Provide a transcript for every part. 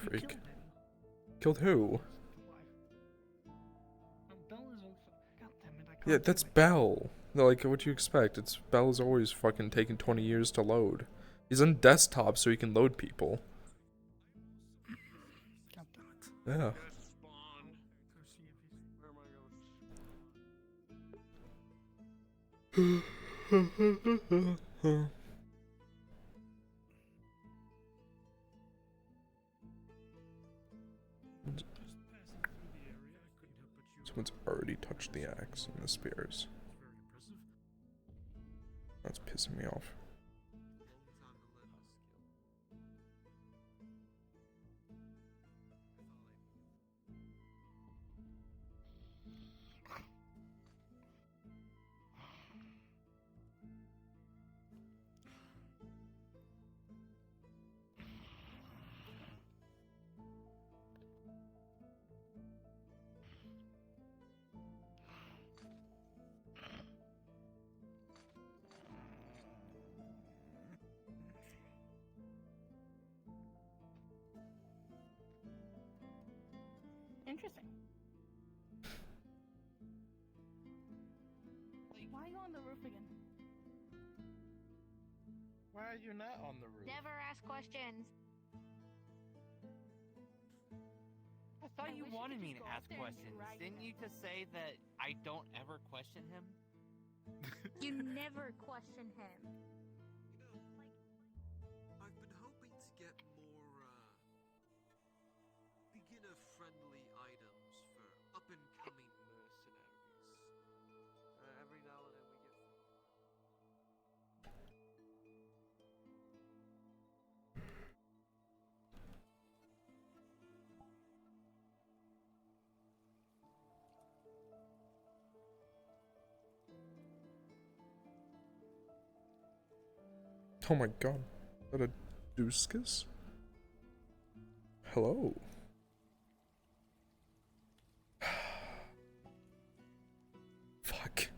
freak. Killed who? Yeah, that's Bell. No, like, what do you expect? It's Bell's always fucking taking 20 years to load. He's on desktop so he can load people. Yeah. Someone's already touched the axe and the spears. That's pissing me off. Interesting. Why are you on the roof again? Why are you not on the roof? Never ask questions. I thought I you wish you wanted could me just to go up ask there and questions. drag Didn't him. you just say that I don't ever question him? You never question him. I've been hoping to get more, beginner-friendly items for up-and-coming mercenaries. Every now and then we get... Oh my god. Is that a Duskus? Hello. Fuck.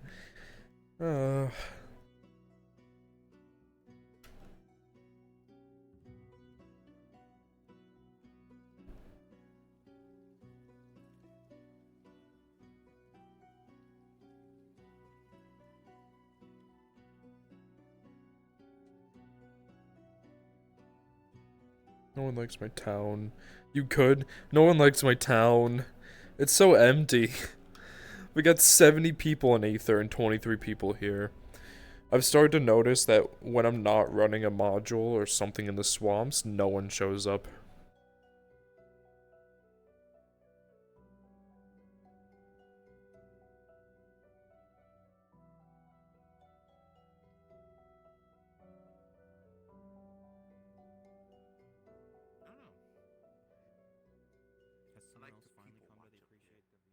No one likes my town. You could. No one likes my town. It's so empty. We got 70 people in Aether and 23 people here. I've started to notice that when I'm not running a module or something in the swamps, no one shows up. Has someone else finally come to appreciate the view?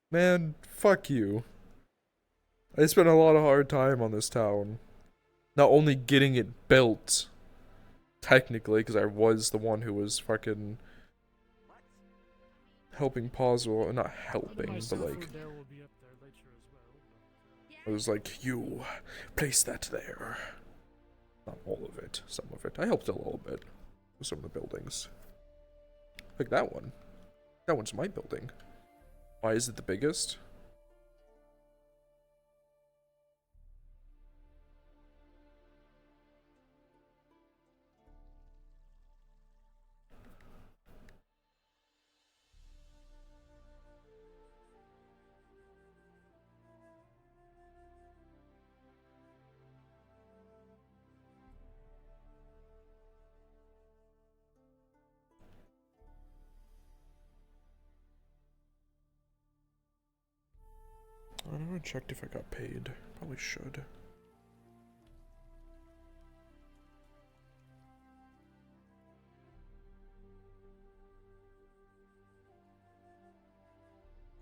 Man, fuck you. I spent a lot of hard time on this town. Not only getting it built, technically, because I was the one who was fucking helping Poswell, not helping, but like, I was like, you, place that there. Not all of it, some of it. I helped a little bit with some of the buildings. Like that one. That one's my building. Why is it the biggest? I never checked if I got paid. Probably should.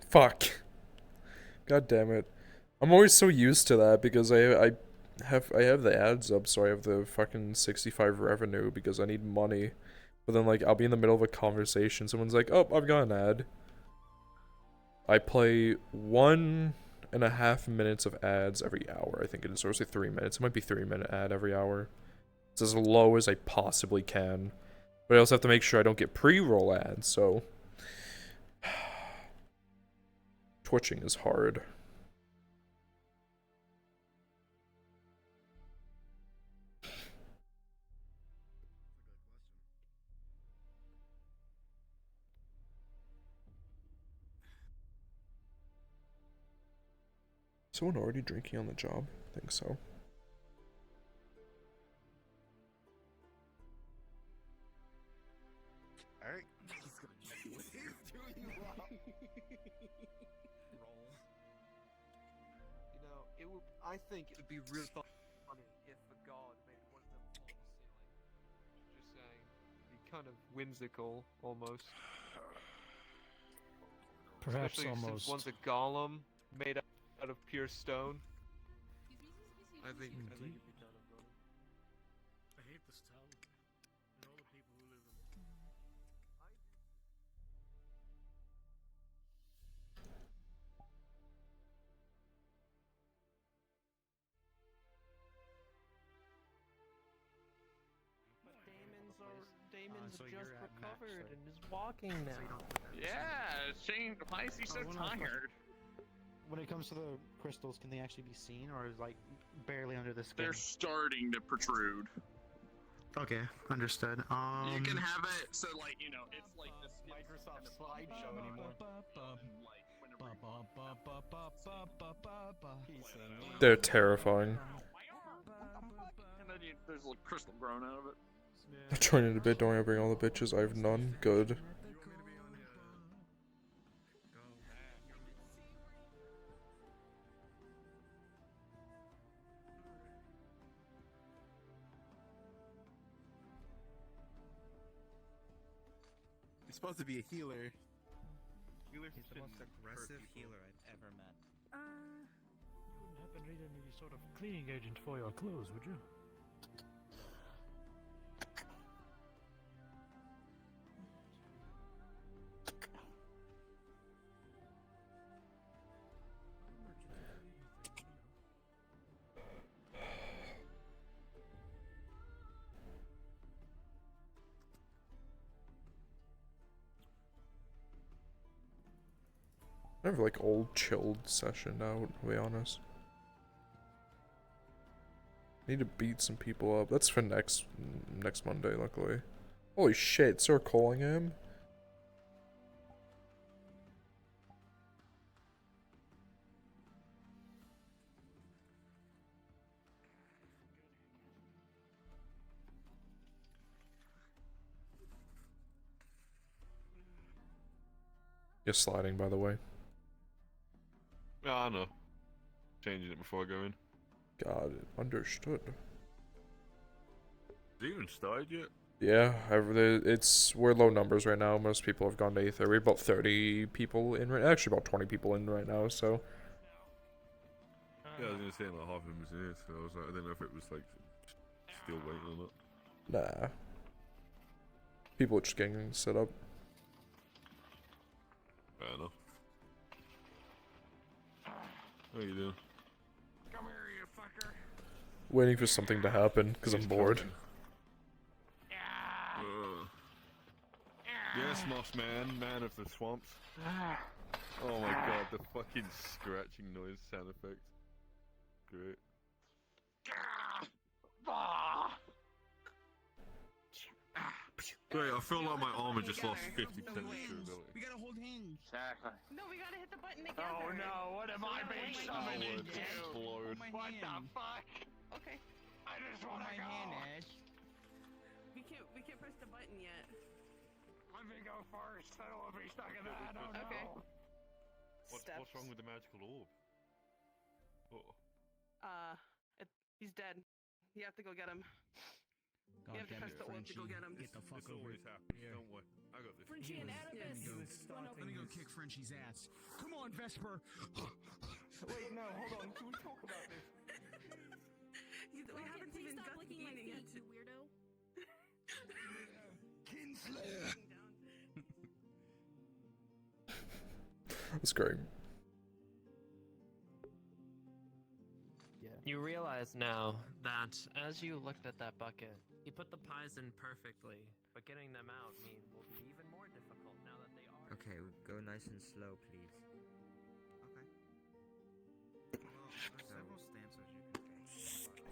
Fuck. God damn it. I'm always so used to that because I have the ads up, so I have the fucking 65 revenue because I need money. But then like I'll be in the middle of a conversation, someone's like, "Oh, I've got an ad." I play 1.5 minutes of ads every hour. I think it is, or is it 3 minutes? It might be 3-minute ad every hour. It's as low as I possibly can. But I also have to make sure I don't get pre-roll ads, so... Twitching is hard. Someone already drinking on the job? I think so. Alright. He's gonna check you with his Roll. You know, it would. I think it would be real funny if a god made one of them fall ceiling. Just saying, it'd be kind of whimsical almost. Perhaps Especially almost. since one's a golem made out of pure stone. I think it'd be kind of funny. I hate this town and all the people who live in it. Damon's so just you're at max, recovered right? and is walking now. Yeah, Shane, why is he so one last question. tired? When it comes to the crystals, can they actually be seen, or is like barely under the skin? They're starting to protrude. Okay, understood. You can have it so like it's like the skin Microsoft kind of slideshow anymore. like whenever They're terrifying. and then there's a little crystal growing out of it. I'll join in a bit, don't worry, I bring all the bitches, I have none. Good. You're supposed to be a healer. He's the most aggressive healer I've ever met. You wouldn't happen to need any sort of cleaning agent for your clothes, would you? I have like old chilled session now, to be honest. Need to beat some people up. That's for next Monday, luckily. Holy shit, Sir Collingham? You're sliding, by the way. Yeah, I know. Changing it before I go in. Got it. Understood. Has it even started yet? Yeah, we're low numbers right now. Most people have gone to Aether. We're about 30 people in actually about 20 people in right now, so. Yeah, I was gonna say like half of them was in here, so I was like, I didn't know if it was like still waiting or not. Nah. People are just getting set up. Fair enough. How you doing? Come here, you fucker. Waiting for something to happen, because I'm bored. Yes, Moss Man, man of the swamps. Oh my god, the fucking scratching noise sound effect. Great. Great, I feel like my armor just lost 50% of its durability. We gotta hold hands. Exactly. No, we gotta hit the button together. Oh no, what am I being summoned would into? explode. What the fuck? Okay. I just wanna go. Ash. We can't press the button yet. Let me go first. I don't want to be stuck in that. Oh Okay. no. What's wrong with the magical orb? Oh. He's dead. You have to go get him. You have to press the orb to go get him. Get the fuck This over always happens, don't worry. I got this. Frenchie and Annabeth. Let me go kick Frenchie's ass. Come on, Vesper. Wait, no, hold on. Can we talk about this? We haven't even got the beginning yet. you weirdo. Kinslayer. That's great. Yeah. You realize now that as you looked at that bucket, you put the pies in perfectly, but getting them out will be even more difficult now that they are. Okay, go nice and slow, please. Okay. Well, there's several stances you can take. That's fine.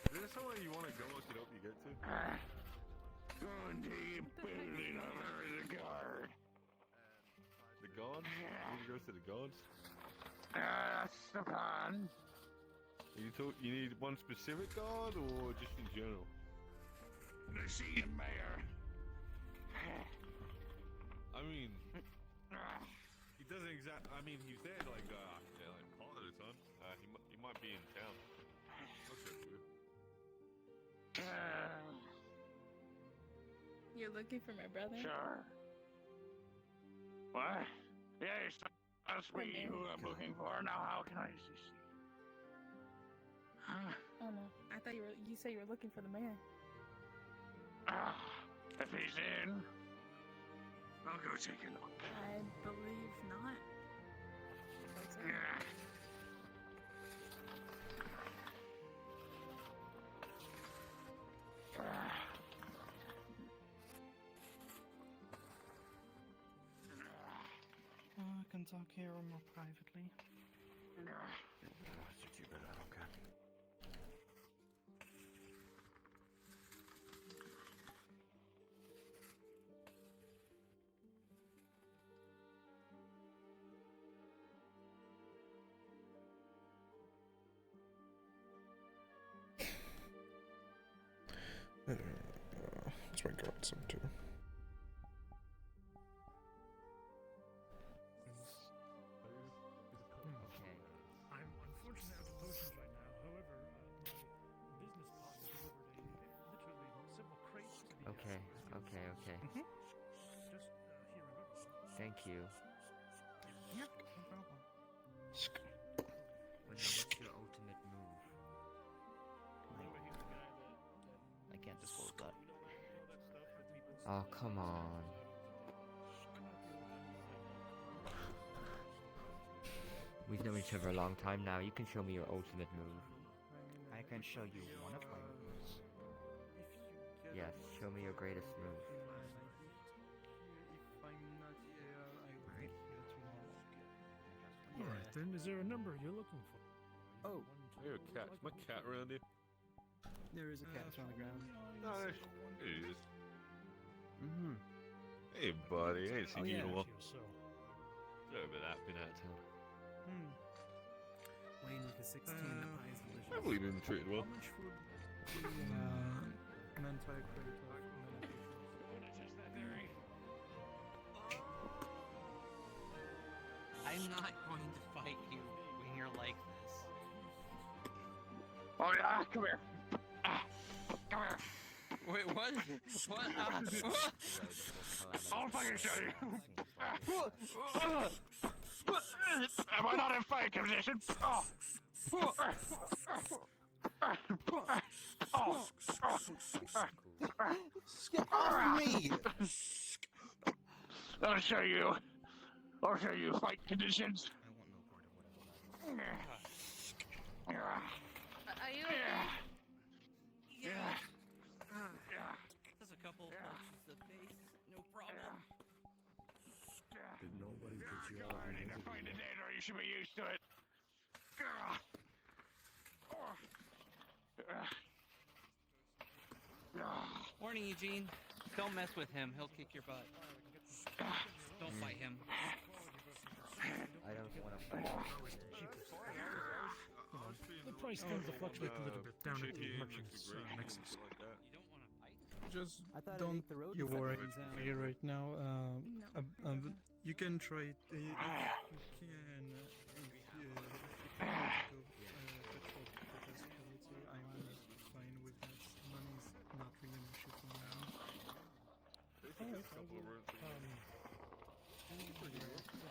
Is there somewhere you want to go I can help you get to? Going to your building over the guard. The guards? You need to go to the guards? That's the plan. You need one specific guard or just in general? The senior mayor. I mean, he doesn't I mean, he's there like part of the time. He might be in town. Not sure if You're looking for my brother? Sure. What? Yes, that's me who I'm looking for. Now, how can I assist you? Huh? Oh no, I thought you said you were looking for the mayor. If he's in, I'll go take a look. I believe not. Yeah. I can talk here or more privately. Okay. Let's make out some too. I'm unfortunately out of potions right now. However, my business partner delivered literally several crates to the Okay. just here in Rutland. Thank you. Yep, no problem. Well, now, what's your ultimate move? I can't disclose that. Oh, come on. We've known each other a long time now. You can show me your ultimate move. I can show you one of my moves. Yes, show me your greatest move. If I'm not here, I will be here tomorrow. Alright then, is there a number you're looking for? Oh, hey, a cat. Is my cat around here? There is a cat on the ground. No, it is. Hey, buddy. I ain't seen you in a while. Sorry about that. Been out of town. Wayne with the 16, the pie is delicious. I've really been treated well. How much would be an entire crate of I'm not going to fight you when you're like this. Oh yeah, come here. Come here. Wait, what? What? I'll fucking show you. Am I not in fighting position? Get off me! I'll show you fight conditions. Are you okay? There's a couple of punches to the face, no problem. Did nobody get you out? I need to find a Aether. You should be used to it. Warning, Eugene. Don't mess with him. He'll kick your butt. Don't fight him. I don't want to fight. The price tends to fluctuate a little bit down at the merchant's nexus. Just don't you worry right now. You can try it. If you can, I'm fine with that. Money's not really an issue for now.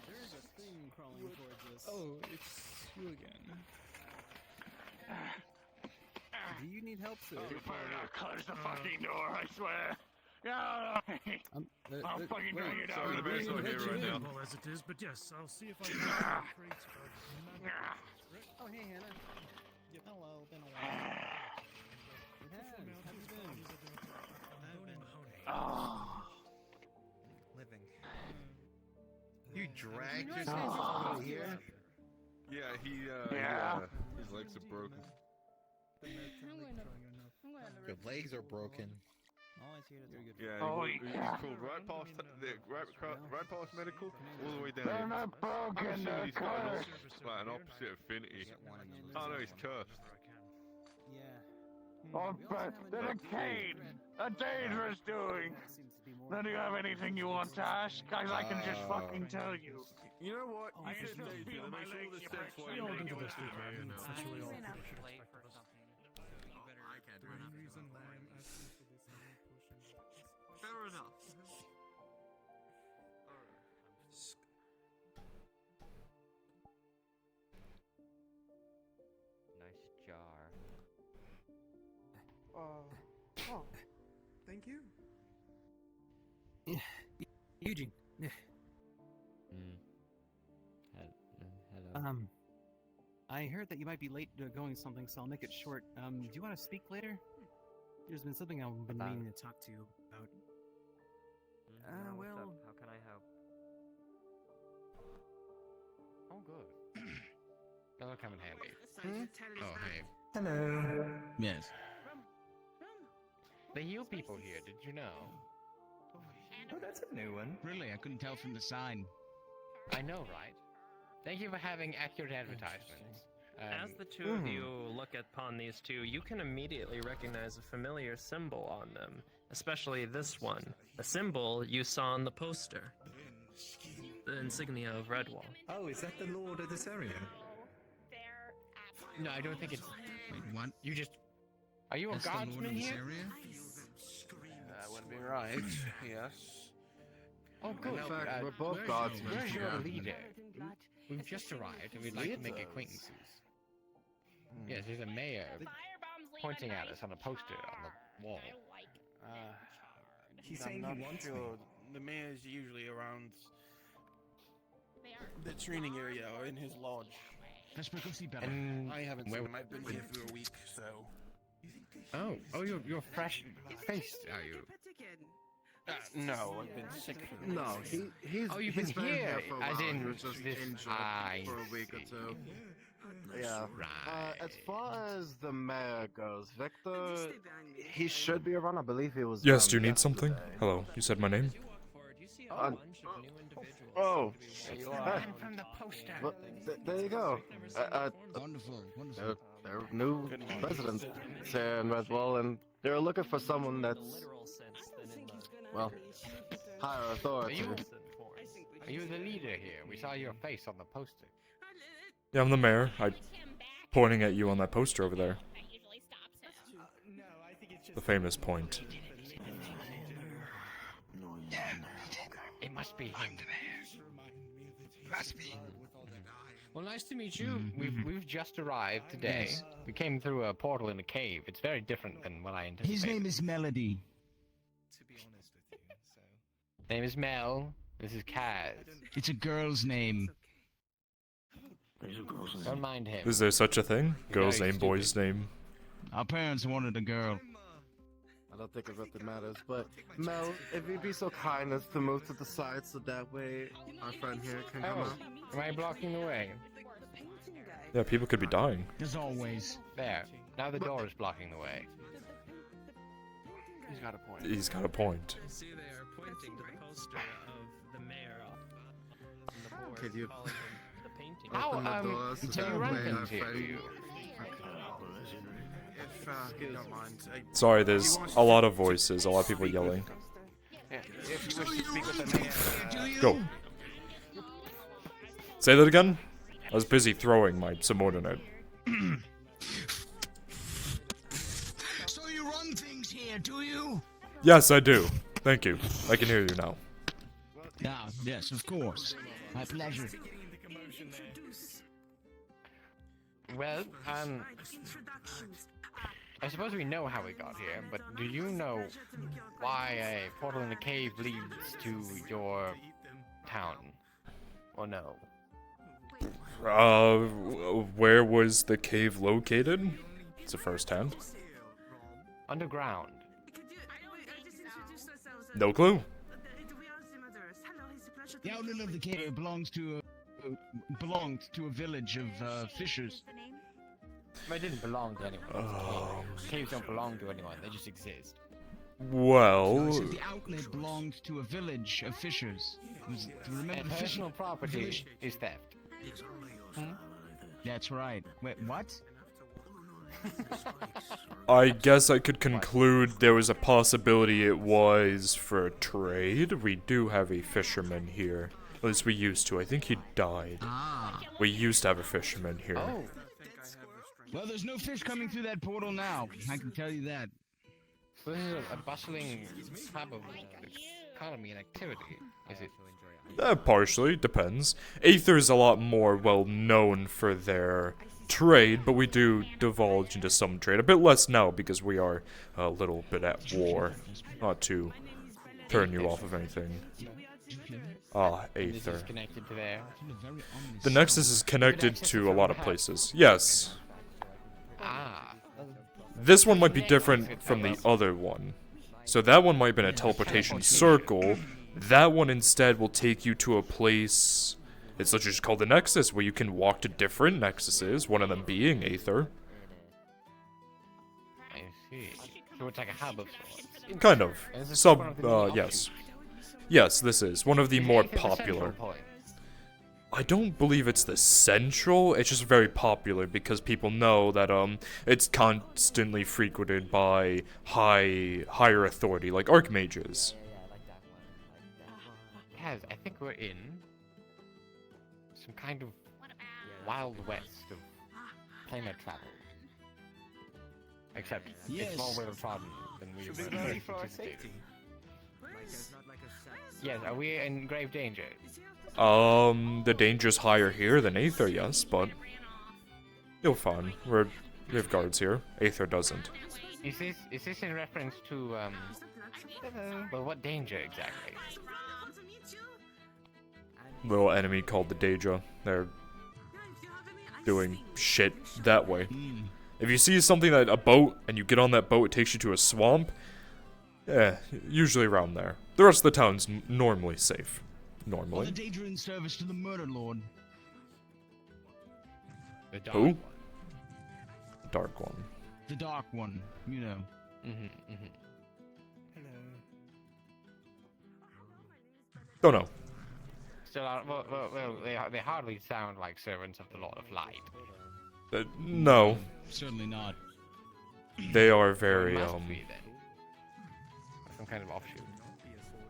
There's a thing crawling towards us. Oh, it's you again. Do you need help, sir? You better not close the fucking door, I swear. Yeah, I'll fucking drag you down. Well, as it is, but yes, I'll see if I can find a crate of magic. Oh, hey, Hannah. Hello, been a while. It has. How you been? Oh. Living. You dragged yourself over here? Yeah, his legs are broken. Your legs are broken. Yeah, Holy he's crap. called right past medical, all the way down. They're not broken, I'm they're assuming he's got cursed. an opposite affinity. Oh no, he's cursed. Yeah. Oh, but they're decayed. A dangerous doing. Then do you have anything you want to ask? Guys, I can just fucking tell you. You know what? I You can said still danger. feel That my makes all legs, the you sense prick. why We you're all making into it this happen. together, and I'm essentially all not pretty late sure for it's something. The only reason why I'm asking for this potion is Fair enough. Nice jar. oh, thank you. Eugene. Hello. I heard that you might be late going something, so I'll make it short. Do you want to speak later? There's been something I've been meaning to talk to you about. No, what's well- up? How can I help? Oh, good. That'll come in handy. Oh, hey. Hello. Yes. They heal people here, did you know? Oh, that's a new one. Really, I couldn't tell from the sign. I know, right? Thank you for having accurate advertisements. As the two of you look upon these two, you can immediately recognize a familiar symbol on them, especially this one, a symbol you saw on the poster. The insignia of Redwall. Oh, is that the Lord of this area? No, I don't think it's... Wait, what? You just... Are you a That's the Lord of guardsman this here? area? That would be right, yes. Oh, good. In fact, we're both where's guardsmen. Where's your yeah. leader? We've just arrived and we'd like to make Leaders? acquaintances. Yes, there's a mayor pointing at us on a poster on the wall. He's I'm saying not he wants me. sure. The mayor's usually around the training area or in his lodge. Vesper, go see Bella. And I haven't where- seen him. I've been here for a week, so. Oh, you're fresh faced, are you? No, I've been sick for No, he's Oh, you've he's been here, for a as while. in He was just this- injured I for a week or see. two. Yeah. Right. As far as the mayor goes, Victor, he should be around. I believe he was. Yes, around do you need something? yesterday. Hello, you said my name? Oh, I'm from the poster. well, there you go. Wonderful, wonderful. They're new residents here in Redwall, and they're looking for someone that's, well, higher Are authority. you the leader here? We saw your face on the poster. Yeah, I'm the mayor. Pointing at you on that poster over there. The famous point. It must be him. Must be. Well, nice to meet you. We've just arrived today. Yes. We came through a portal in a cave. It's very different than what I anticipated. His name is Melody. To be honest with you, so. Name is Mel. This is Kaz. It's a girl's name. Don't mind him. Is there such a thing? Girl's Very name, boy's name. Our parents wanted a girl. I don't think it really matters, but Mel, if you'd be so kind as to move to the side so that way our friend here can come Oh, out. am I blocking the way? Yeah, people could be dying. As always. There. Now the door is blocking the way. He's got a point. He's got a point. I see they are pointing to the poster of the mayor on the board, Could you calling him the painting. open the doors so do you that run way our things here, do friend... you? If you don't mind. Sorry, there's a lot of voices, a lot of people yelling. Yeah, if you wish to speak with the mayor. Go. Say that again? I was busy throwing my subordinate. So you run things here, do you? Yes, I do. Thank you. I can hear you now. Ah, yes, of course. My pleasure. Well, I suppose we know how we got here, but do you know why a portal in the cave leads to your town? Or no? Where was the cave located? It's a first hand. Underground. No clue. The outlet of the cave belonged to a village of fishers. It didn't belong to anyone. Caves don't belong to anyone, they just exist. Well... So the outlet belonged to a village of fishers. Remember And personal property is theft. That's right. Wait, what? I guess I could conclude there was a possibility it was for trade. We do have a fisherman here. At least we used to. I think he died. We used to have a fisherman here. Oh. Well, there's no fish coming through that portal now. I can tell you that. This is a bustling hub of economy and activity, is it? Partially, depends. Aether is a lot more well known for their trade, but we do divulge into some trade. A bit less now because we are a little bit at war. Not to turn you off of anything. Aether. Connected to there. The Nexus is connected to a lot of places. Yes. This one might be different from the other one. So that one might have been a teleportation circle. That one instead will take you to a place, it's literally just called the Nexus, where you can walk to different Nexuses, one of them being Aether. I see. So it's like a hub of sorts. Kind of. Yes. Yes, this is one of the more popular. I don't believe it's the central, it's just very popular because people know that it's constantly frequented by higher authority, like archmages. Kaz, I think we're in some kind of wild west of planar travel. Except it's more well trodden than we were anticipating. Yes, are we in grave danger? The danger's higher here than Aether, yes, but you'll find we have guards here. Aether doesn't. Is this in reference to well, what danger exactly? Little enemy called the Daedra. They're doing shit that way. If you see something that a boat and you get on that boat, it takes you to a swamp. Yeah, usually around there. The rest of the town's normally safe. Normally. The Daedra in service to the Murder Lord. Who? Dark one. The Dark One, you know. Don't know. Still, well, they hardly sound like servants of the Lord of Light. No. Certainly not. They are very, Must be, then. Some kind of offshoot.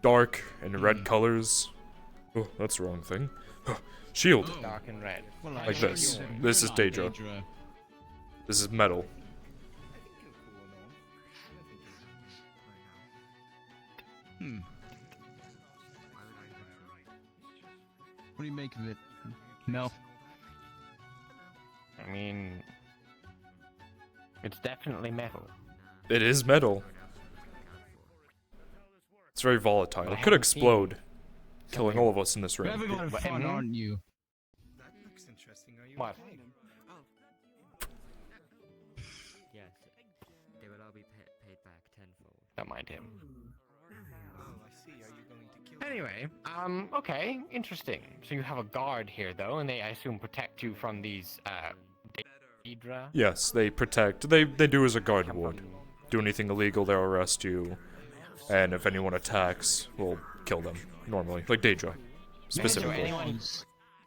Dark and red colors. Oh, that's the wrong thing. Shield. Dark and red. Like this. This is Daedra. This is metal. What do you make of it, Mel? I mean, it's definitely metal. It is metal. It's very volatile. It could explode, killing all of us in this room. You're having a lot of fun, aren't you? That looks interesting. Are you What? Yes, they will all be paid back tenfold. Don't mind him. Oh, I see. Are you going to kill Anyway, okay, interesting. So you have a guard here, though, and they, I assume, protect you from these, Daedra? Yes, they protect. They do as a guard would. Do anything illegal, they'll arrest you. And if anyone attacks, we'll kill them. Normally. Like Daedra. Specifically.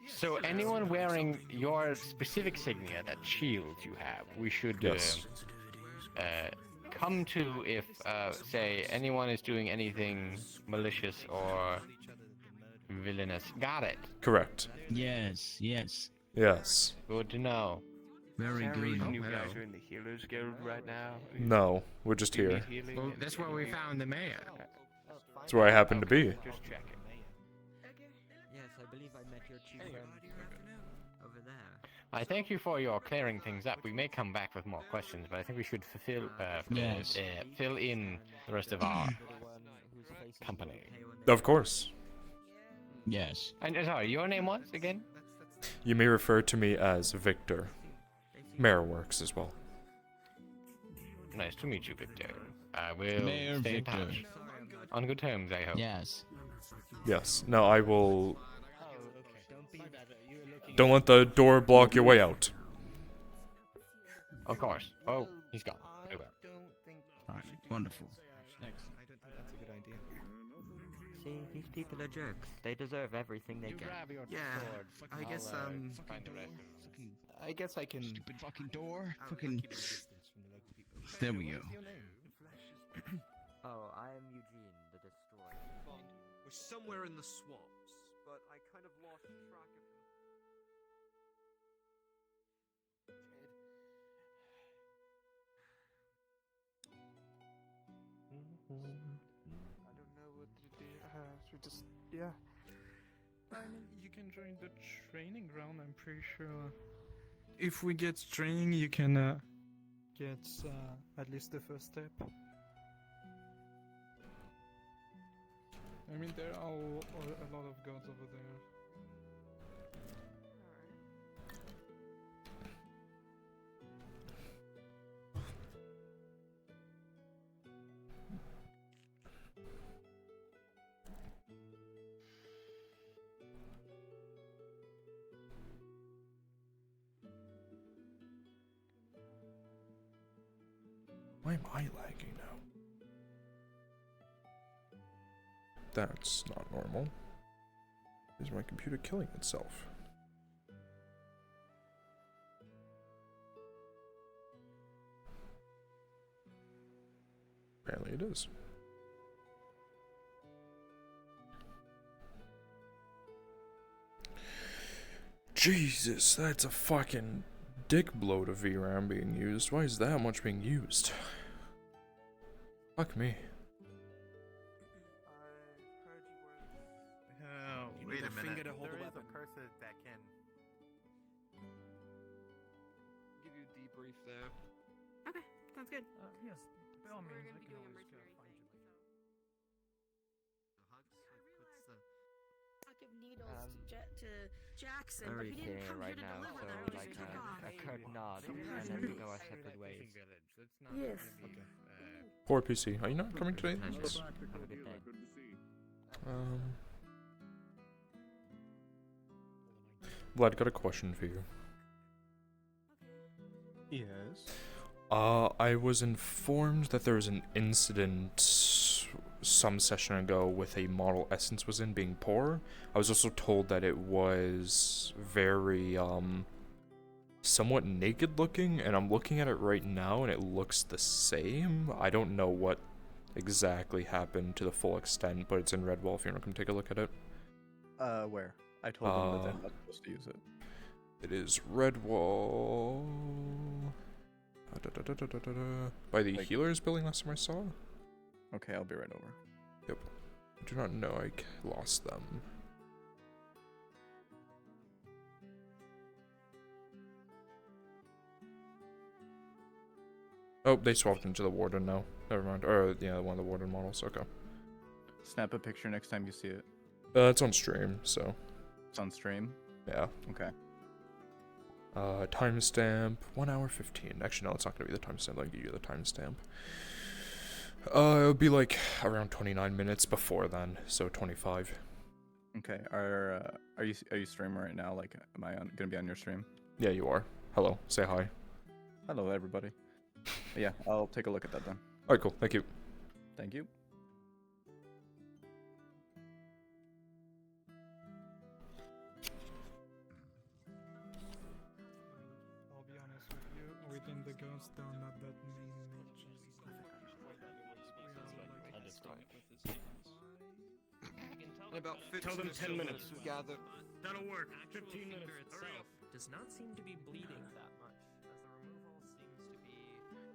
So anyone wearing your specific signia, that shield you have, we should, Yes. come to if, say, anyone is doing anything malicious or villainous. Got it. Correct. Yes, yes. Yes. Good to know. Very good. You guys are in the Healers Guild right now? No, we're just here. Well, that's where we found the mayor. That's where I happen to be. Just checking. Yes, I believe I met your chief friend over there. I thank you for your clearing things up. We may come back with more questions, but I think we should fill in the rest of our company. Of course. Yes. And sorry, your name was again? You may refer to me as Victor. Mayor works as well. Nice to meet you, Victor. I will Mayor stay Victor. in touch. On good terms, I hope. Yes. Yes. No, I will. Don't let the door block your way out. Of course. Oh, he's gone. Very well. Alright, wonderful. I don't think that's a good idea. See, these people are jerks. They deserve everything they You get. grab your Yeah, sword. I guess I'll, find the rest of them. I guess I can. Stupid fucking door. I'll Fucking. keep a distance from the local people. There we go. Oh, I am Eugene, the Destroyer. We're somewhere in the swamps, but I kind of lost track of him. I don't know what to do. Should just yeah. I mean, you can join the training ground. I'm pretty sure. If we get training, you can get at least the first step. I mean, there are a lot of gods over there. Why am I lagging now? That's not normal. Is my computer killing itself? Apparently it is. Jesus, that's a fucking dick blow to VRAM being used. Why is that much being used? Fuck me. Oh, wait a minute. There is a person that can Give you a debrief there. Okay, sounds good. Yes, by all means, I can always find you later. I'll give needles to Jackson, but very he didn't clear come right here to now, deliver so them. He like just took off. a curt nod, and then we go our separate ways. Yes. Okay. Poor PC. Are you not coming today? Have a good day. Vlad, got a question for you. Yes. I was informed that there was an incident some session ago with a model Essence was in being poor. I was also told that it was very, somewhat naked looking, and I'm looking at it right now and it looks the same. I don't know what exactly happened to the full extent, but it's in Redwall if you want to come take a look at it. Where? I told them that they're not supposed to use it. It is Redwall. By the healers building last time I saw? Okay, I'll be right over. Yep. I do not know I lost them. Oh, they swapped into the Warden now. Never mind. Or, yeah, one of the Warden models. Okay. Snap a picture next time you see it. It's on stream, so. It's on stream? Yeah. Okay. Timestamp 1 hour 15. Actually, no, it's not gonna be the timestamp. I'll give you the timestamp. It'll be like around 29 minutes before then, so 25. Okay. Are you streaming right now? Like, am I gonna be on your stream? Yeah, you are. Hello. Say hi. Hello, everybody. Yeah, I'll take a look at that then. Alright, cool. Thank you. Thank you. I'll be honest with you, within the ghosts, there are not that many mages. In about 15 Tell them or 10 so minutes. we gather. That'll work. Actual 15 minutes. finger Hurry itself up. does not seem to be bleeding that much, as the removal seems to be.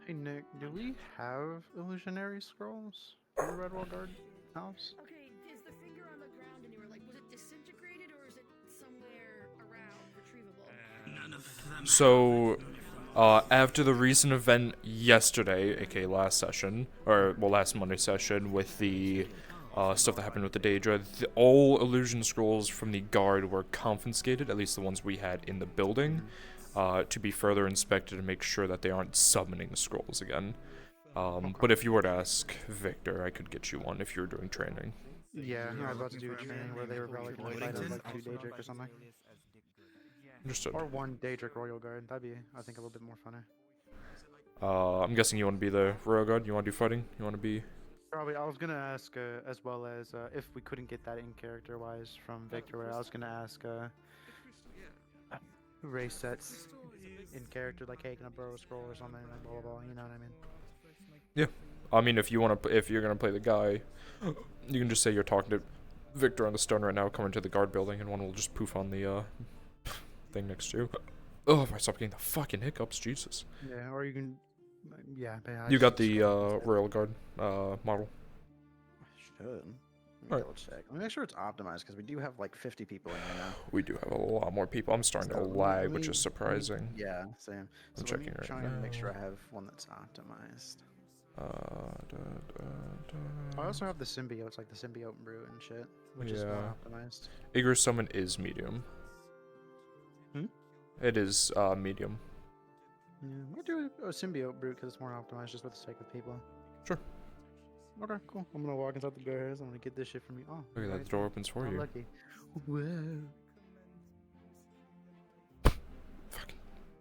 Hey Nick, do we have illusionary scrolls in the Redwall Guard house? Okay, is the finger on the ground anywhere? Like, was it disintegrated or is it somewhere around retrievable? None of So, after the recent event yesterday, aka last session, or, well, last Monday session, with the stuff that happened with the Daedra, all illusion scrolls from the guard were confiscated, at least the ones we had in the building, to be further inspected and make sure that they aren't summoning the scrolls again. But if you were to ask Victor, I could get you one if you were doing training. Yeah, I was about to do a training where they were probably gonna fight with like 2 Daedric or something. Understood. Or 1 Daedric Royal Guard. That'd be, I think, a little bit more funner. I'm guessing you want to be the Royal Guard? You want to do fighting? You want to be... Probably, I was gonna ask, as well as, if we couldn't get that in character-wise from Victor, I was gonna ask, race sets in character, like, hey, can I borrow a scroll or something, like, blah, blah, blah, you know what I mean? Yeah. I mean, if you want to, if you're gonna play the guy, you can just say you're talking to Victor on the stone right now, coming to the guard building, and one will just poof on the, thing next to you. Oh, if I stop getting the fucking hiccups, Jesus. Yeah, or you can, yeah. You got the, Royal Guard, model. Should. Let me double check. Let me make sure it's optimized, because we do have like 50 people in here now. We do have a lot more people. I'm starting to lag, which is surprising. Yeah, same. I'm checking right now. Trying to make sure I have one that's optimized. I also have the symbiotes, like the symbiote brew and shit, which is more optimized. Igor summon is medium. Hmm? It is medium. Yeah, I'm gonna do a symbiote brew because it's more optimized just for the sake of people. Sure. Okay, cool. I'm gonna walk inside the bears. I'm gonna get this shit from you. Oh, look at that, the door opens for you. Lucky. Whoa. Fucking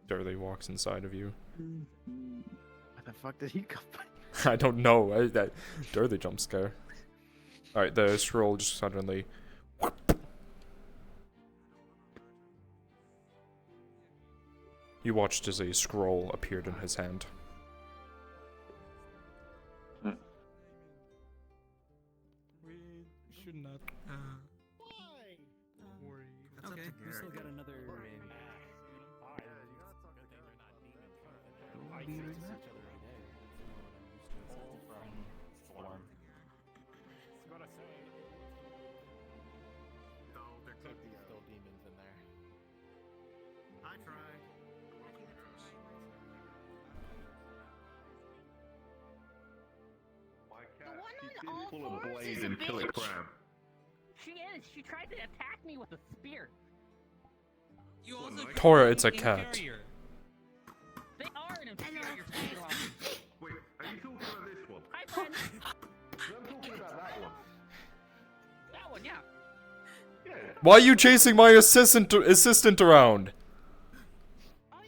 Durley walks inside of you. Where the fuck did he come from? I don't know. That Durley jump scare. Alright, the scroll just suddenly. You watched as a scroll appeared in his hand. We should not worry. Okay, we still got another. I tried. My The cat, one she on did all pull a fours blade is a and kill a bitch. crab. She is. She tried to attack me with a spear. You also Tora, it's a cat. They are an inferior species. Wait, are you talking about this one? Hi, friend. I'm talking about that one. That one, yeah. Why are you chasing my assistant around? Sorry,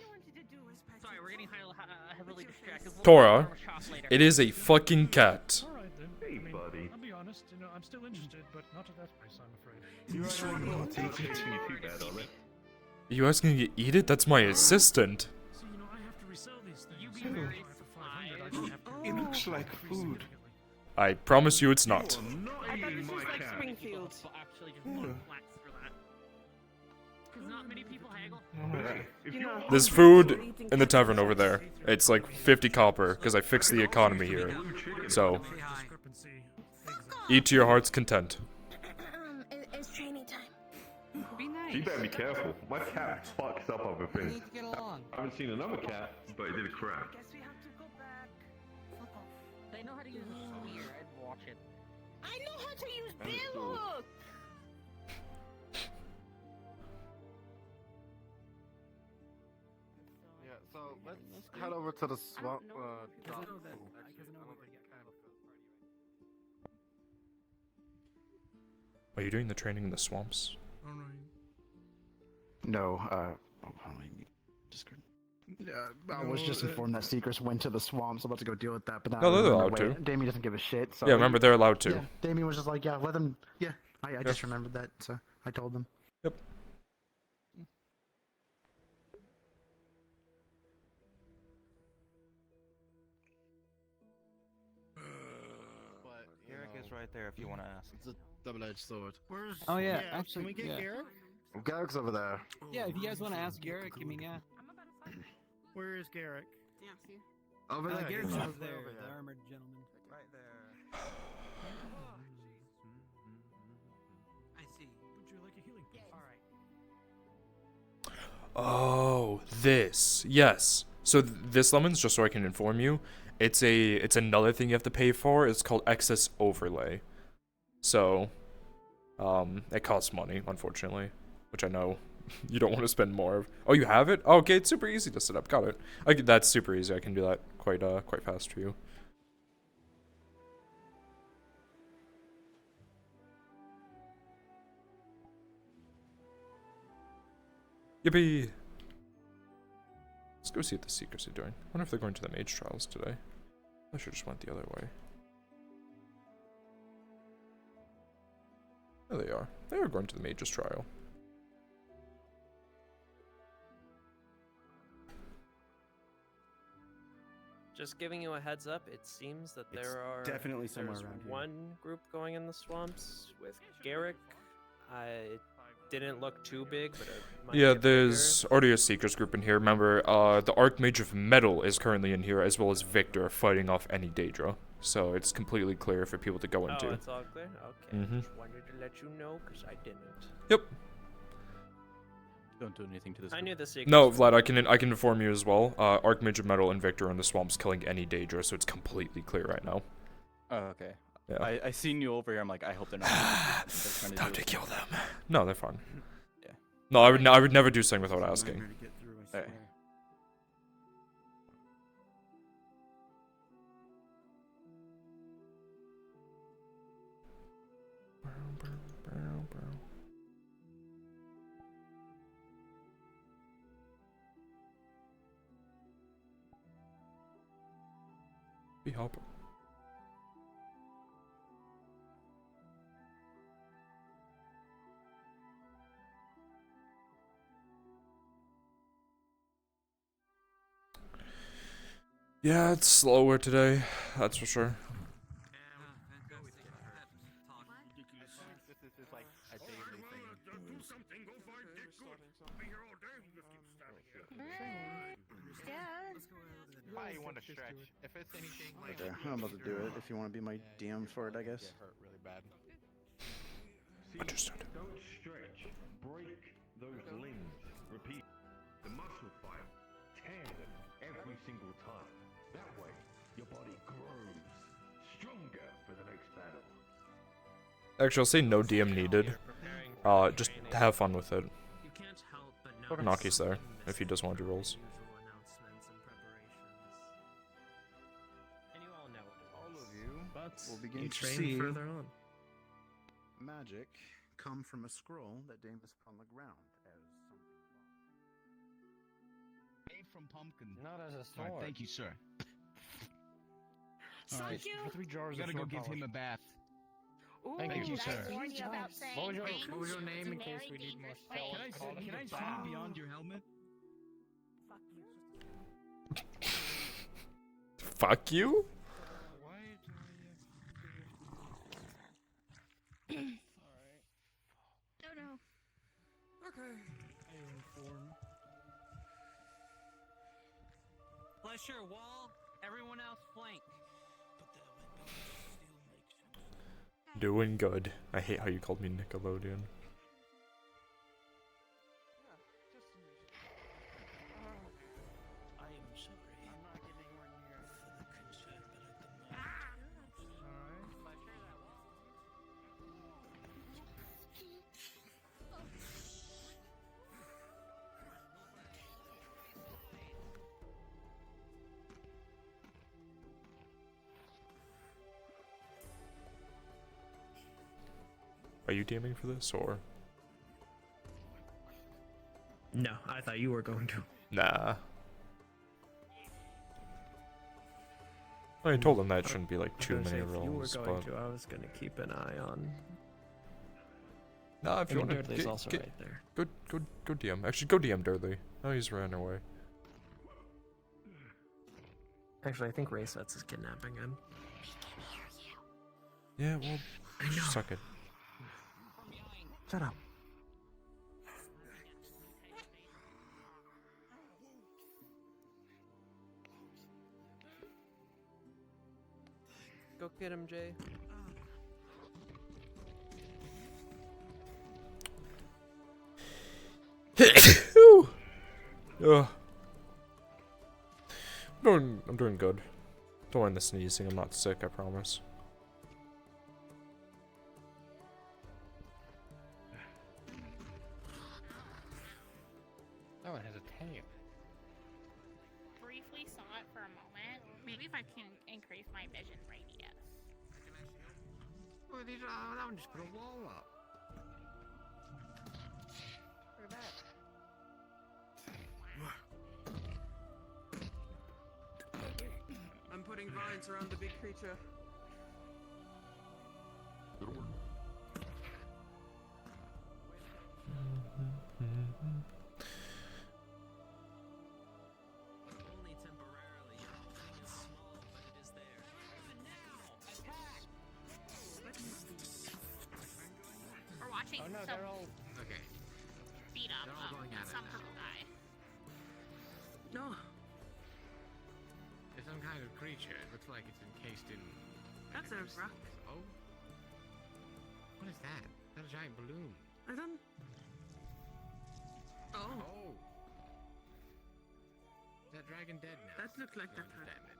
we're getting heavily distracted. We'll Tora, have a shop later. it is a fucking cat. Alright then. Hey, buddy. I'll be honest, I'm still interested, but not at that price, I'm afraid. You're not chasing you too bad, are they? Are you asking me to eat it? That's my assistant. See, I have to resell these things. You be very It looks like food. I promise you it's not. I thought this was like Springfield. Actually, just one flax for that. Because not many people haggle. There's food in the tavern over there. It's like 50 copper, because I fixed the economy here. So, eat to your heart's content. It's training time. Be nice. You better be careful. My cat fucks up other We things. need to get along. I haven't seen another cat, but it did a crab. They know how to use a spear. I'd watch it. I know how to use And it's all- Billhook! Yeah, so let's head over to the swamp. Are you doing the training in the swamps? No, I was just informed that Seekers went to the swamps. I'm about to go deal with that, but now No, they're allowed to. Damien doesn't give a shit. So Yeah, remember, they're allowed to. Yeah, Damien was just like, yeah, let them. Yeah, I just remembered that, so I told them. Yep. But Garrick is right there if you want to ask. It's a double-edged sword. Where's Oh yeah, Garrick? actually, Can we get yeah. Garrick? Garrick's over there. Yeah, if you guys want to ask Garrick, I mean, yeah. Where is Garrick? Over there. Garrick's he's over over there, there. the armored gentleman. Right there. I see. Would you like a healing potion? Oh, this. Yes. So this lemons, just so I can inform you, it's another thing you have to pay for. It's called excess overlay. So, it costs money, unfortunately, which I know you don't want to spend more of. Oh, you have it? Oh, okay, it's super easy to set up. Got it. That's super easy. I can do that quite fast for you. Yippee! Let's go see what the Seekers are doing. I wonder if they're going to the Mage Trials today. I should just went the other way. There they are. They are going to the Mage's Trial. Just giving you a heads up, it seems that It's there are definitely somewhere there's around here. one group going in the swamps with Garrick. It didn't look too big, but it might Yeah, get there's already a Seekers group in here. Remember, the Archmage of Metal is currently in here, as well as Victor fighting off any Daedra. So it's completely clear for people to go into. Oh, it's all clear? Okay. Mhm. Just wanted to let you know, because I didn't. Yep. Don't do anything to this. I knew the Seekers. No, Vlad, I can inform you as well. Archmage of Metal and Victor are in the swamps killing any Daedra, so it's completely clear right now. Oh, okay. Yeah. I seen you over here. I'm like, I hope they're not. Time to kill them. No, they're fine. Yeah. No, I would never do something without asking. Okay. Be helping. Yeah, it's slower today, that's for sure. This is like a daily thing. Do something, go find Dick Good. I'll be here all day if you keep standing here. Why you want to stretch? If it's anything like Okay, I'm about to do it. If you want to be my DM for it, I guess. Get hurt really bad. Understood. Don't stretch. Break those limbs. Repeat. The muscle fire. Tear them every single time. That way, your body grows stronger for the next battle. Actually, I'll say no DM needed. Just have fun with it. Naki's there, if he does want to do rolls. And you all know it. All of you But will begin you to train see further on. magic come from a scroll that Damus put on the ground as something. Made from pumpkin. Not as a Alright, sword. thank you, sir. Thank Alright, you. For 3 jars gotta of go sword give polish. him a bath. Ooh, Thank you, that's sir. warning about saying What things. was your name in case Very we need more dangerous spells? things. Can I see beyond your helmet? Fuck you? No, no. Okay. Bless your wall. Everyone else flank. Doing good. I hate how you called me Nickelodeon. I am sorry. I'm not getting anywhere near for the concern, but at the moment. Are you DMing for this, or? No, I thought you were going to. Nah. I told him that shouldn't be like too many If you were rolls, going but... to, I was gonna keep an eye on. Nah, if you want to... Dudley's also right there. Go DM. Actually, go DM Dudley. Oh, he's ran away. Actually, I think Raysets is kidnapping him. Yeah, well, suck it. Shut up. Go get him, Jay. Ugh. I'm doing good. Don't mind the sneezing. I'm not sick, I promise. No one has a tail. Briefly saw it for a moment. Maybe if I can increase my vision radius. Well, that one just put a wall up. Look at that. I'm putting vines around the big creature. Only temporarily. Your thing is small, but it is there. We're watching Oh no, some they're all okay. beat up They're all going at it some now. purple guy. No. There's some kind of creature. It looks like it's encased in. That's a rock. Oh. What is that? Is that a giant balloon? I don't. Oh. Oh. Is that dragon dead now? That looked like that. Damage.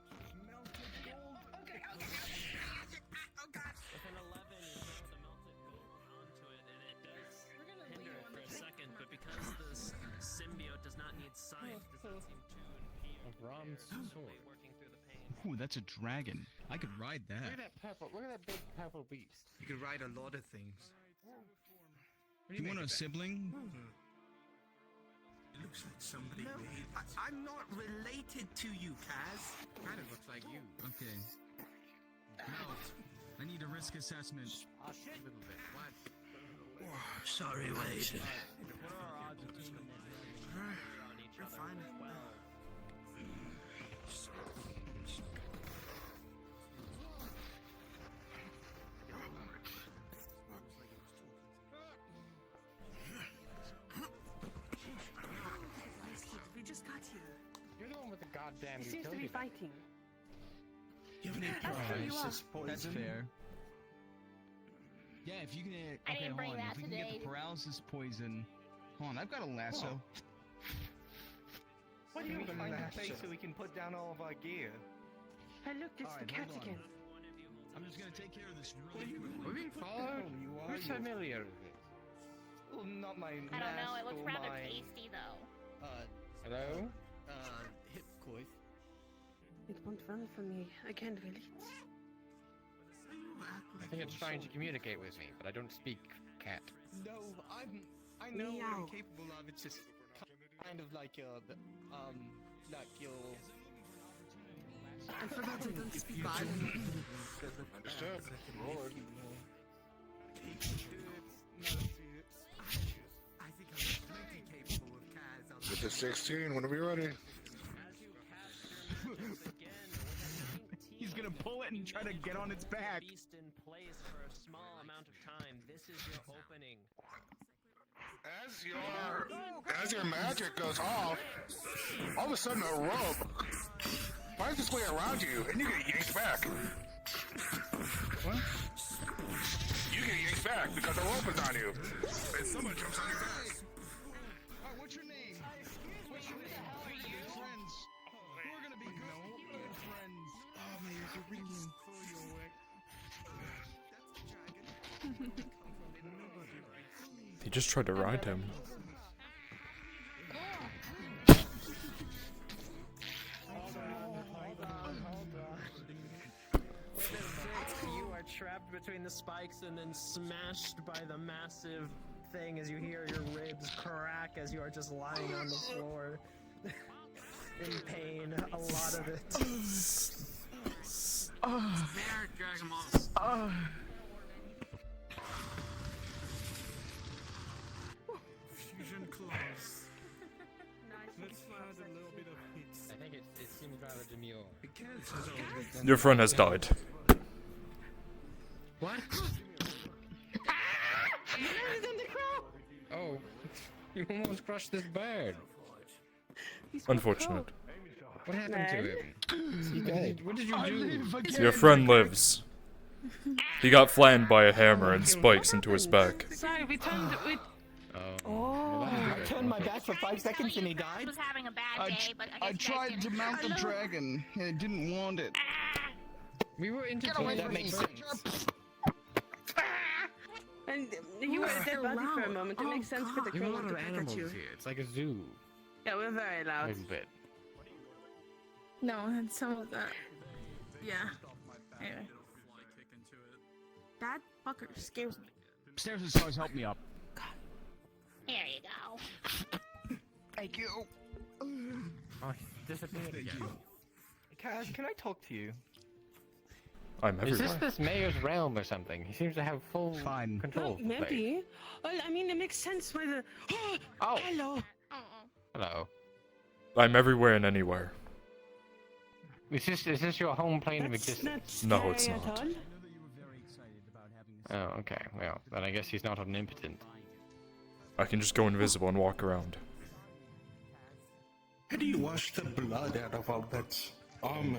With an 11, you throw the melted gold onto it, and it does hinder it for a second, but because this symbiote does not need sight, does not seem to impede A bronze sword. working through the pain. Ooh, that's a dragon. I could ride Look that. at that purple. Look at that big purple beast. You could ride a lot of things. Do you want a sibling? It looks like somebody made. I'm not related to you, Kaz. Kind of looks like you. Okay. Now, I need a risk assessment. A little bit. What? Oh, sorry, Wade. What are our odds of taking that really on each You're other? fine. 12. We just got here. You're the one with the goddamn He seems to be utility belt. fighting. Give me prize. That's fair. Yeah, if you can. I Okay, didn't bring hold on. that If we can get today. the paralysis poison. Hold on, I've got a lasso. What do you find a place so we can put down all of our gear? Hey, look, it's Alright, the cat hold on. again. I'm just gonna take care of this really quick. We're being followed? You are. Who's familiar with it? Well, not my I don't know. It looks mask or rather my, tasty though. Hello? hip coif. It won't run from me. I can't feel it. I think it's trying to communicate with me, but I don't speak cat. No, I know what I'm Meow. capable of. It's just kind of like your, like your. I forgot to don't speak bad. Understood. Lord. I think I'm plenty capable of Kaz. Get to 16 whenever you're ready. He's gonna pull it and try to get on its back. Beast in place for a small amount of time. This is your opening. As your magic goes off, all of a sudden a rope finds its way around you, and you get yanked back. What? You get yanked back because the rope is on you, and someone jumps on your back. Alright, what's your name? What's your name? We're good friends. We're gonna be good friends. Oh, my ears are ringing. He just tried to ride him. You are trapped between the spikes and then smashed by the massive thing as you hear your ribs crack as you are just lying on the floor. In pain, a lot of it. There, Dragon Ball. Fusion claws. Let's add a little bit of hits. I think it seems rather demure. Kaz has already done Your friend has died. What? Oh, you almost crushed this bird. Unfortunate. What happened to him? Is he dead? What did you do? Your friend lives. He got flattened by a hammer and spikes into his back. Sorry, we turned. We. Oh. turned my back for 5 seconds and he died. Was having a bad day, but I tried to mount the dragon and it didn't want it. We were entertained. That makes sense. And you were a dead body for a moment. It makes sense for the There are a lot crane to of peck animals at you. here. It's like a zoo. Yeah, we're very A loud. little bit. No, and some of that. Yeah. Anyway. That fucker scares me. Stairs and stars, help me up. Here you go. Thank you. Oh, he disappeared again. Can I talk to you? I'm Is everywhere. this mayor's realm or something? He seems to have full control. Well, maybe. Well, I mean, it makes sense why the. Oh. Hello. Hello. I'm everywhere and anywhere. Is this your home plane of existence? No, it's not. Oh, okay. Well, then I guess he's not omnipotent. I can just go invisible and walk around. How do you wash the blood out of all that armor?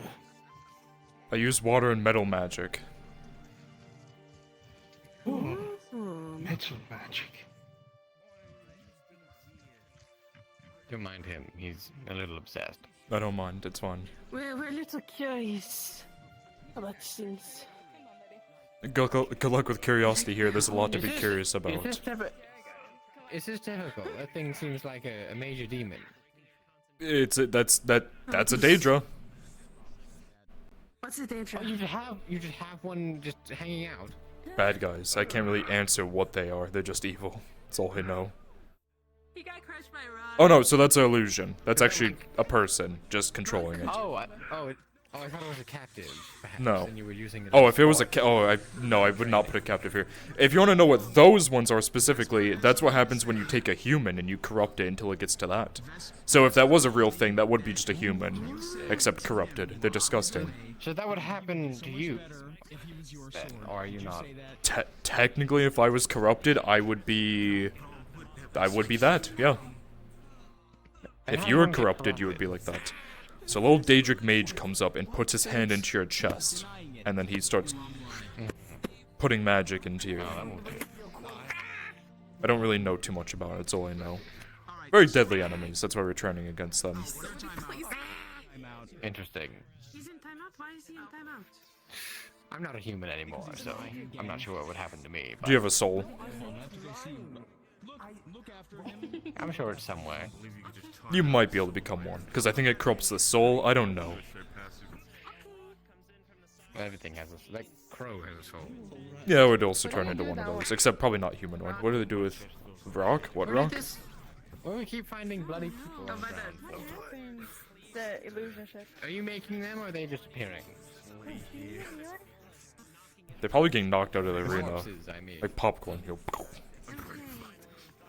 I use water and metal magic. Metal magic. Don't mind him. He's a little obsessed. I don't mind, it's fine. We're a little curious about things. Good luck with curiosity here, there's a lot to be curious about. Is this difficult? That thing seems like a major demon. That's a Daedra. What's the danger? Oh, you just have one just hanging out. Bad guys. I can't really answer what they are, they're just evil. That's all I know. He got crushed by a rock. Oh no, so that's an illusion. That's actually a person just controlling it. Oh, I thought it was a captive. Perhaps, No. And you were using it. Oh, as if it was sport. I would not put a captive here. If you want to know what those ones are specifically, that's what happens when you take a human and you corrupt it until it gets to that. So if that was a real thing, that would be just a human, except corrupted. They're disgusting. So that would happen to you, then, or are you not? Technically, if I was corrupted, I would be that, yeah. And If how you were long get corrupted, you would be like that. So a little Daedric mage comes up and puts his hand into your chest, and then he starts putting magic into you. I don't really know too much about it, that's all I know. Very deadly enemies, that's why we're training against them. Interesting. He's in timeout? Why is he in timeout? I'm not a human anymore, so I'm not sure what would happen to me. Do you have a soul? I'm sure it's somewhere. You might be able to become one, because I think it corrupts the soul, I don't know. Everything has a like crow has a soul. Yeah, it would also turn into one of those, except probably not humanoid. What do they do with rock? What rock? Why do we keep finding bloody people? The illusion ship. Are you making them, or are they just appearing? They're probably getting knocked out of the arena. Corpses, I mean. Like popcorn. You know.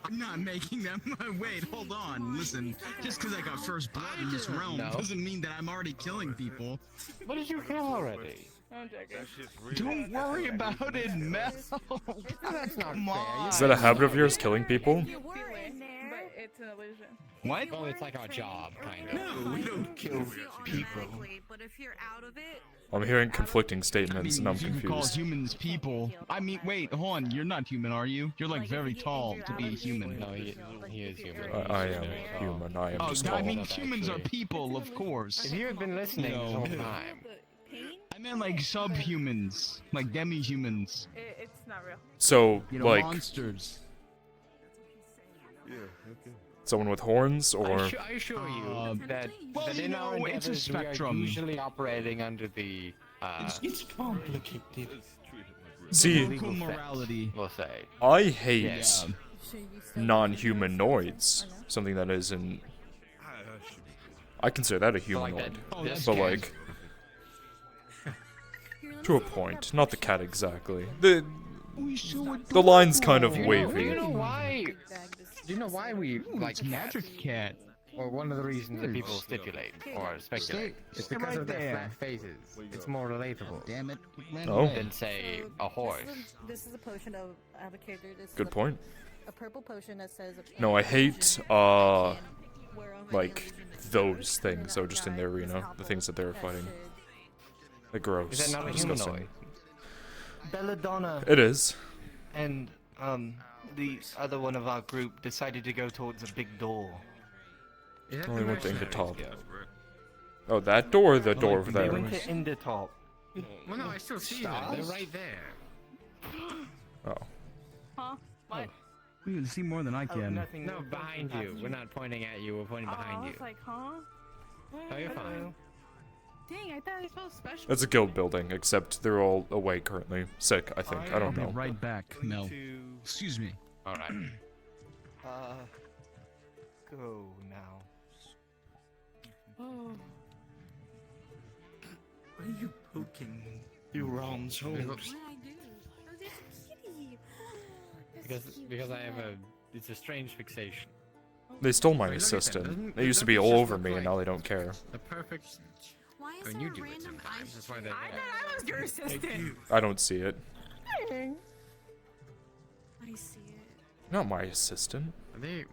I'm not making them. Wait, hold on. Listen, just because I got first blood in this realm doesn't mean that I'm already killing people. What did you kill already? I'm joking. Don't worry about it, Mel. That's not fair. Is that a habit of yours, killing people? But it's an illusion. What? Well, it's like our job, kind of. No, we don't kill people. But if you're out of it, I'm hearing conflicting statements and I'm You can call confused. humans people. I mean, wait, hold on. You're not human, are you? You're like very tall to be a human. No, he is human. I am human, I am just I tall. mean, humans are people, of course. If you had been listening the whole time. I meant like subhumans, like demi-humans. It's not real. So, You know, like, monsters. someone with horns, or... I assure you that, that in our it's a endeavors we are spectrum. usually operating under the It's complicated. See, Local morality. We'll say. I hate Yeah. non-humanoids. Something that isn't... I consider that a humanoid. But like... To a point. Not the cat exactly. The line's kind of Do wavy. you know why? Do you know why we like Magic Cat? Or one of the reasons that people stipulate or speculate is because right of their there. flat faces. It's more relatable. Damn it. Oh. Than say a horse. this is a potion of. I have a character. This Good is point. A purple potion that says. No, I hate, like, those things that are just in the arena. The things that they're fighting. They're gross. Is that not a Disgusting. humanoid? Belladonna. It is. And the other one of our group decided to go towards a big door. Only went to Top. Oh, that door or the door over They there? went to Ender Top. Well, no, I still see them. They're right there. Oh. Huh? What? You can see more than I can. No, behind you. We're not pointing at you. We're pointing I behind you. was like, huh? Oh, you're fine. Dang, I thought I felt special. It's a guild building, except they're all away currently. Sick, I think. I don't know. I'll be right back. No. Excuse me. Alright. Go now. Oh. Why are you poking Iran's holes? What did I do? Oh, there's a kitty. Because I have a it's a strange fixation. They stole my Look at them. assistant. They used to be all over me, and now they don't care. The perfect. Why is When there you a do it random sometimes, that's why they're I there. thought I was your assistant. I don't see it. Dang. I see it. Not my assistant. They.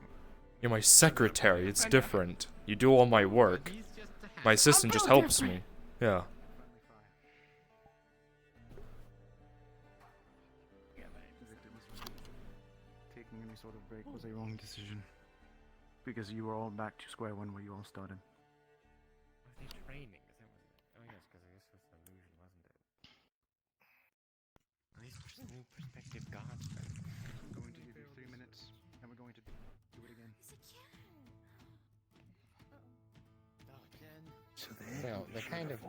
You're my secretary. It's different. You do all my work. My assistant just helps me. Yeah. Taking any sort of break was a wrong decision. Because you were all back to square one where you all started. Were they training? Is that what? Oh yes, because this was the illusion, wasn't it? Are these new perspective gods? I'm going to give you 3 minutes, and we're going to do it again. So well, they're kind of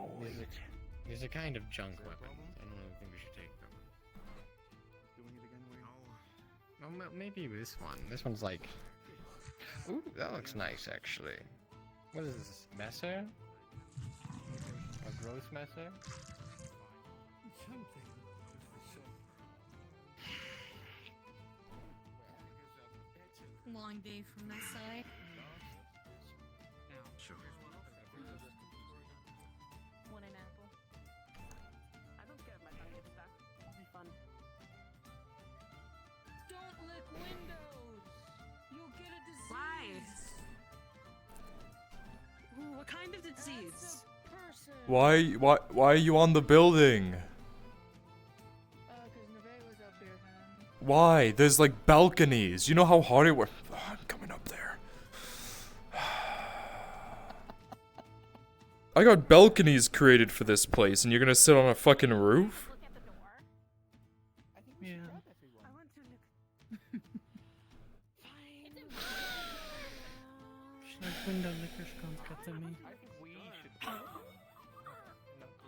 these are kind of junk weapons. I don't really think we should take them. Doing it again, Wayne? Well, maybe this one. This one's like. Ooh, that looks nice actually. What is this? Messer? A gross messer? Long day from this side. Sure. Want an apple? I don't care if my tongue gets stuck. It'll be fun. Don't lick windows. You'll get a disease. Why? Ooh, what kind of disease? That's a person. Why are you on the building? Cause Neve was up here, man. Why? There's like balconies. You know how hard it was. Oh, I'm coming up there. I got balconies created for this place, and you're gonna sit on a fucking roof? Yeah. I want to look. Like window lickers can't get to me.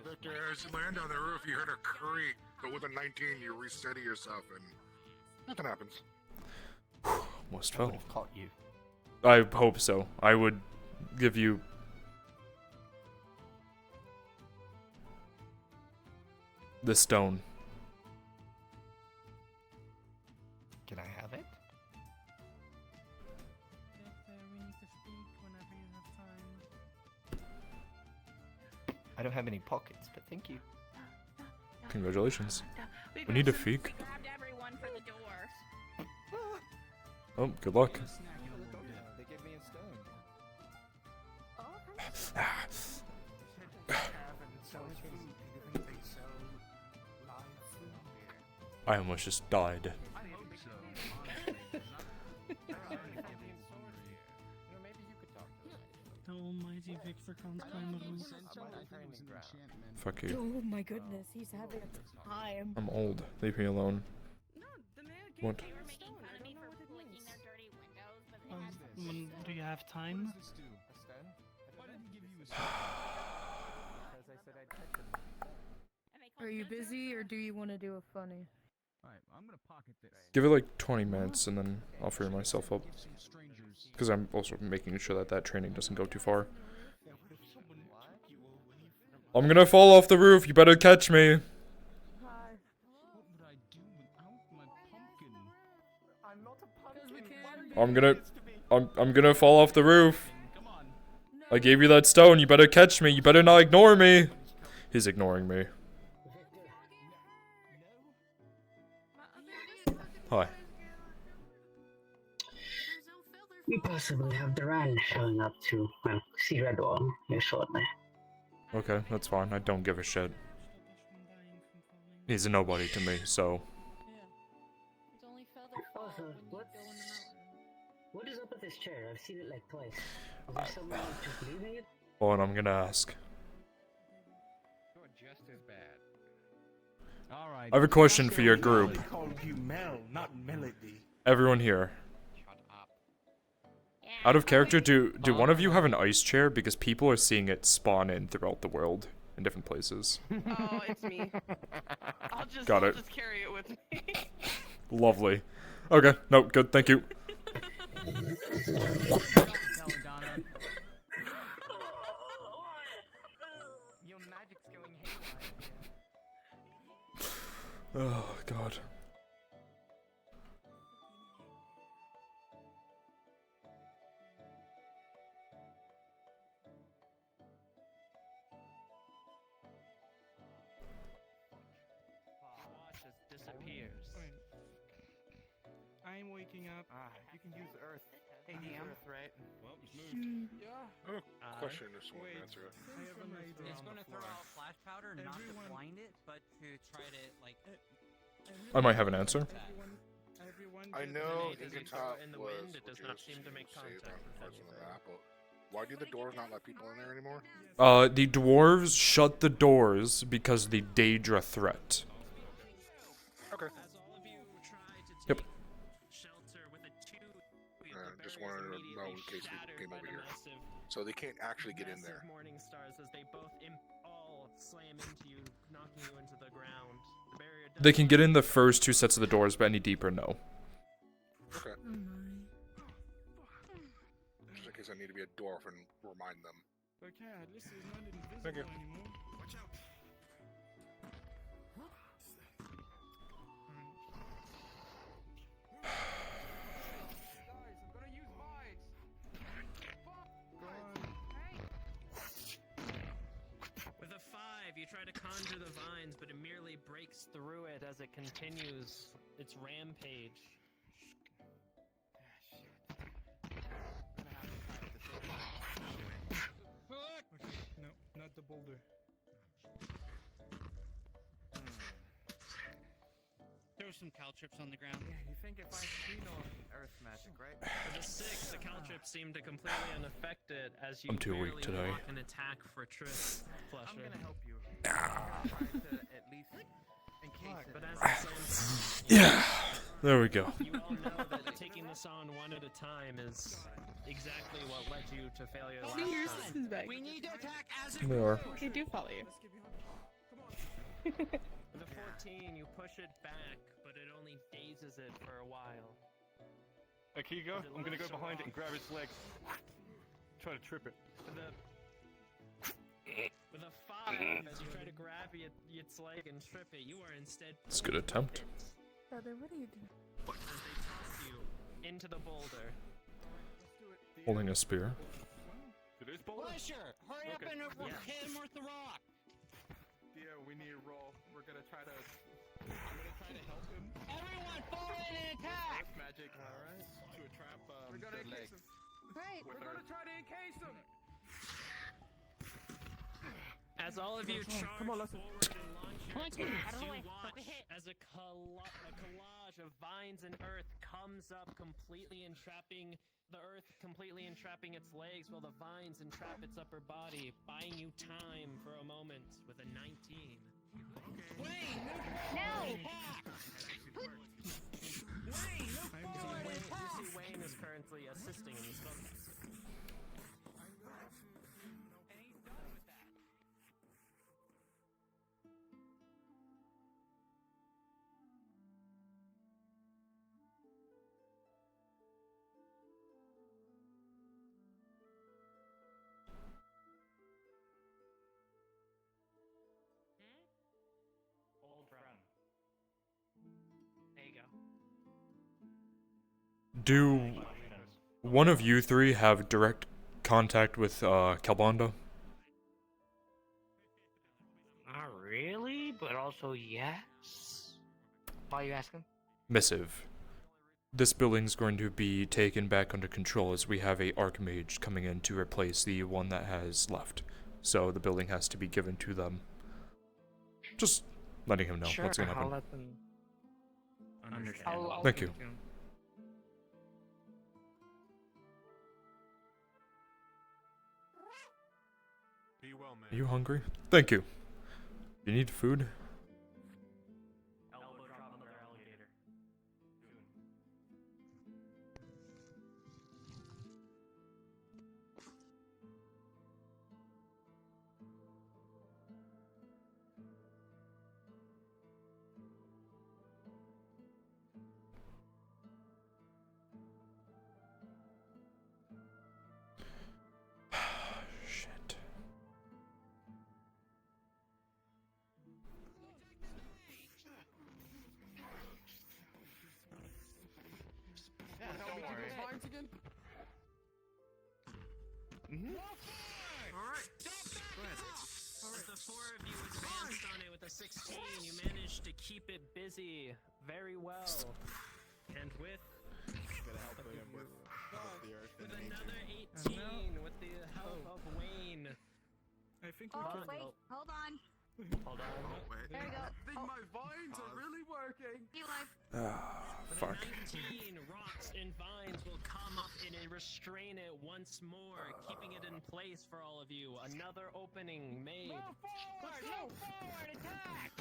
Victor, as you land on the roof, you heard a creak, but with a 19, you resteady yourself, and nothing happens. Almost fell. I've caught you. I hope so. I would give you... the stone. Can I have it? We need to speak whenever you have time. I don't have any pockets, but thank you. Congratulations. We need a feek. We grabbed everyone for the door. Oh, good luck. They gave me a stone. I almost just died. The almighty Victor can't climb a roof. Fuck you. Oh my goodness, he's having a time. I'm old. Leave me alone. What? They were making fun of me for licking their dirty windows, but they had Do you have time? Are you busy or do you want to do a funny? Alright, I'm gonna pocket this. Give it like 20 minutes and then I'll free myself up. Because I'm also making sure that that training doesn't go too far. I'm gonna fall off the roof, you better catch me. I'm gonna fall off the roof. I gave you that stone, you better catch me, you better not ignore me. He's ignoring me. Hi. We possibly have Duran showing up to, well, see Redwall here shortly. Okay, that's fine. I don't give a shit. He's a nobody to me, so. So what is up with this chair? I've seen it like twice. Is there someone just leaving it? Hold on, I'm gonna ask. You're just as bad. All right. I have a question for your group. They called you Mel, not Melody. Everyone here. Out of character, do one of you have an ice chair? Because people are seeing it spawn in throughout the world in different places. Oh, it's me. I'll just carry it with me. Lovely. Okay, no, good, thank you. Your magic's going haywire. Oh, God. Just disappears. I'm waking up. You can use Earth. Hey, DM. Earth, right? Well, it's moved. Yeah. Oh, question if someone can answer it. I have an idea. It's going to throw out flash powder, not to blind it, but to try to like. I might have an answer. I know Does it Incantop in the was wind? It does not seem to make saved contact with on parts of the anything. map, but why do the doors not let people in there anymore? The dwarves shut the doors because of the Daedra threat. Okay. Yep. Just wanted to know in case people came over here. So they can't actually get in there. Morning stars as they both all slam into you, knocking you into the ground. The barrier They can get in the first two sets of the doors, but any deeper, no. Okay. Just in case I need to be a dwarf and remind them. Okay, at least he's not invisible Thank you. anymore. Watch out. With a 5, you try to conjure the vines, but it merely breaks through it as it continues its rampage. Okay, no, not the boulder. Throw some caltrips on the ground. Yeah, you think if you know Earth magic, right? For the 6, the caltrips seem to completely unaffected as you I'm too weak barely today. walk and attack for Triss. I'm gonna help you. Ah. I'm gonna try to at least in case. But as it stands, Yeah, there we go. you all know that taking this on one at a time is exactly what led you to failure last See, your time. assistant's back. We need to attack as They are. They do follow you. With a 14, you push it back, but it only dazes it for a while. Hey, here you go. I'm gonna go behind it and grab its legs. Try to trip it. With a 5, as you try to grab its leg and trip it, you are instead. It's a good attempt. Brother, what are you doing? As they toss you into the boulder. Holding a spear. Today's boulder. Fletcher, hurry up and hit him with the rock. Dio, we need to roll. We're gonna try to. I'm gonna try to help him. Everyone, fall in and attack. Earth magic. All right. To trap We're gonna the encase legs. him. Right. With We're Earth. gonna try to encase him. As all of you charge forward and launch your attacks, you watch as a collage of vines and earth comes up completely entrapping the earth, completely entrapping its legs, while the vines entrap its upper body, buying you time for a moment with a 19. Wayne, No! You see Wayne is currently assisting in the spellcasting. Old friend. There you go. Do one of you three have direct contact with Kalbanda? Not really, but also yes. Why are you asking? Missive. This building's going to be taken back under control as we have a Archmage coming in to replace the one that has left. So the building has to be given to them. Just letting him know Sure, what's gonna I'll happen. let them understand. Thank you. Are you hungry? Thank you. You need food? Elbow drop another alligator. Shit. Yeah, don't worry. Again? Alright. As the four of you advanced on it with a 16, you managed to keep it busy very well. And with with another 18 with the help of Wayne. I think Oh, we can. wait, hold on. Hold on. There we go. I think my vines are really working. Ah, fuck. 19 rocks and vines will come up and restrain it once more, keeping it in place for all of you. Another opening made. Move forward, attack!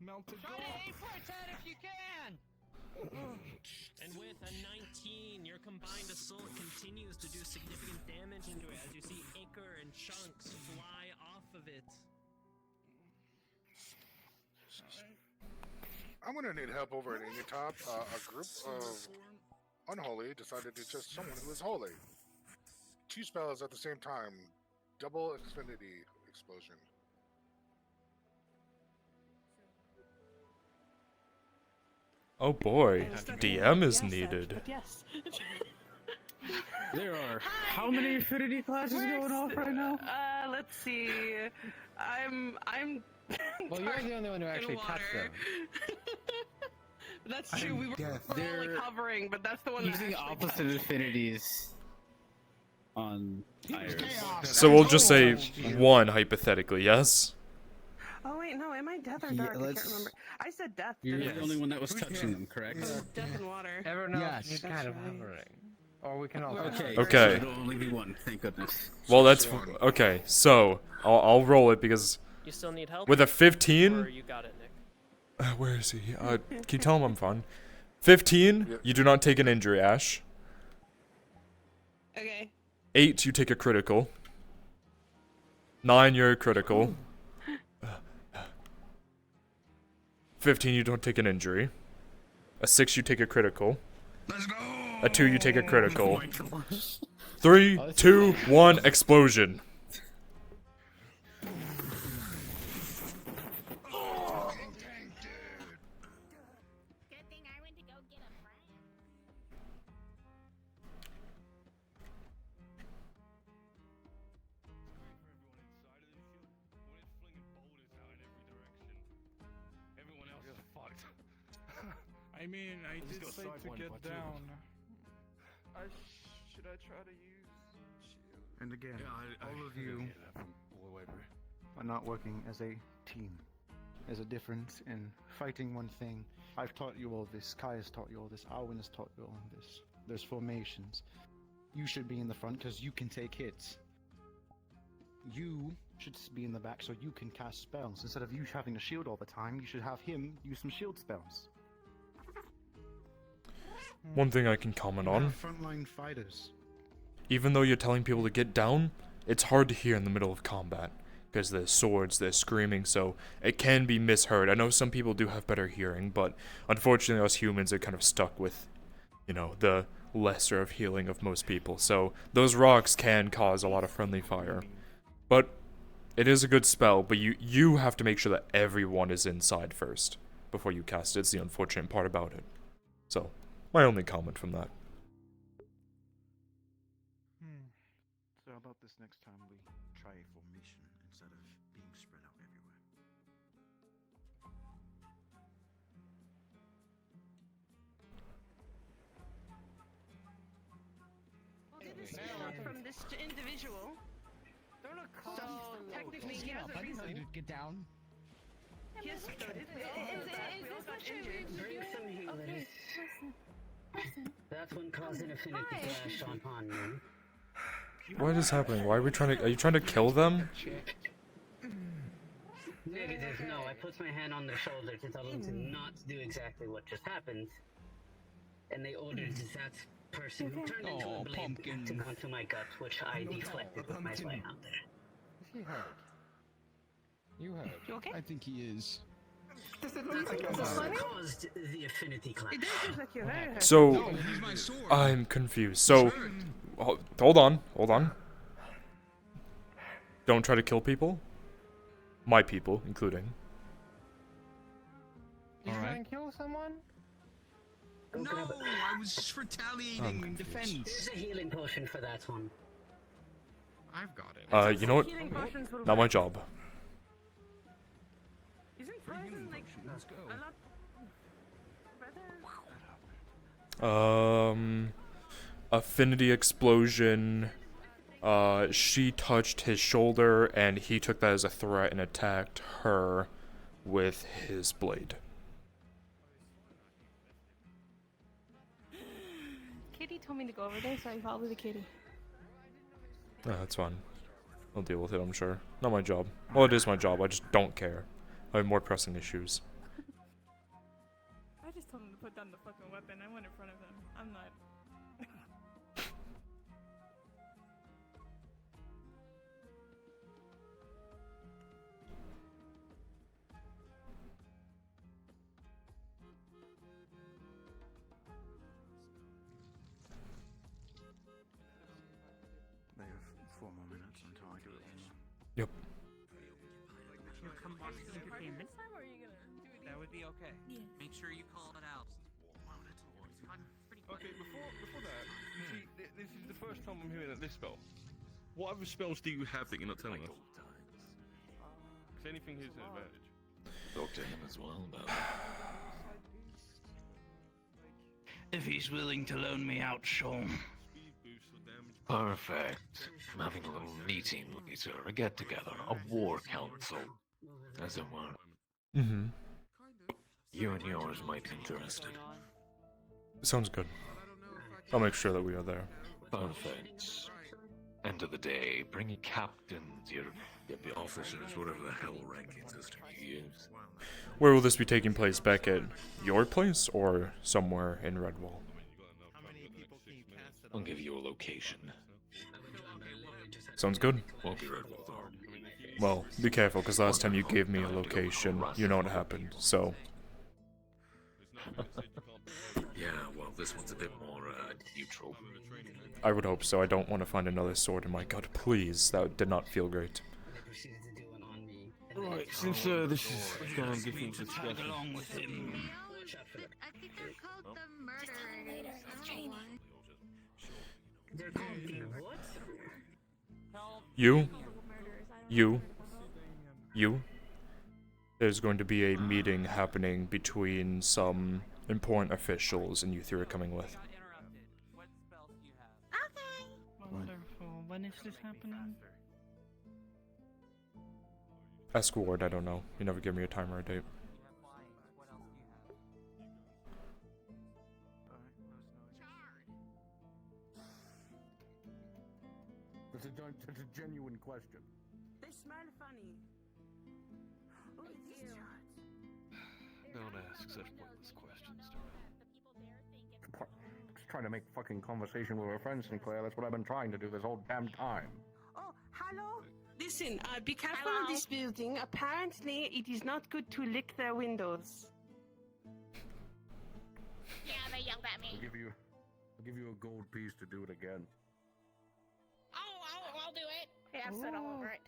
Melted Try to aim for its head if you can! And with a 19, your combined assault continues to do significant damage into it as you see ichor and chunks fly off of it. I'm gonna need help over at Top. A group of unholy decided to test someone who is holy. 2 spells at the same time. Double Xfinity explosion. Oh boy, DM is needed. Yes. There are how many Infinity classes going off right now? Let's see. I'm. Well, you're the only one who actually touched them. That's true. We were only covering, but that's the one Using that opposite affinities on Iris. So we'll just say 1 hypothetically, yes? Oh wait, no. Am I death or dark? I can't remember. I said death. You're didn't the I? only one that was touching them, correct? Death and water. Everyone else Yes. is kind of hovering. Or we can all. Okay. Okay. It'll only be 1. Thank goodness. Well, that's okay. So I'll roll it because You still need help? with a 15. Or you got it, Nick. Where is he? Can you tell him I'm fine? 15. You do not take an injury, Ash. Okay. 8. You take a critical. 9. You're critical. 15. You don't take an injury. A 6. You take a critical. Let's go. A 2. You take a critical. 3, 2, 1. Explosion. Good thing I went to go get a friend. Everyone else is fucked. I mean, I did say to get down. Should I try to use shield? And again, all of you are not working as a team. There's a difference in fighting one thing. I've taught you all this. Kai has taught you all this. Alwyn has taught you all this. There's formations. You should be in the front because you can take hits. You should be in the back so you can cast spells. Instead of you having to shield all the time, you should have him use some shield spells. One thing I can comment on. Frontline fighters. Even though you're telling people to get down, it's hard to hear in the middle of combat. Because there's swords, there's screaming, so it can be misheard. I know some people do have better hearing, but unfortunately us humans are kind of stuck with, you know, the lesser of healing of most people. So those rocks can cause a lot of friendly fire. But it is a good spell, but you have to make sure that everyone is inside first before you cast it. It's the unfortunate part about it. So, my only comment from that. So how about this next time we try a formation instead of being spread out everywhere? Well, this is from this individual. So technically, he has a reason. Get down. Yes, we all got injured. That's when causing Infinity Clash on me. What is happening? Why are we trying to? Are you trying to kill them? Negative, no. I put my hand on their shoulder to tell them to not do exactly what just happened. And they ordered that person who turned into a blade to come to my gut, which I deflected with my sleight out there. Is he hurt? You hurt? You okay? I think he is. Does it look like it's funny? Caused the Affinity Clash. It does look like you're very hurt. So, I'm confused. So, hold on. Don't try to kill people. My people, including. You trying to kill someone? No, I was just retaliating in defense. There's a healing potion for that one. I've got it. You know what? Not my job. Isn't frozen like a lot better? Affinity explosion. She touched his shoulder, and he took that as a threat and attacked her with his blade. Kitty told me to go over there, so I followed the kitty. That's fine. I'll deal with it, I'm sure. Not my job. Well, it is my job, I just don't care. I have more pressing issues. I just told him to put down the fucking weapon. I went in front of him. I'm not. They have 4 more minutes until I do it. Yep. You come on entertainment. That would be okay. Make sure you call it out. Okay, before that, see, this is the first time I'm hearing this spell. What other spells do you have that you're not telling us? Because anything here's an advantage. Talk to him as well about If he's willing to loan me out, Sean. Perfect. I'm having a little meeting later, a get-together, a war council, as it were. Mm-hmm. You and yours might be interested. Sounds good. I'll make sure that we are there. Perfect. End of the day, bring your captains, your officers, whatever the hell ranking system you use. Where will this be taking place? Back at your place or somewhere in Redwall? I'll give you a location. Sounds good. Won't be Redwall though. Well, be careful, because last time you gave me a location, you know what happened, so... Yeah, well, this one's a bit more, neutral. I would hope so. I don't want to find another sword in my gut, please. That did not feel great. Right, since this is going to give things a discussion. Along with him. I think they're called the murderers. They're called the what? You. There's going to be a meeting happening between some important officials, and you three are coming with. Wonderful. When is this happening? Ask Ward, I don't know. You never give me a time or a date. It's a genuine question. They smell funny. Don't ask such pointless questions, Just trying to make fucking conversation with a friend, Sinclair. That's what I've been trying to do this whole damn time. Oh, hello. Listen, be careful of this building. Apparently, it is not good to lick their windows. Yeah, they yelled at me. I'll give you a gold piece to do it again. Oh, I'll do it. Yeah, sit all over it.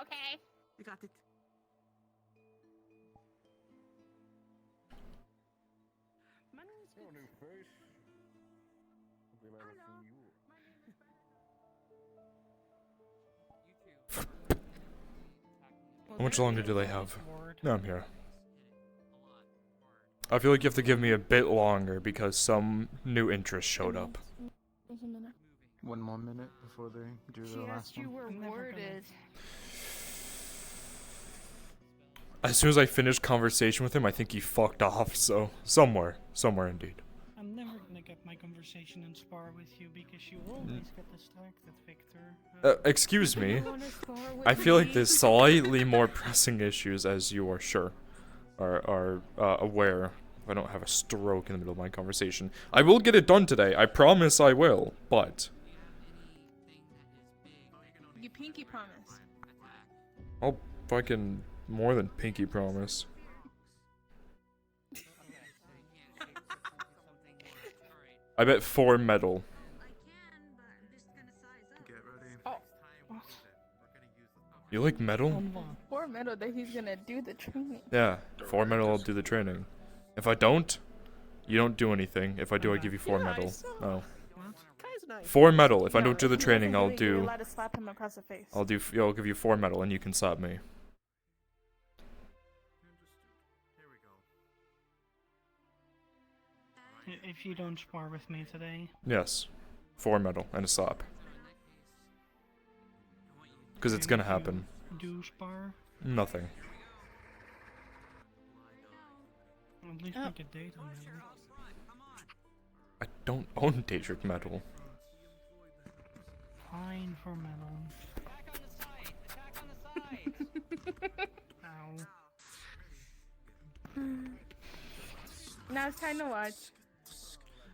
Okay. You got it. Hello, new face. Hopefully I've ever seen you. How much longer do they have? No, I'm here. I feel like you have to give me a bit longer because some new interest showed up. 1 more minute before they do the last one. You were worded. As soon as I finished conversation with him, I think he fucked off. So somewhere indeed. I'm never gonna get my conversation and spar with you because you always get distracted, Victor. Excuse me. I feel like there's slightly more pressing issues, as you are sure are aware. If I don't have a stroke in the middle of my conversation, I will get it done today. I promise I will. But You pinky promise. I'll fucking more than pinky promise. I bet 4 metal. Oh, what? You like metal? Poor metal that he's gonna do the training. Yeah, 4 metal, I'll do the training. If I don't, you don't do anything. If I do, I give you 4 metal. Oh. 4 metal. If I don't do the training, I'll You're do. allowed to slap him across the face. I'll give you 4 metal, and you can slap me. If you don't spar with me today. Yes, 4 metal and a slap. Because it's gonna happen. Do spar? Nothing. At least make a date on that. I don't own Daedric metal. Fine for metal. Ow. Now it's time to watch.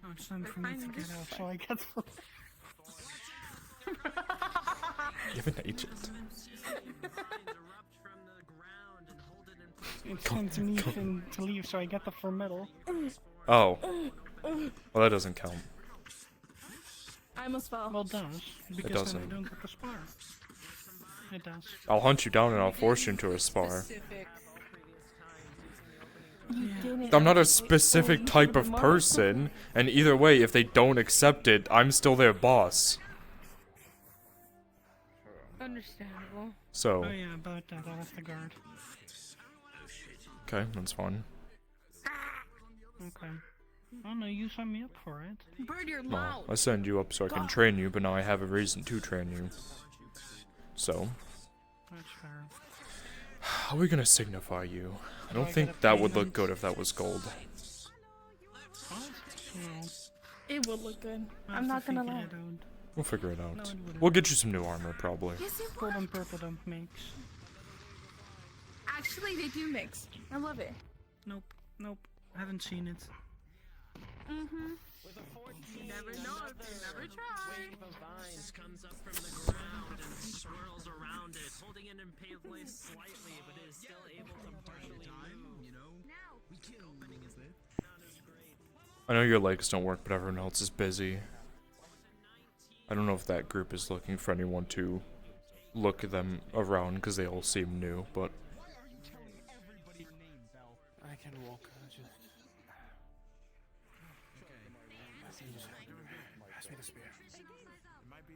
Oh, it's time for me to get out, so I get. You have an agent. It's time to leave, so I get the 4 metal. Oh. Well, that doesn't count. I almost fell. Well, it does. Because doesn't. then I don't get the spar. It does. I'll hunt you down and I'll force you into a spar. I'm not a specific type of person, and either way, if they don't accept it, I'm still their boss. Understandable. So. Oh yeah, about that, I left the guard. Okay, that's fine. Okay. Oh no, you signed me up for it. Bird your No, mouth. I send you up so I can train you, but now I have a reason to train you. So. That's fair. How are we gonna signify you? I don't think that would look good if that was gold. It would look good. I'm not gonna lie. We'll figure it out. No, it wouldn't. We'll get you some new armor, probably. Yes, it Gold would. and purple don't mix. Actually, they do mix. I love it. Nope. I haven't seen it. Mm-hmm. You never know if you never try. Wave of vines comes up from the ground and swirls around it, holding it in place slightly, but it is still able to partially move. You know, we can opening is it? Not as great. I know your legs don't work, but everyone else is busy. I don't know if that group is looking for anyone to look at them around because they all seem new, but. I can walk. Pass me the spear. It might be.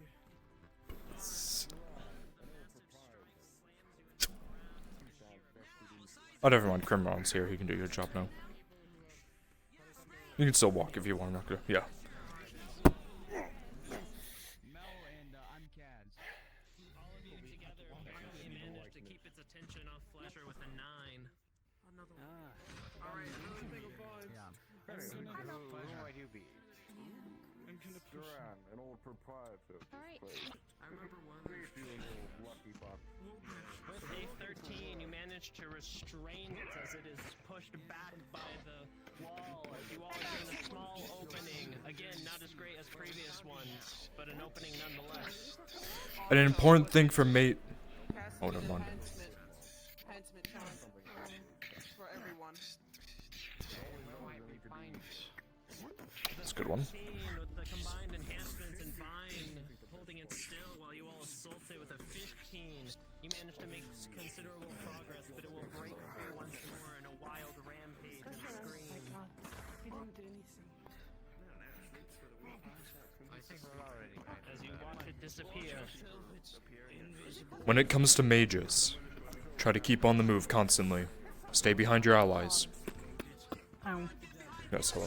Oh, never mind. Crimron's here. He can do your job now. You can still walk if you want. I'm not gonna. Yeah. Duran, an old proprietor of this place. I remember one. Please do a little lucky box. With day 13, you manage to restrain it as it is pushed back by the wall. As you all are in a small opening. Again, not as great as previous ones, but an opening nonetheless. An important thing for mate. Oh, never mind. Enhancement challenge for everyone. That's a good one. With the combined enhancements and Vine holding it still while you all assault it with a 15, you manage to make considerable progress, but it will break free once more in a wild rampage of screams. He didn't do anything. As you watch it disappear. When it comes to mages, try to keep on the move constantly. Stay behind your allies. Ow. Yes, hello.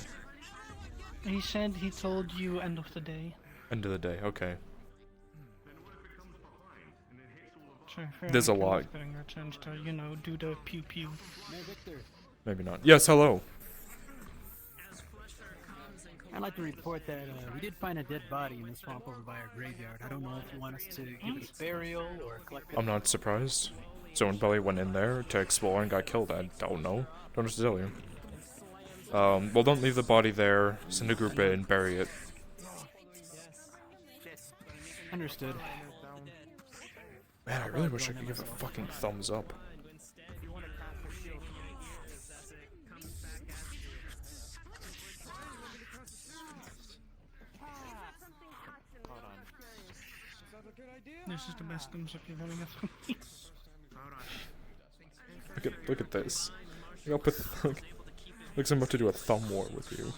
He said he told you end of the day. End of the day, okay. There's a lot. Getting our chance to, you know, do the pew pew. Maybe not. Yes, hello. I'd like to report that we did find a dead body in the swamp over by our graveyard. I don't know if you want us to give it a burial or collect it. I'm not surprised. Someone probably went in there to explore and got killed. I don't know. Don't know what to tell you. Well, don't leave the body there. Send a group in, bury it. Understood. Man, I really wish I could give a fucking thumbs up. This is the best thumbs up you've ever got from me. Look at this. Look, looks I'm about to do a thumb war with you.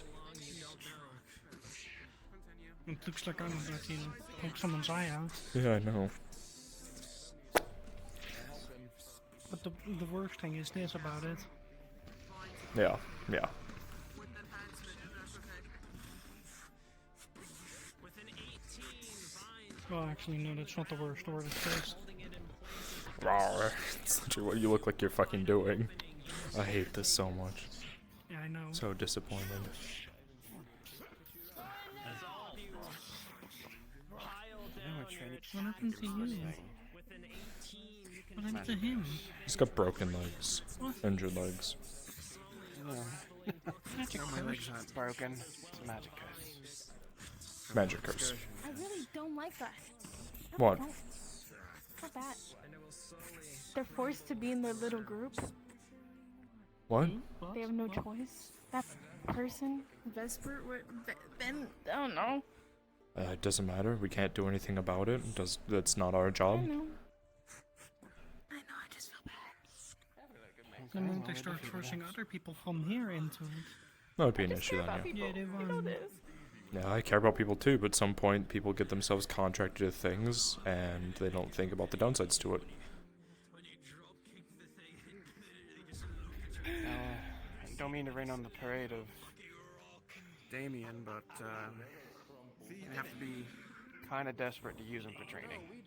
It looks like I'm about to poke someone's eye out. Yeah, I know. But the worst thing is this about it. Yeah, yeah. Well, actually, no, that's not the worst word. It's just... Rawr. It's literally what you look like you're fucking doing. I hate this so much. Yeah, I know. So disappointed. What happened to you? What happened to him? He's got broken legs. What? Injured legs. Magic No, my curse. legs aren't broken. It's a magic curse. Magic curse. I really don't like that. What? Not that. They're forced to be in their little group. What? They have no choice. That person, Vesper, Ben, I don't know. It doesn't matter. We can't do anything about it. That's not our I job. know. I just feel bad. The moment they start forcing other people from here into it. That would be an issue then, yeah. Yeah, they won. Yeah, I care about people too, but at some point people get themselves contracted to things and they don't think about the downsides to it. I don't mean to rain on the parade of Damien, but you have to be kind of desperate to use him for training.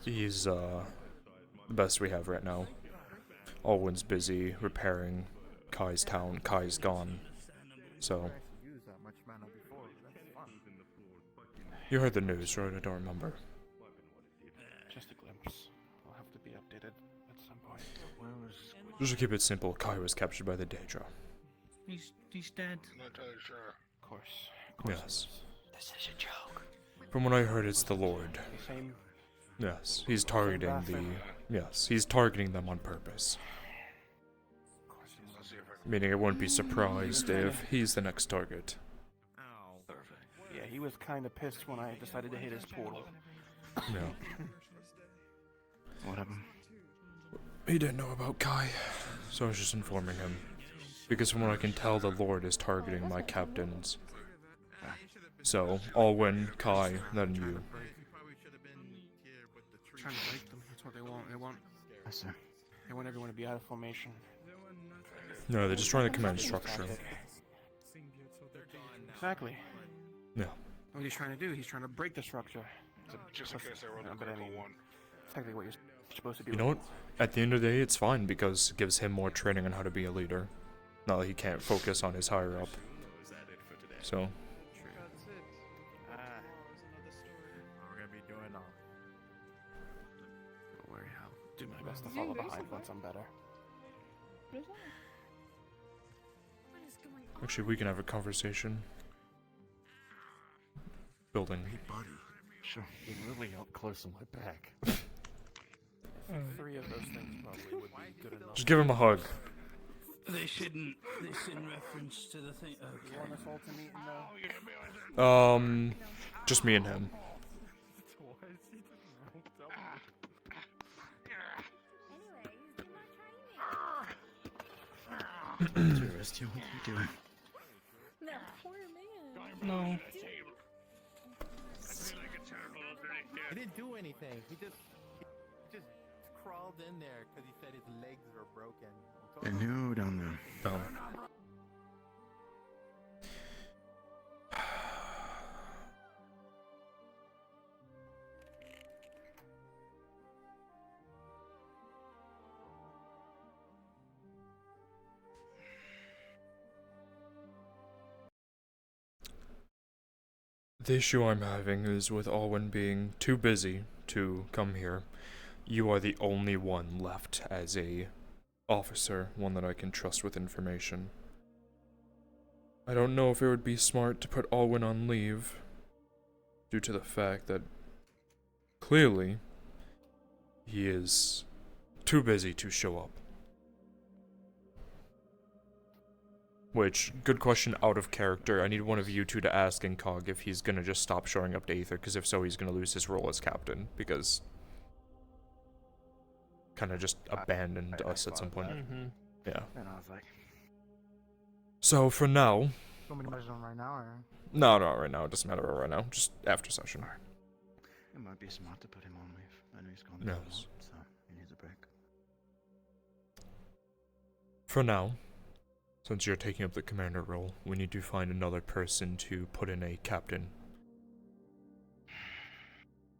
He's the best we have right now. Alwyn's busy repairing Kai's town. Kai's gone. So you heard the news, right? I don't remember. Just a glimpse. We'll have to be updated at some point. Just to keep it simple, Kai was captured by the Daedra. He's dead. I'm not entirely sure. Of course. Yes. This is a joke. From what I heard, it's the Lord. Same. Yes, he's targeting the... Yes, he's targeting them on purpose. Meaning I wouldn't be surprised if he's the next target. Yeah, he was kind of pissed when I decided to hit his portal. Yeah. What happened? He didn't know about Kai, so I was just informing him. Because from what I can tell, the Lord is targeting my captains. So, Alwyn, Kai, then you. Trying to break them. That's what they want. They want everyone to be out of formation. No, they're just trying to command structure. Exactly. Yeah. What he's trying to do, he's trying to break the structure. Just in case I roll the critical one. Exactly what you're supposed to do. You know what? At the end of the day, it's fine because it gives him more training on how to be a leader. Not that he can't focus on his higher up. So. We're gonna be doing all. Don't worry, I'll do my best to follow behind once I'm better. Actually, we can have a conversation. Building. Hey, buddy. Sure. You're really up close on my back. 3 of those things probably would be good enough. Just give him a hug. This in reference to the thing. Okay. You want us all to meet in the... Just me and him. Tourist, what are you doing? That poor man. No. He didn't do anything. He just crawled in there because he said his legs were broken. And no, down there. No. The issue I'm having is with Alwyn being too busy to come here. You are the only one left as a officer, one that I can trust with information. I don't know if it would be smart to put Alwyn on leave, due to the fact that clearly he is too busy to show up. Which, good question out of character. I need one of you two to ask Incog if he's gonna just stop showing up to Aether, because if so, he's gonna lose his role as captain, because kind of just abandoned us at some point. Yeah. And I was like, So for now, so many measures on right now, or no, not right now. It doesn't matter right now. Just after session. it might be smart to put him on leave. I know he's going Yes. through a lot, so he needs a break. For now, since you're taking up the commander role, we need to find another person to put in a captain.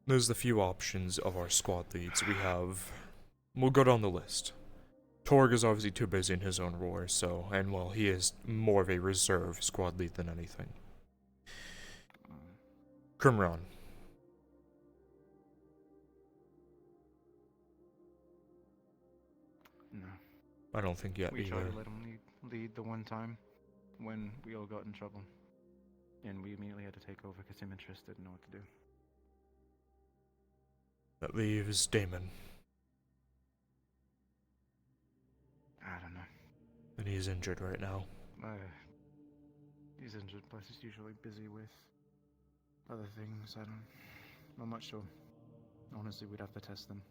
There's the few options of our squad leads. We'll go down the list. Torg is obviously too busy in his own roar, and well, he is more of a reserve squad lead than anything. Crimron. No. I don't think yet We either. tried to let him lead the one time when we all got in trouble. And we immediately had to take over because him and Triss didn't know what to do. That leaves Damon. I don't know. And he's injured right now. He's injured, plus he's usually busy with other things. I'm not sure. Honestly, we'd have to test them.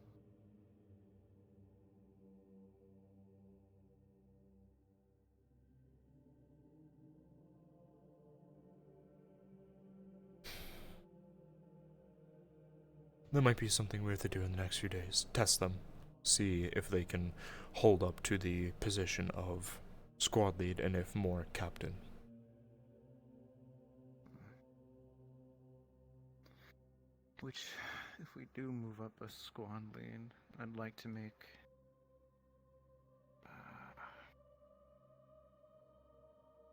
That might be something we have to do in the next few days. Test them. See if they can hold up to the position of squad lead, and if more, captain. Which, if we do move up a squad lead, I'd like to make...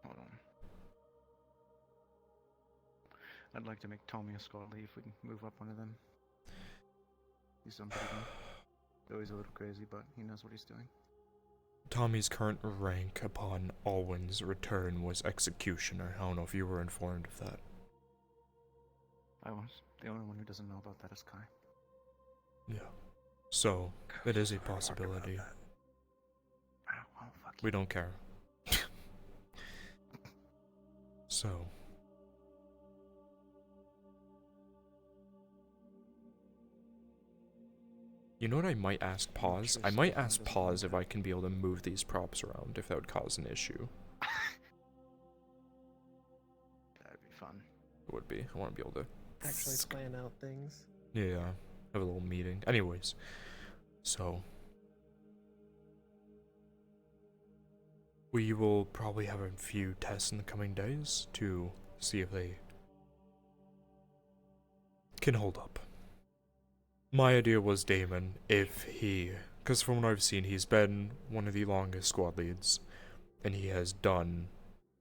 hold on. I'd like to make Tommy a squad lead if we can move up one of them. He's done pretty good. Though he's a little crazy, but he knows what he's doing. Tommy's current rank upon Alwyn's return was Executioner. I don't know if you were informed of that. I was. The only one who doesn't know about that is Kai. Yeah. So, it is a possibility. We don't care. So... You know what I might ask Pause? I might ask Pause if I can be able to move these props around, if that would cause an issue. That'd be fun. It would be. I want to be able to... Actually plan out things. Yeah, have a little meeting. Anyways, so... We will probably have a few tests in the coming days to see if they can hold up. My idea was Damon, because from what I've seen, he's been one of the longest squad leads, and he has done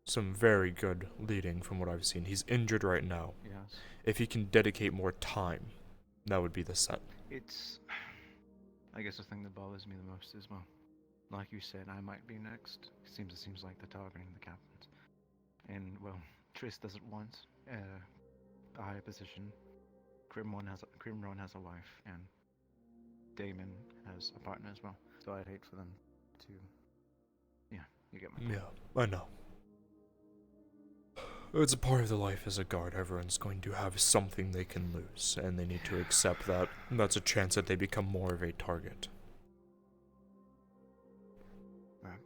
some very good leading from what I've seen. He's injured right now. Yes. If he can dedicate more time, that would be the set. It's... I guess the thing that bothers me the most is, well, like you said, I might be next. It seems like they're targeting the captains. And, well, Triss does it once, a higher position. Crimron has a wife, and Damon has a partner as well. So I'd hate for them to... Yeah, you get my point. Yeah, I know. It's a part of the life as a guard. Everyone's going to have something they can lose, and they need to accept that. That's a chance that they become more of a target. Right.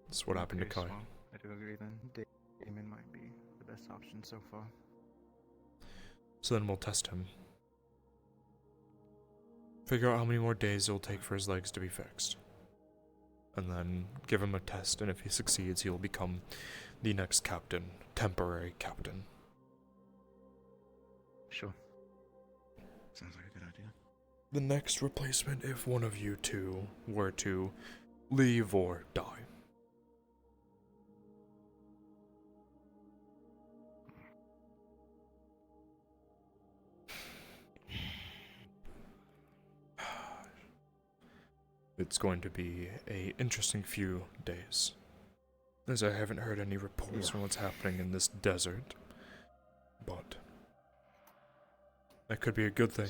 That's what happened to Kai. Well, I do agree then. Damon might be the best option so far. So then we'll test him. Figure out how many more days it'll take for his legs to be fixed. And then give him a test, and if he succeeds, he'll become the next captain. Temporary captain. Sure. Sounds like a good idea. The next replacement if one of you two were to leave or die. It's going to be a interesting few days, as I haven't heard any reports from what's happening in this desert. But that could be a good thing.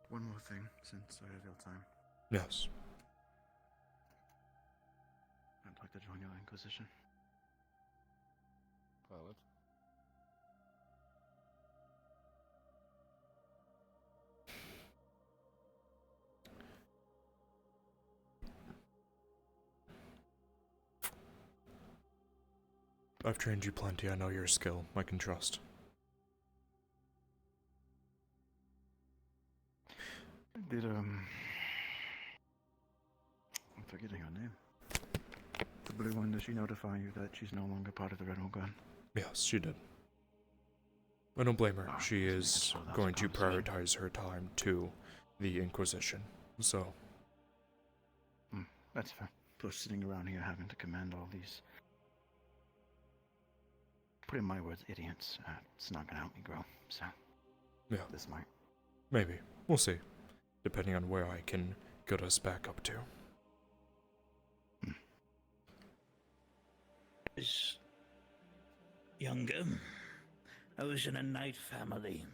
One more thing, since I have your time. Yes. I'd like to join your Inquisition. Pilot. I've trained you plenty. I know your skill. I can trust. Did, I'm forgetting her name. The blue one, did she notify you that she's no longer part of the Red Gun? Yes, she did. I don't blame her. She is going to prioritize her time to the Inquisition. So. That's fair. Plus, sitting around here having to command all these, put in my words, idiots, it's not gonna help me grow, so. Yeah. This might. Maybe. We'll see. Depending on where I can get us back up to. Was younger. I was in a night family.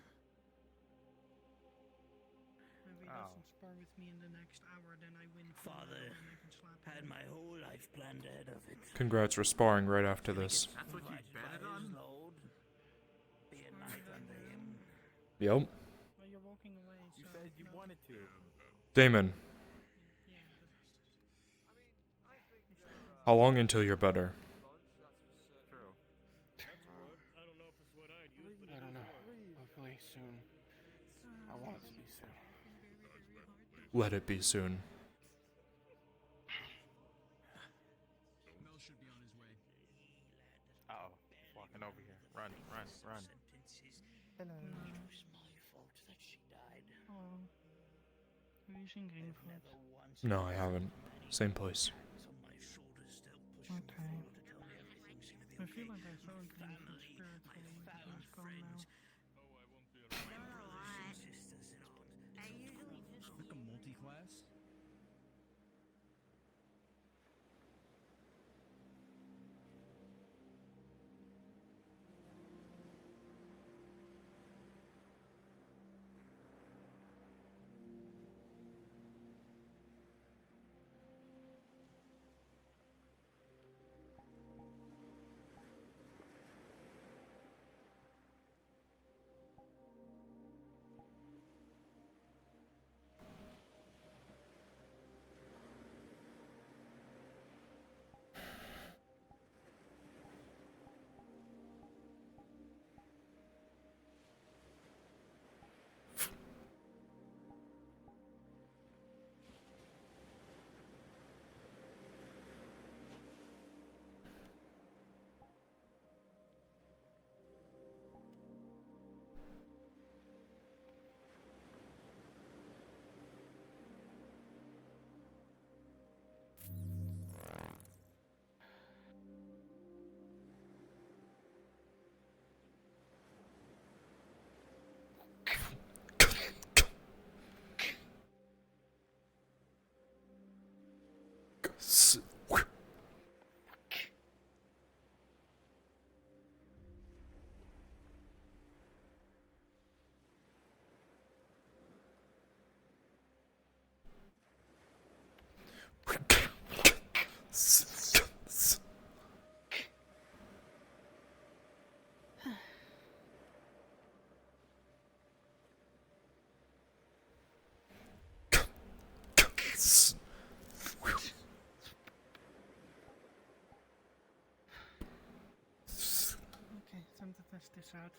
Maybe doesn't spar with me in the next hour, then I win. Father had my whole life planned ahead of it. Congrats for sparring right after this. That's what you betted on? Be a knight under him. Yep. Well, you're walking away, so You said you wanted to. Damon. How long until you're better? I don't know. Hopefully soon. I want it to be soon. Let it be soon. Mel should be on his way. Uh-oh. Walking over here. Run, run, run. Hello. It was my fault that she died. Oh. Have you seen Greenfoot? No, I haven't. Same place. Okay. I feel like I saw a Greenfoot spirit today, but it's gone now. Like a multi-class? Okay, time to test this out.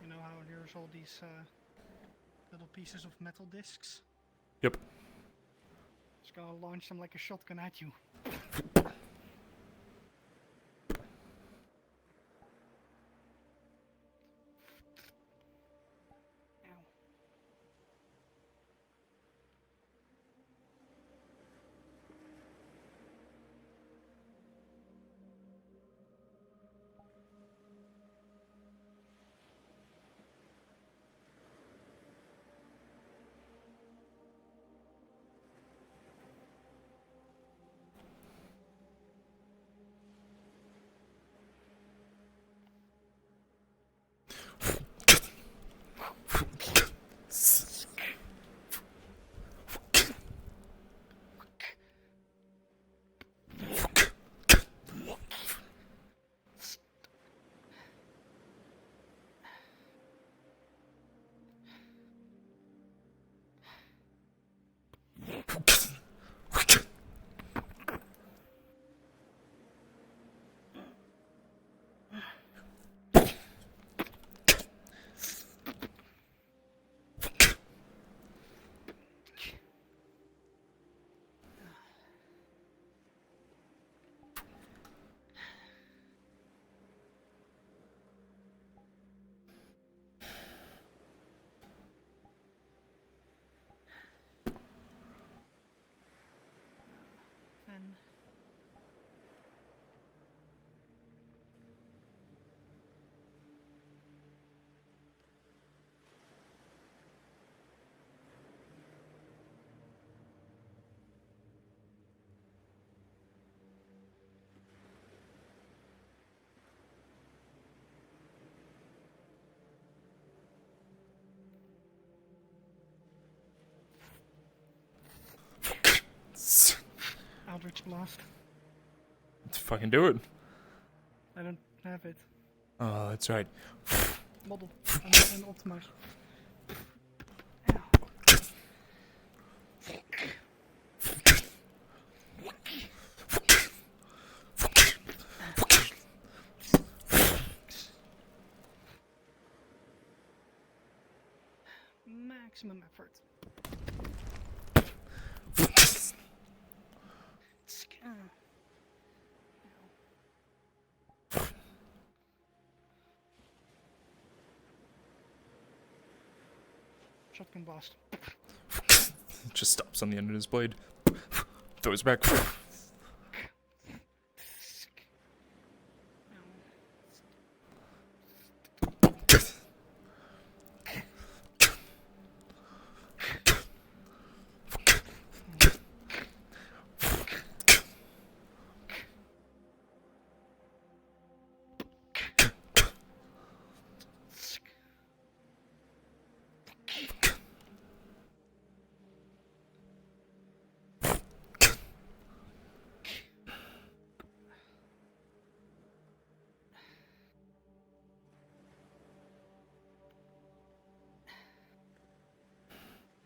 You know how there's all these little pieces of metal discs? Yep. Just gonna launch them like a shotgun at you. Blast. Let's fucking do it. I don't have it. Oh, that's right. Model. I'm not in optimize. Maximum effort. Shotgun blast. Just stops on the end of his blade. Throws back.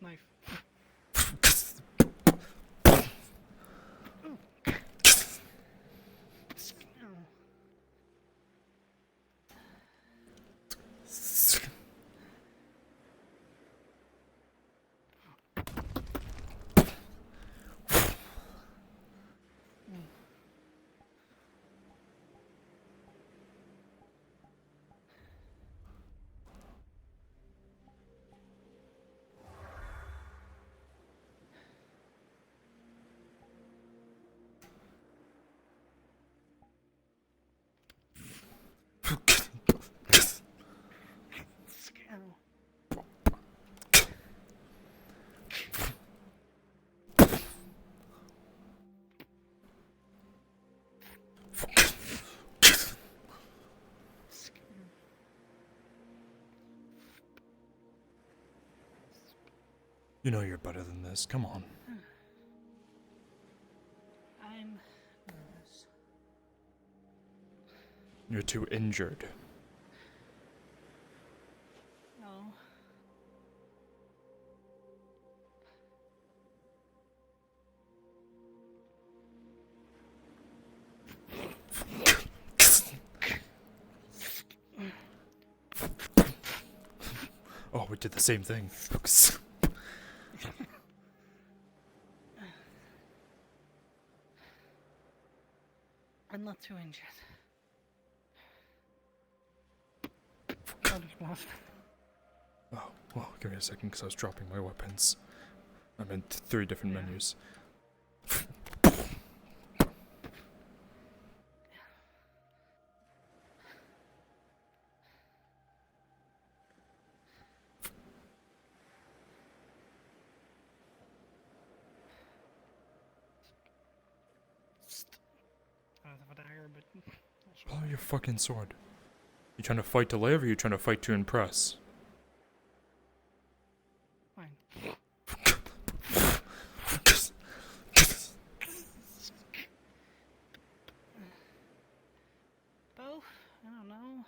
Knife. You know you're better than this. Come on. I'm nervous. You're too injured. No. Oh, we did the same thing. I'm not too injured. Oh, there's blast. Oh, well, give me a second because I was dropping my weapons. I'm in 3 different menus. I don't have a dagger, but Pull out your fucking sword. You trying to fight to live or you trying to fight to impress? fine. Both? I don't know.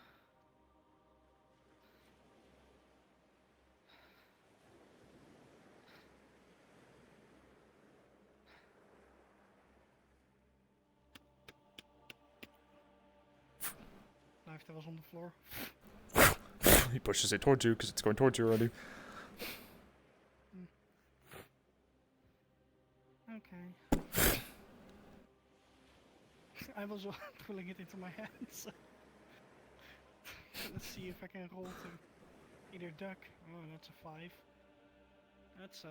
Knife that was on the floor. He pushes it towards you because it's going towards you already. Okay. I was pulling it into my hands. Let's see if I can roll to either duck. Oh, that's a 5. That's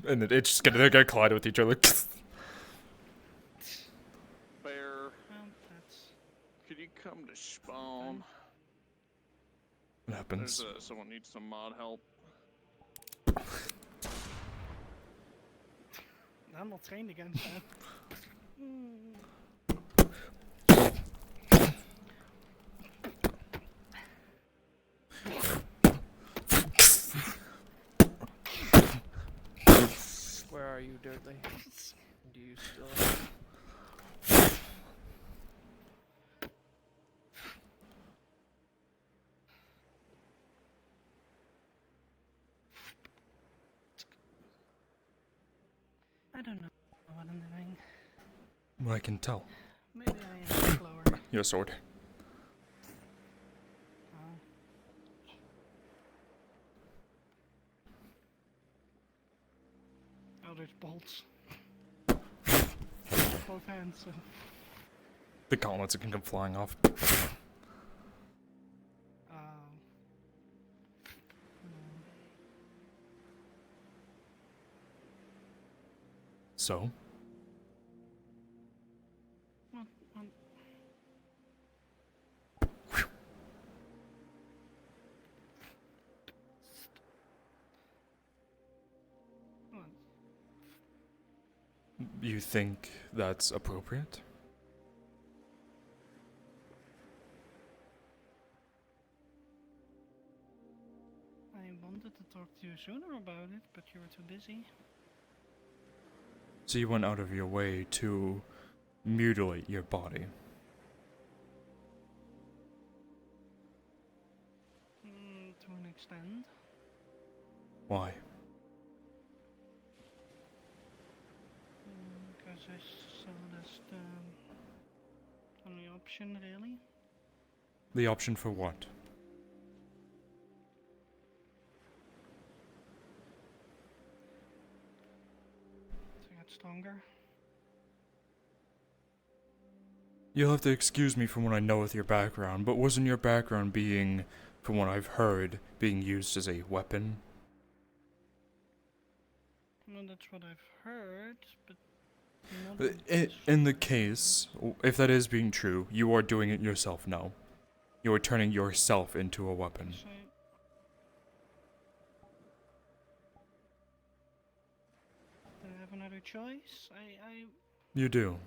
And then it's just gonna collide with each other. Bear, that's... could you come to spawn? What happens? There's someone needs some mod help. I'm not trained against that. are you, Dirtly? Do you still? I don't know what I'm doing. Well, I can tell. Maybe I am slower. Your sword. Oh, there's bolts. Both hands, so. The gauntlets can come flying off. So? What? You think that's appropriate? I wanted to talk to you sooner about it, but you were too busy. So you went out of your way to mutilate your body. To an extent. Why? Because I saw that's the only option, really. The option for what? To get stronger. You'll have to excuse me from what I know with your background, but wasn't your background being, from what I've heard, being used as a weapon? Well, that's what I've heard, but... In the case, if that is being true, you are doing it yourself now. You are turning yourself into a weapon. So, do I have another choice? You do.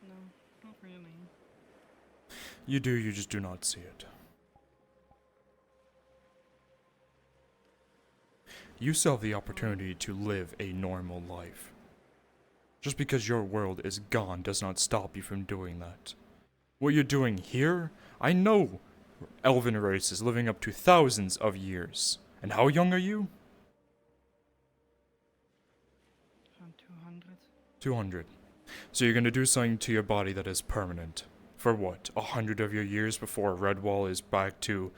No, not really. You do, you just do not see it. You still have the opportunity to live a normal life. Just because your world is gone does not stop you from doing that. What you're doing here, I know elven races living up to thousands of years. And how young are you? 200. 200. So you're gonna do something to your body that is permanent. For what? 100 of your years before Redwall is back to...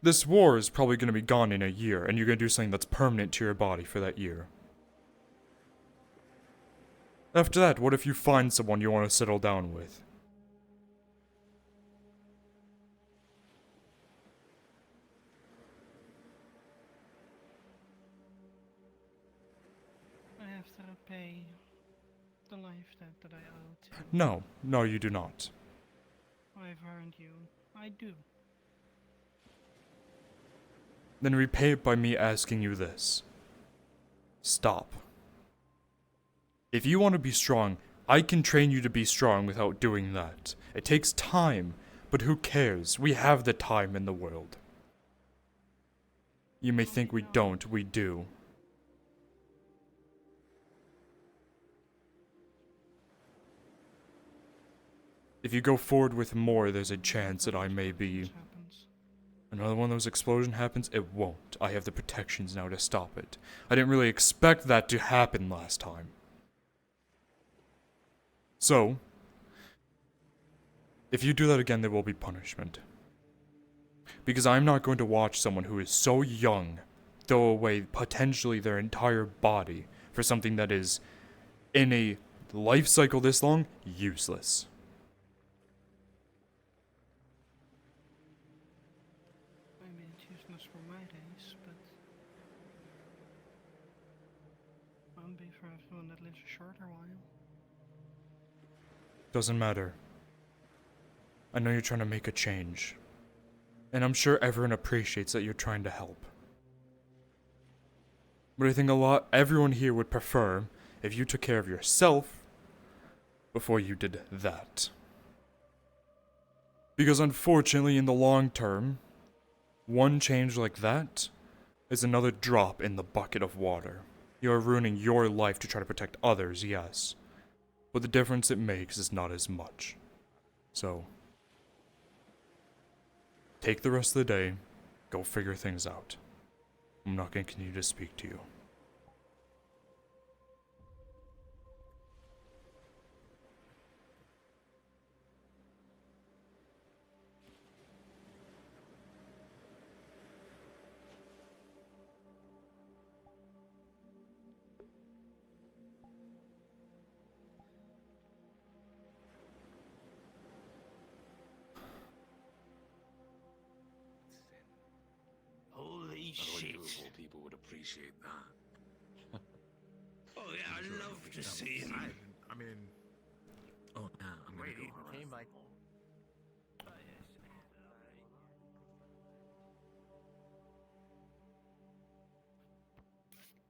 This war is probably gonna be gone in a year, and you're gonna do something that's permanent to your body for that year. After that, what if you find someone you want to settle down with? I have to repay the life debt that I owe to... No, no you do not. I've earned you. I do. Then repay it by me asking you this. Stop. If you want to be strong, I can train you to be strong without doing that. It takes time, but who cares? We have the time in the world. You may think we don't, we do. If you go forward with more, there's a chance that I may be... Another one of those explosions happens, it won't. I have the protections now to stop it. I didn't really expect that to happen last time. So, if you do that again, there will be punishment. Because I'm not going to watch someone who is so young throw away potentially their entire body for something that is, in a life cycle this long, useless. Maybe it's useless for my days, but... won't be for everyone that lives a shorter while. Doesn't matter. I know you're trying to make a change. And I'm sure everyone appreciates that you're trying to help. But I think everyone here would prefer if you took care of yourself before you did that. Because unfortunately, in the long term, one change like that is another drop in the bucket of water. You are ruining your life to try to protect others, yes. But the difference it makes is not as much. So, take the rest of the day, go figure things out. I'm not going to continue to speak to you. Holy shit. Unusual people would appreciate that. Oh yeah, I'd love to see him. I mean, Oh, yeah, I'm gonna wait, go. he became like.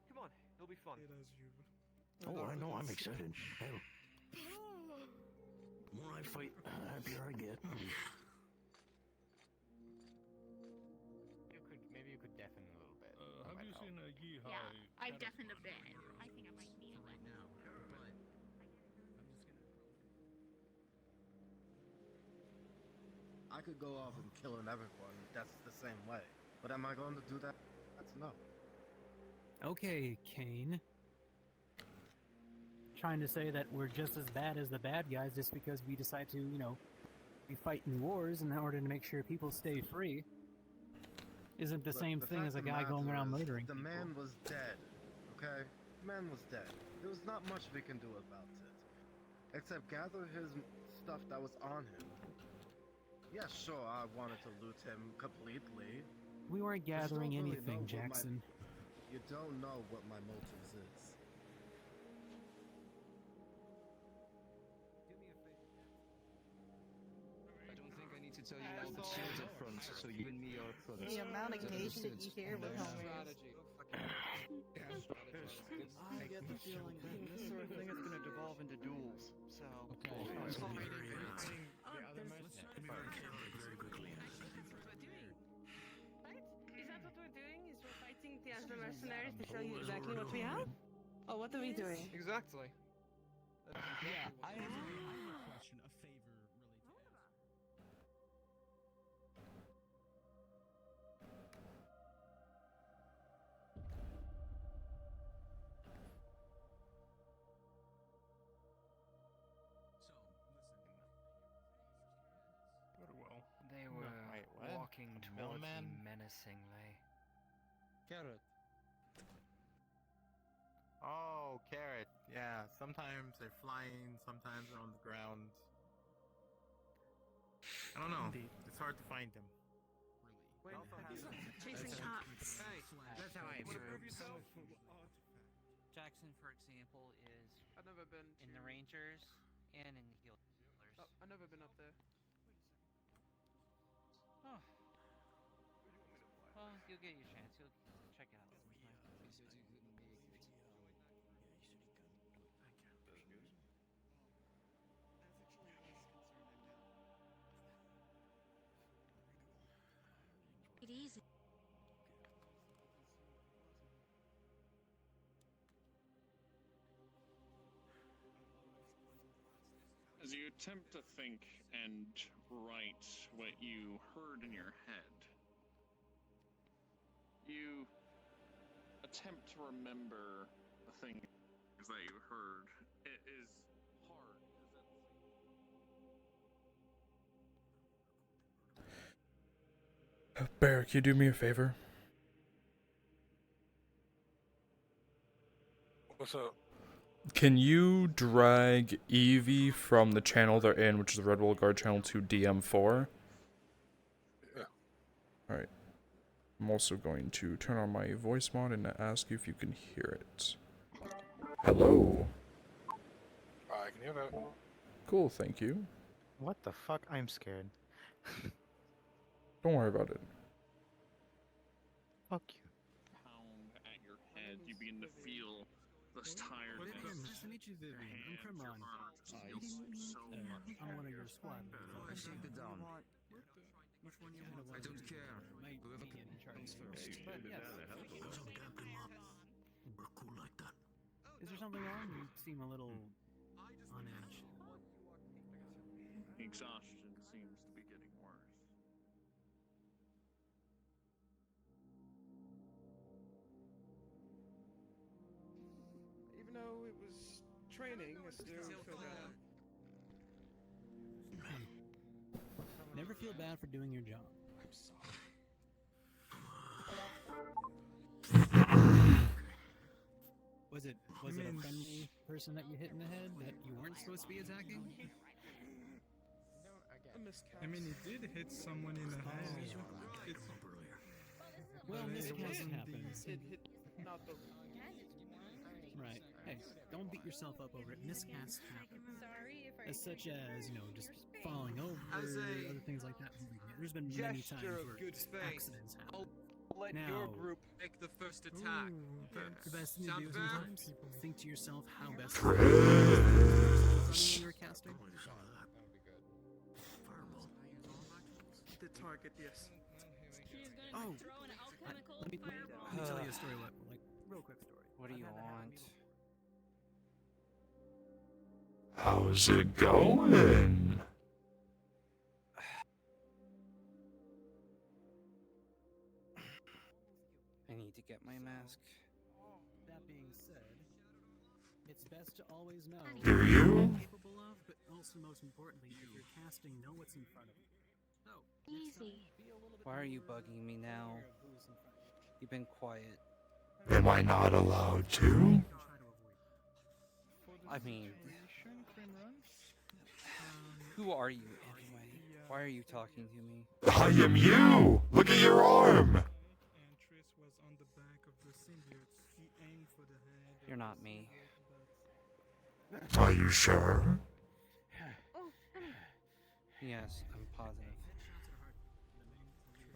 Come on, it'll be fun. Oh, I know, I'm excited. Hell. The more I fight, the happier I get. Maybe you could deafen a little bit. Have you seen a yeehaw? Yeah, I've deafened a bit. I think I might need it. I could go off and kill everyone. That's the same way. But am I going to do that? That's no. Okay, Kane. Trying to say that we're just as bad as the bad guys just because we decide to, be fighting wars in order to make sure people stay free isn't the same thing as a guy going around murdering The people. man was dead. Okay? The man was dead. There was not much we can do about it. Except gather his stuff that was on him. Yeah, sure, I wanted to loot him completely. We weren't But you gathering don't really anything, know what Jackson. You don't know what my motives is. I don't think I need to tell you all the shields up front, so you and me are up front. The amount of gauge that you hear with homies. I get the feeling that this sort of thing is going to devolve into duels. So, Is that what we're doing? Is we're fighting the Aether mercenaries to show you exactly what we have? Oh, what are we doing? Exactly. Yeah, I have a question, a favor related to that. Very well. They were Wait, what? walking towards me Mailman? menacingly. Carrot. Oh, carrot. Yeah, sometimes they're flying, sometimes they're on the ground. I don't know. It's hard to find them. Chasing cops. That's how I Prove yourself. Jackson, for example, is I've never been in the Rangers and in the Healers. Oh, I've never been up there. Oh. Well, you'll get your chance. You'll check it out sometime. It is. As you attempt to think and write what you heard in your head, you attempt to remember the things that you heard. It is hard. Bear, can you do me a favor? What's up? Can you drag Evie from the channel they're in, which is the Red Bull Guard channel, to DM4? Yeah. Alright. I'm also going to turn on my voice mod and ask you if you can hear it. Hello. I can hear that. Cool, thank you. What the fuck? I'm scared. Don't worry about it. Fuck you. Pound at your head. You begin to feel this tiredness. Nice to meet you, Vivian. I'm Kremlin. So much. I'm one of your squad. Received the down. Which one you want? I don't care. Whoever comes first. But yes. Is there something wrong? You seem a little on edge. Exhaustion seems to be getting worse. Even though it was training, I still feel bad. Never feel bad for doing your job. Was it a friendly person that you hit in the head that you weren't supposed to be attacking? I mean, he did hit someone in the head. Well, miscast happens. It hit not the. Right. Hey, don't beat yourself up over it. Miscasts happen. As such as, just falling over, other things like that. There's been many times where accidents happen. Let now, your group make the first attack. The best thing to do sometimes, think to yourself how best to you were casting. The target, yes. Oh, let me tell you a story, like real quick story. What do you want? How's it going? I need to get my mask. That being said, it's best to always know Do what you? you're capable of, but also most importantly, if you're casting, know what's in front of you. So, Easy. Why are you bugging me now? You've been quiet. Am I not allowed to? I mean, who are you anyway? Why are you talking to me? I am you! Look at your arm! You're not me. Are you sure? Yes, I'm positive.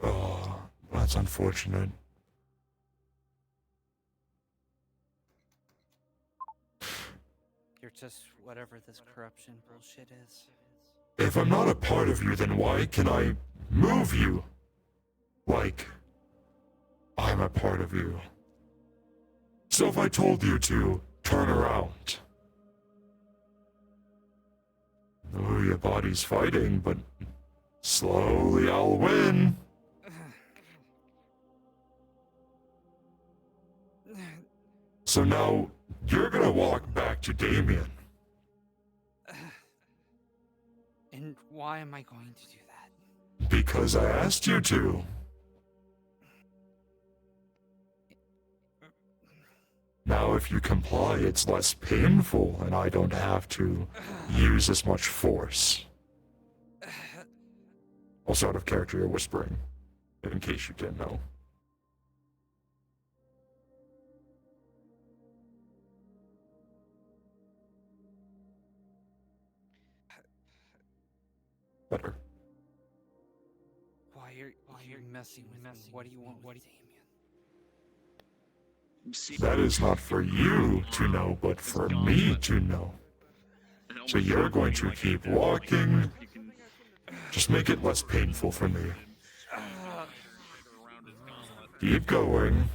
Oh, that's unfortunate. You're just whatever this corruption bullshit is. If I'm not a part of you, then why can I move you? Like, I'm a part of you. So if I told you to turn around. Oh, your body's fighting, but slowly I'll win. So now, you're gonna walk back to Damien. And why am I going to do that? Because I asked you to. Now if you comply, it's less painful, and I don't have to use as much force. Also out of character, you're whispering, in case you didn't know. Better. Why are you messing with me? What do you want with Damien? That is not for you to know, but for me to know. So you're going to keep walking. Just make it less painful for me. Keep going.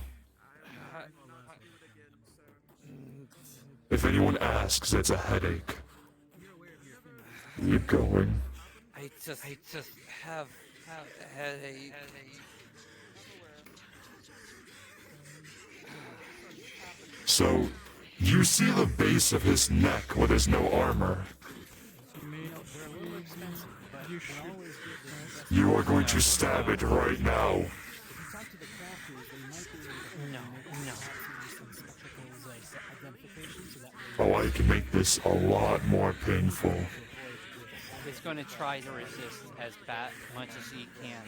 If anyone asks, it's a headache. Keep going. I just have a headache. So, you see the base of his neck where there's no armor. You are going to stab it right now. Oh, I can make this a lot more painful. It's going to try to resist as much as he can.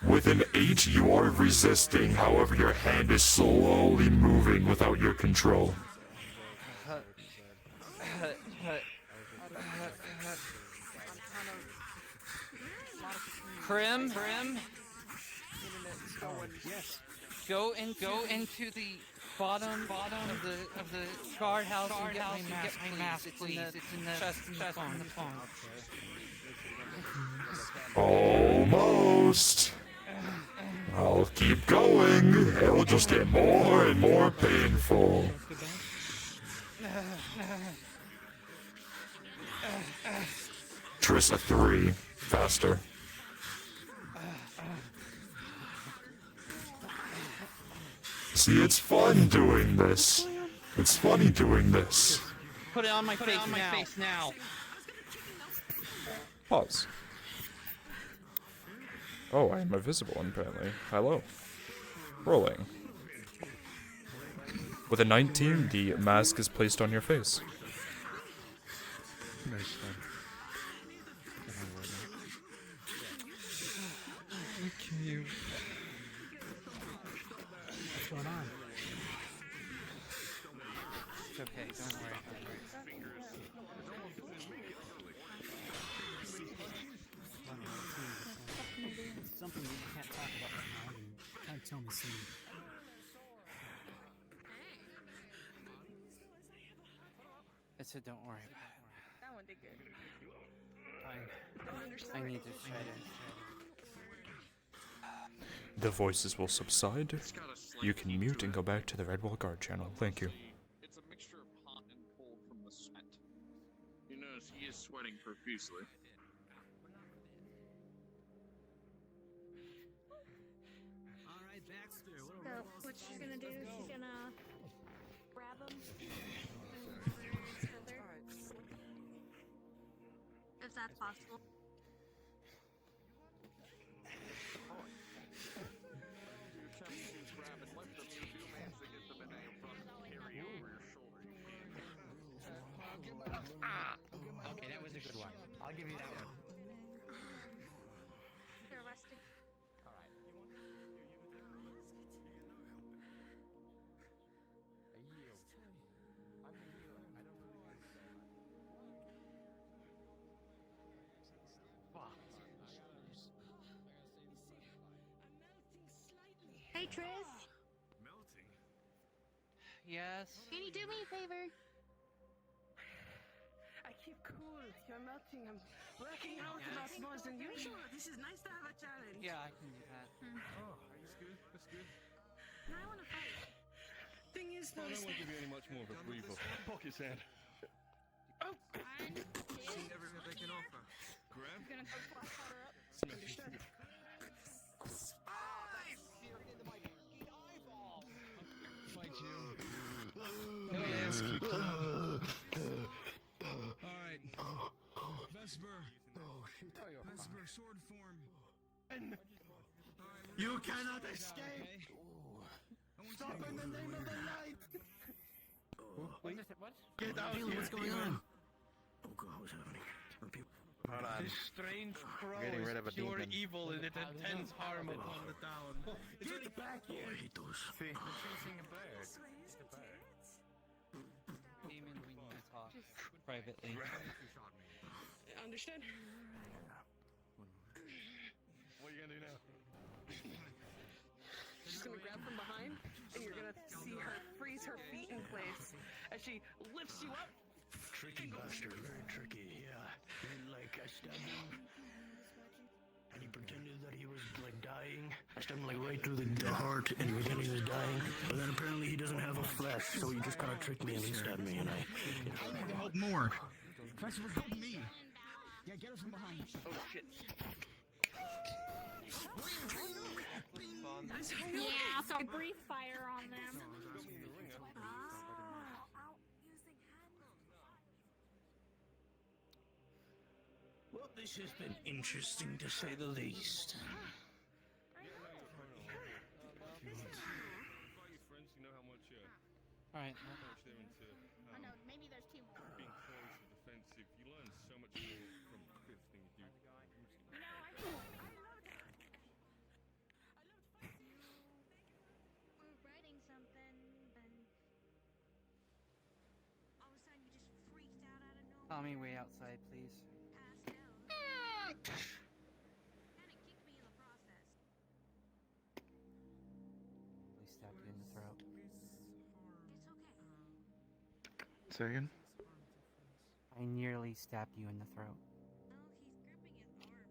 With an 8, you are resisting, however your hand is slowly moving without your control. Prim, go into the bottom of the guardhouse and get my mask, please. It's in the chest in the phone. Almost. I'll keep going. It'll just get more and more painful. Trissa 3. Faster. See, it's fun doing this. It's funny doing this. Put it on my face now. Pause. Oh, I am invisible apparently. Hello. Rolling. With a 19, the mask is placed on your face. Nice one. Okay. What's going on? It's okay, don't worry. It's something that you can't talk about right now, and can't tell me soon. I said don't worry about it. That one did good. I need to try to... The voices will subside. You can mute and go back to the Redwall Guard channel. Thank you. It's a mixture of hot and cold from the sweat. You notice he is sweating profusely. All right, Baxter. So what she's gonna do? She's gonna grab him. If that's possible. Okay, that was a good one. I'll give you that one. They're arrested. Alright. Hey, Tris. Yes? Can you do me a favor? I keep cool. You're melting. I'm working out about more than usual. This is nice to have a challenge. Yeah, I can do that. Oh, that's good. That's good. Now I want to fight. Thing is, though, I is don't want to give you any much more of a breather. Pocket sand. Oh! See everything they can offer. Grab. I'm gonna flash her up. Understood. Fight you. No ask. Alright. Vesper. Vesper, sword form. You cannot escape! Stop in the name of the light! What? Get out here! What's going on? Oh god, what's happening? Hold on. This strange crow Getting rid is of a pure demon. evil and it intends harm upon the town. Get back here! I hate those. See, chasing a bird. Demon, we need to talk privately. Understood? What are you gonna do now? She's gonna grab from behind, and you're gonna see her freeze her feet in place as she lifts you up. Tricky bastard, very tricky, yeah. And like, I stabbed him, and he pretended that he was like dying. I stabbed him like right through the heart, and he pretended he was dying. But then apparently he doesn't have a flesh, so he just kind of tricked me and he stabbed me, and I need to help more. Professor, help me. Yeah, get us from behind. Oh shit. Yeah, so I breathe fire on them. Well, this has been interesting to say the least. Alright. I know, maybe there's two more. Being close and defensive, you learn so much more from Cliff than you do. We're writing something, then all of a sudden you just freaked out of nowhere. Tommy, wait outside, please. Passed out. Kinda kicked me in the process. Please stab you in the throat. It's okay. Say again? I nearly stabbed you in the throat. No, he's gripping his arm.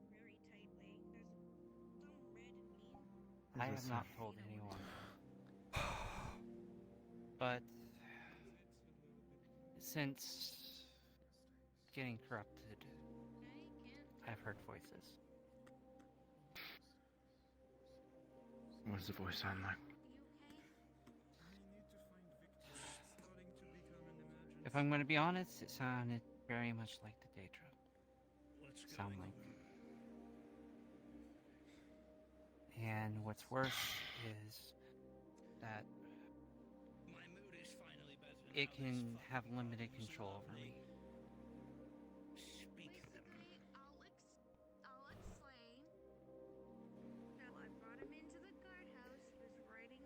I have not told anyone. But since getting corrupted, I've heard voices. What does the voice sound like? If I'm going to be honest, it sounded very much like the Daedra. Sound like. And what's worse is that it can have limited control over me.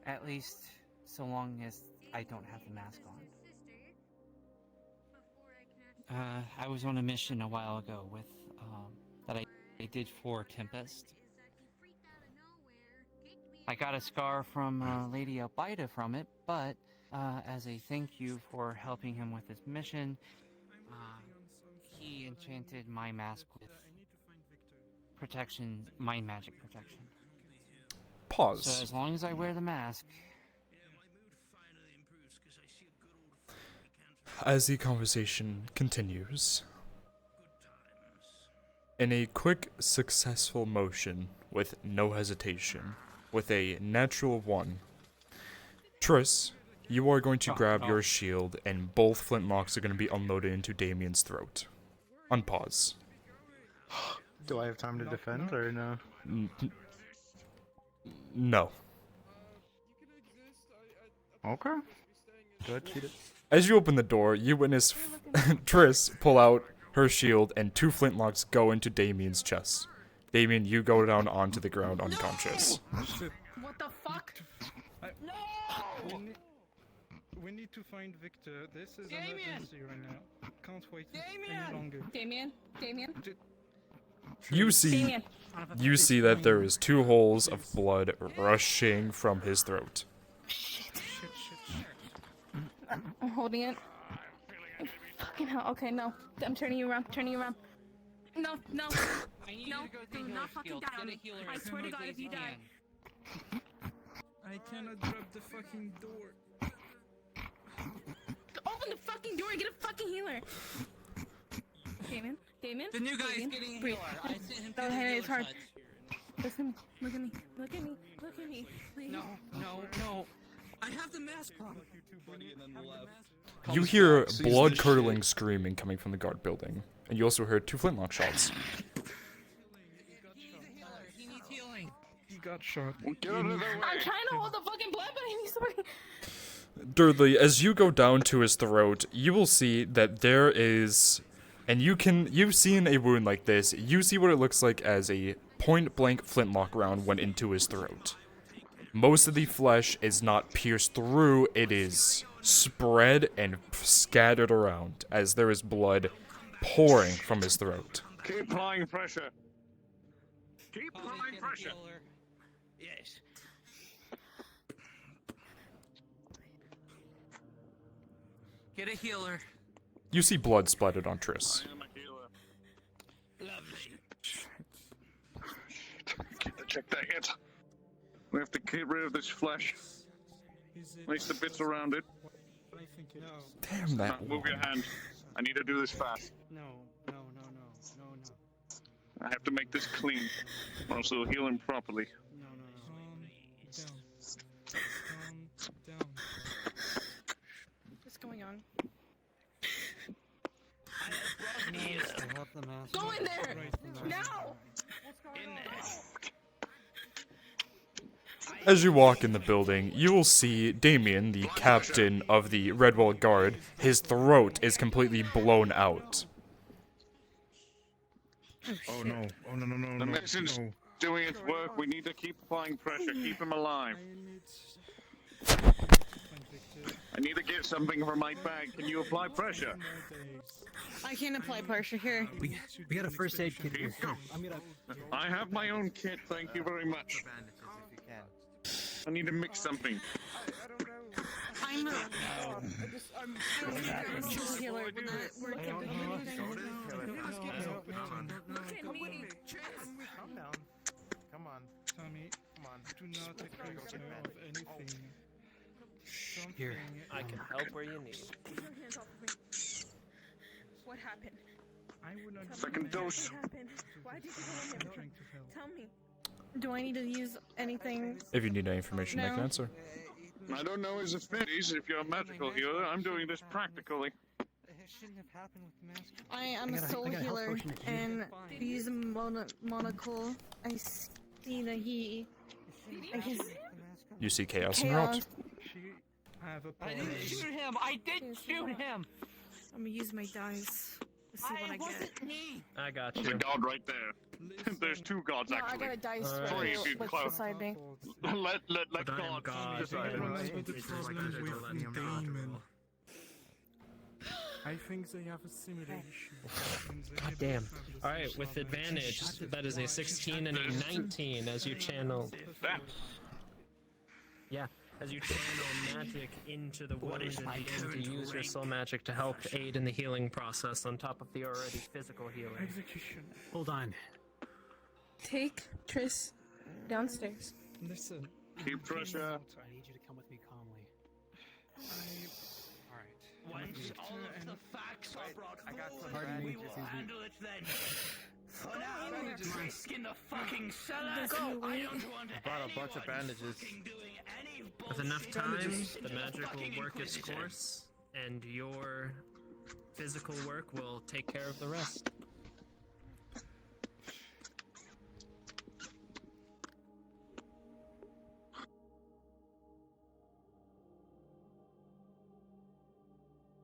At least, so long as I don't have the mask on. I was on a mission a while ago with, that I did for Tempest. I got a scar from Lady Albida from it, but as a thank you for helping him with his mission, he enchanted my mask with protection, mind magic protection. Pause. So as long as I wear the mask... As the conversation continues, in a quick, successful motion, with no hesitation, with a natural 1, Triss, you are going to grab your shield, and both flintlocks are going to be unloaded into Damien's throat. Unpause. Do I have time to defend or no? No. Okay. Go ahead, shoot it. As you open the door, you witness Triss pull out her shield, and 2 flintlocks go into Damien's chest. Damien, you go down onto the ground unconscious. What the fuck? No! We need to find Victor. This is an emergency right now. Can't wait any longer. Damien? You see that there is 2 holes of blood rushing from his throat. I'm holding it. Fucking hell. Okay, no. I'm turning you around. No. No, do not fucking die on me. I swear to God, if you die. I cannot drop the fucking door. Open the fucking door. Get a fucking healer. Damien. The new guy is getting a healer. I sent him to the healer It's hard. touch. Listen, look at me, please. No. I have the mask on. You hear blood-curdling screaming coming from the guard building, and you also heard 2 flintlock shots. He needs healing. He got shot. I'm trying to hold the fucking blood, but I need somebody. Dudley, as you go down to his throat, you will see that there is, and you've seen a wound like this, you see what it looks like as a point-blank flintlock round went into his throat. Most of the flesh is not pierced through, it is spread and scattered around as there is blood pouring from his throat. Keep applying pressure. Keep applying pressure. Yes. Get a healer. You see blood splattered on Triss. I am a healer. Lovely. Check that hit. We have to get rid of this flesh. At least the bits around it. Damn that. Move your hand. I need to do this fast. No. I have to make this clean, or else it'll heal him properly. Down. What's going on? Go in there! Now! As you walk in the building, you will see Damien, the captain of the Redwall Guard. His throat is completely blown out. Oh no. The medicine's doing its work. We need to keep applying pressure. Keep him alive. I need to get something from my bag. Can you apply pressure? I can't apply pressure here. We got a first aid kit here. I have my own kit. Thank you very much. I need to mix something. I'm a healer. We're not Calm down. Come on. Tommy, Do not accuse her of anything. Here, Something. I can help where you need. Get your hands off of me. What happened? I would not. Second dose. What happened? Why did you go in I'm there? trying to help. Tell me. Do I need to use anything? If you need any information, I can No. answer. I don't know his affinities. If you're a magical healer, I'm doing this practically. It shouldn't have happened with the mask. I am a soul I got a health healer, potion here. and these monocle. I see that he. I guess. You see chaos en route. I have a I didn't shoot him! I didn't shoot him! I'm gonna use my dice to see what I get. Me! I got There's you. a god right there. There's two gods No, I actually. got a dice Alright. right Three here. if you What's cloud. beside me? Let But I am God God. decide. Remember the It's problem like the with Millennium Damon. I think they have a similar issue. God damn. Alright, with advantage, that is a 16 and a 19 as you channel. Yeah, as you channel magic into the wound and begin to use your soul magic to help aid in the healing process on top of the already physical healing. Execution. Hold on. Take Triss downstairs. Listen. Keep pressure. I need you to come with me calmly. Alright. Once all of the facts are brought forward, Pardon me, we will excuse me. handle it then. For now, just risk in the fucking cellar. Go! I don't want Brought a bunch of bandages. doing any With enough time, bullshit. the magic will work its course, and your physical work will take care of the rest.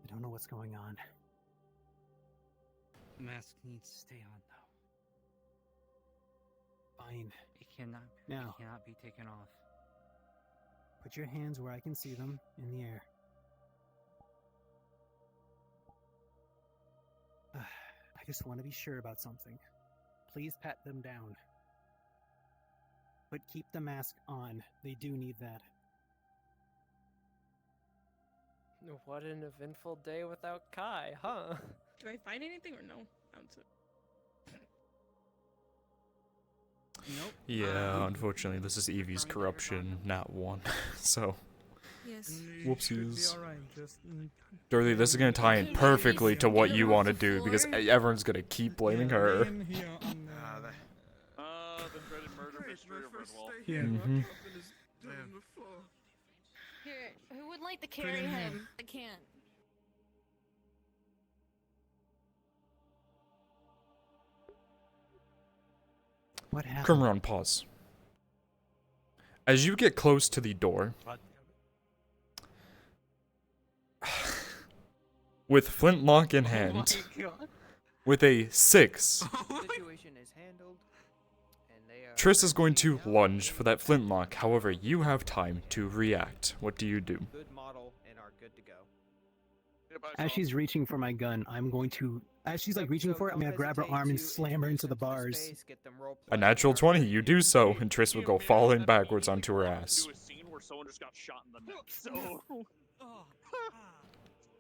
I don't know what's going on. The mask needs to stay on, though. Fine. It cannot. Now. It cannot be taken off. Put your hands where I can see them in the air. I just want to be sure about something. Please pat them down. But keep the mask on. They do need that. What an eventful day without Kai, huh? Do I find anything or no? That's it. Nope. Yeah, unfortunately, this is Evie's corruption, not one. So, Yes. whoopsies. Alright, just. Dorothy, this is gonna tie in perfectly to what you want to do because everyone's gonna keep blaming her. The dreaded murder mystery of Redwall. Here. Mhm. Here, who would like to carry him? I can't. What happened? Crimron, pause. As you get close to the door, with flintlock in hand, with a 6, Situation is handled, and they are Triss is going to lunge for that flintlock. However, you have time to react. What do you do? good model and are good to go. As she's reaching for my gun, I'm going to. As she's like reaching for it, I'm gonna grab her arm and slam her into the bars. A natural 20, you do so, and Triss will go falling backwards onto her ass. Do a scene where someone just got shot in the neck. So.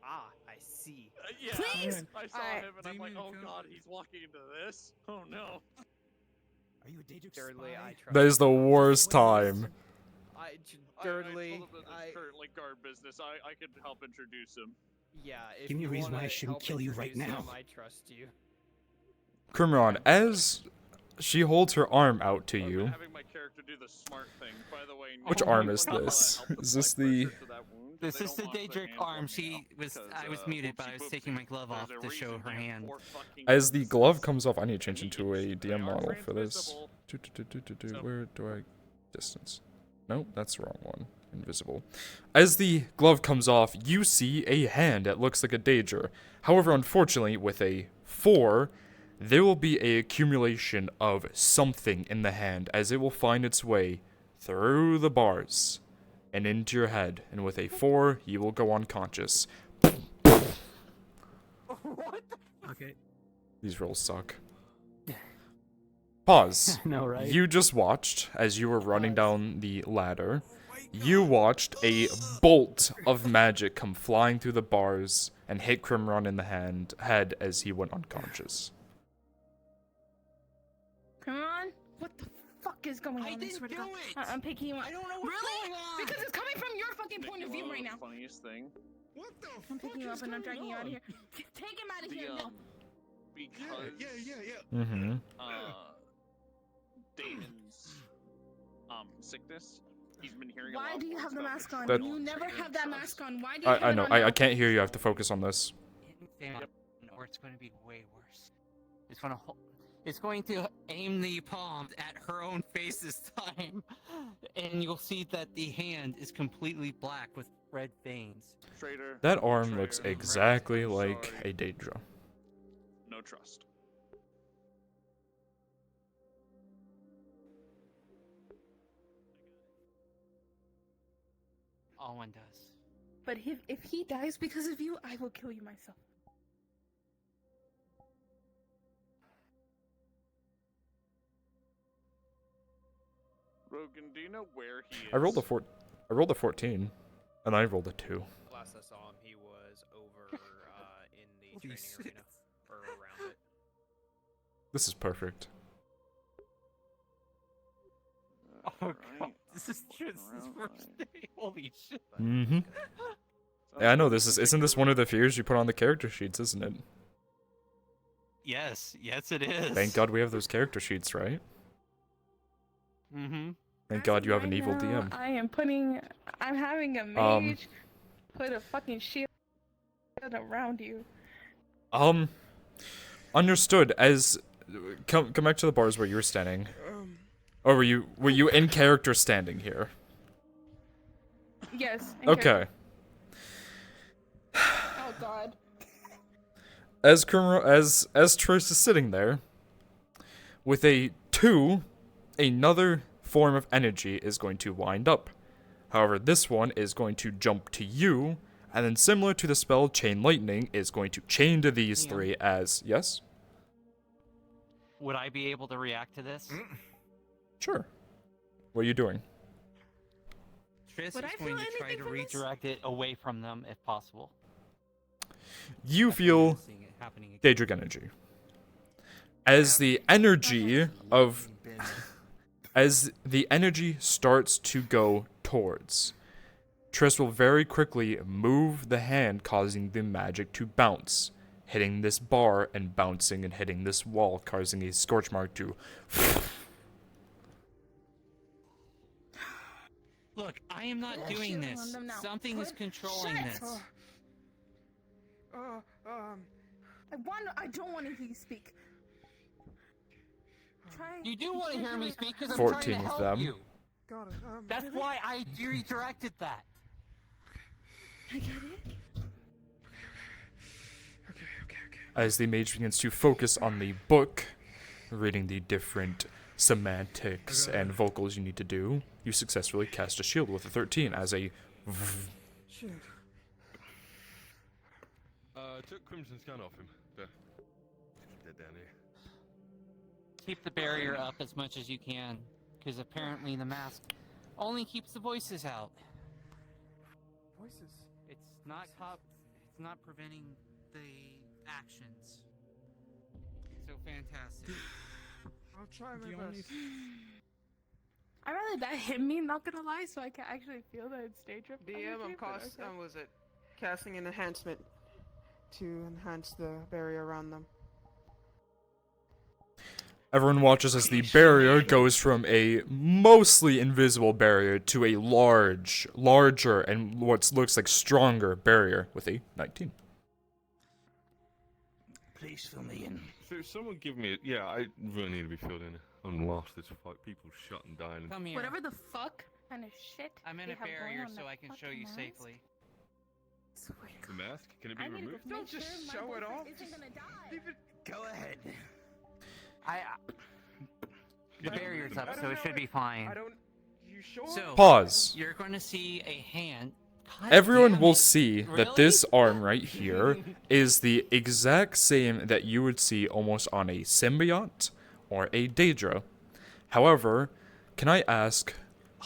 Ah, I see. Yeah, Please! I saw Alright. him and I'm like, oh god, he's walking into this. Oh no. Are you a Daedric Thirdly, I trust. That is the worst time. Thirdly, I currently guard business. I could help introduce him. Yeah. If Give me a you reason why I wanna shouldn't help kill you right introduce now. him, I trust you. Crimron, as she holds her arm out to you, Having my character do the smart thing. By the way, which arm is this? Is this the... This is the Daedric arm. I was muted, but I was taking my glove off to show her hand. As the glove comes off, I need to change into a DM model for this. Where do I... Distance. Nope, that's the wrong one. Invisible. As the glove comes off, you see a hand that looks like a Daedra. However, unfortunately, with a 4, there will be a accumulation of something in the hand as it will find its way through the bars and into your head. And with a 4, you will go unconscious. What? Okay. These rolls suck. Pause. No, right? You just watched, as you were running down the ladder, you watched a bolt of magic come flying through the bars and hit Crimron in the head as he went unconscious. Come on. What the fuck fuck is going on? I didn't swear to do God. it! I'm picking you up. I don't know what's really? going on! Because it's coming from your fucking point of view right now. Funniest thing. What the I'm picking you fuck up and I'm is dragging you out of going here. Take him out of here now. Because Mm-hmm. Damon's sickness, he's been hearing Why a lot do you of have words the about mask on? That- You never have that mask on. Why do you have I it know. on I now? can't hear you. I have to focus on this. Or it's going to be way worse. It's going to it's going to aim the palm at her own face this time, and you'll see that the hand is completely black with red veins. Traitor. That arm looks exactly like a Daedra. No trust. All one does. But if he dies because of you, I will kill you myself. Rogan, do you know where he is? I rolled a 14, and I rolled a 2. Last I saw him, he was over in the training arena or around it. This is perfect. Oh god, this is Tristan's first day. Holy shit. Mm-hmm. Yeah, I know this is. Isn't this one of the fears you put on the character sheets? Isn't it? Yes, it is. Thank God we have those character sheets, right? Mm-hmm. Thank God you have an Right evil now, DM. I'm having a mage put a fucking shield around you. Understood. As come back to the bars where you were standing. Or were you in character standing here? Yes. Okay. Oh god. As Trish is sitting there with a 2, another form of energy is going to wind up. However, this one is going to jump to you, and then similar to the spell Chain Lightning, is going to chain to these 3 as yes? Would I be able to react to this? Sure. What are you doing? Triss Would is I going feel to try anything to from this? redirect it away from them if possible. You feel Seeing it happening again. Daedric energy. As the energy of as the energy starts to go towards, Triss will very quickly move the hand, causing the magic to bounce, hitting this bar and bouncing and hitting this wall, causing a scorch mark to Look, I am not Put a doing shield this. on them now. Something is controlling Shut. this. I don't want to hear you speak. You do want to hear me speak because I'm 14 trying to with help them. you. Got it. That's why I redirected that. I get it. as the mage begins to focus on the book, reading the different semantics and vocals you need to do, you successfully cast a shield with a 13 as a Shit. Took Crimson Scan off him. Dead down here. Keep the barrier up as much as you can, because apparently the mask only keeps the voices out. Voices. It's not preventing the actions. So fantastic. I'll try my best. I'd rather that hit me, not gonna lie, so I can actually feel that it's stage drift. DM, was it casting an enhancement to enhance the barrier around them. Everyone watches as the barrier goes from a mostly invisible barrier to a larger, and what looks like stronger barrier with a 19. Please fill me in. So someone give me I really need to be filled in. I'm lost. It's like people shot and dying. Come here. Whatever the fuck kind of shit. I'm in they a have going barrier on so that I can show fucking you mask. safely. The mask? Can it be I need to go removed? make Don't just sure my show it boyfriend off. isn't gonna die. Leave it. Go ahead. The barrier's up, so it should be fine. I don't. You sure? So Pause. You're going to see a hand. God Everyone damn will it. see that Really? this arm right here is the exact same that you would see almost on a symbiote or a Daedra. However, can I ask,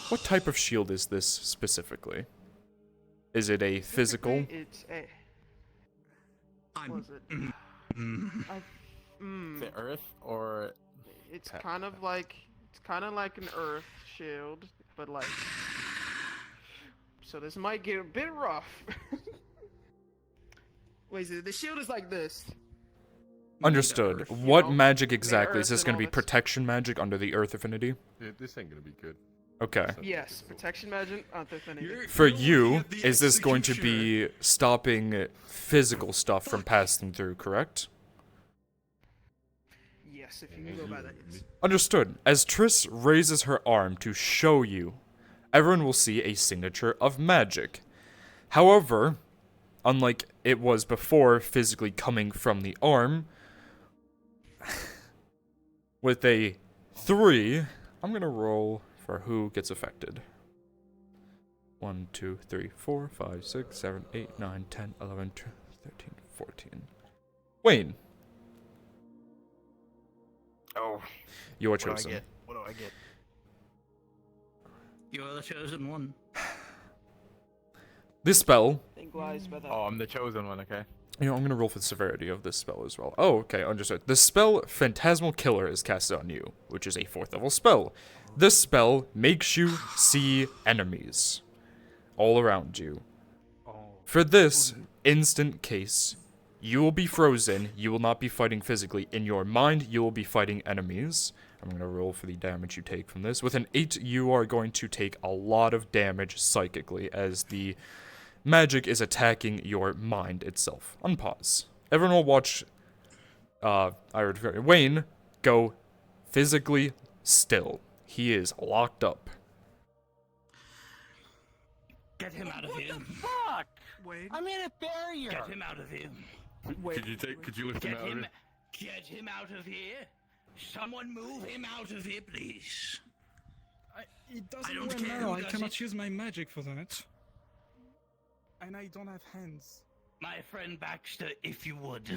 what type of shield is this specifically? Is it a physical? It's a. I'm. Was it? The Earth or. It's kind of like It's kind of like an earth shield, but like. So this might get a bit rough. Wait, so the shield is like this. Understood. What magic exactly? Is this going to be protection magic under the Earth Affinity? This ain't gonna be good. Okay. Yes, protection magic on the affinity. For you, is this going to be stopping physical stuff from passing through, correct? Yes, if you can go by that. Yes. Understood. As Triss raises her arm to show you, everyone will see a signature of magic. However, unlike it was before physically coming from the arm, with a 3, I'm going to roll for who gets affected. 1, 2, 3, 4, 5, 6, 7, 8, 9, 10, 11, 12, 13, 14. Wayne. Oh. You are What do I chosen. get? What do I get? You're the chosen one. This spell. Think lies by that. Oh, I'm the chosen one, okay. You know, I'm gonna roll for the severity of this spell as well. Oh, okay, understood. The spell Phantasmal Killer is casted on you, which is a 4th level spell. This spell makes you see enemies all around you. For this instant case, you will be frozen. You will not be fighting physically. In your mind, you will be fighting enemies. I'm gonna roll for the damage you take from this. With an 8, you are going to take a lot of damage psychically as the magic is attacking your mind itself. Unpause. Everyone will watch Wayne go physically still. He is locked up. Get him out of here. Fuck! Wait. I'm in a barrier. Get him out of here. Could you lift him out of here? Get him out of here. Someone move him out of here, please. It I doesn't don't work care now. who I does cannot it. use my magic for that. And I don't have hands. My friend Baxter, if you would.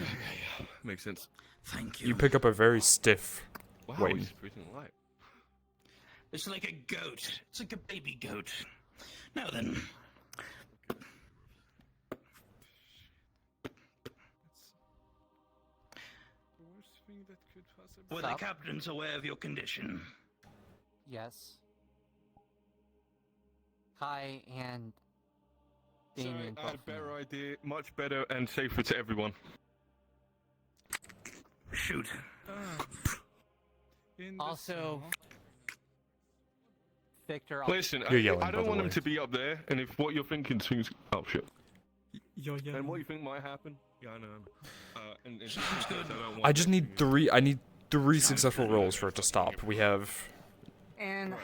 Makes sense. Thank you. You pick up a very stiff Wow, Wayne. he's freaking light. It's like a goat. It's like a baby goat. Now then. Were the captains aware of your condition? Yes. Kai and Damien Sorry, I had a both know. better idea, much better and safer to everyone. Shoot. Also, Victor. Listen, You're yelling, I by don't the want him way. to be up there, and if what you're thinking is oh shit. You're yelling. And what you think might happen? Yeah, I know. And I just need 3. I need 3 successful rolls for it to stop. We have And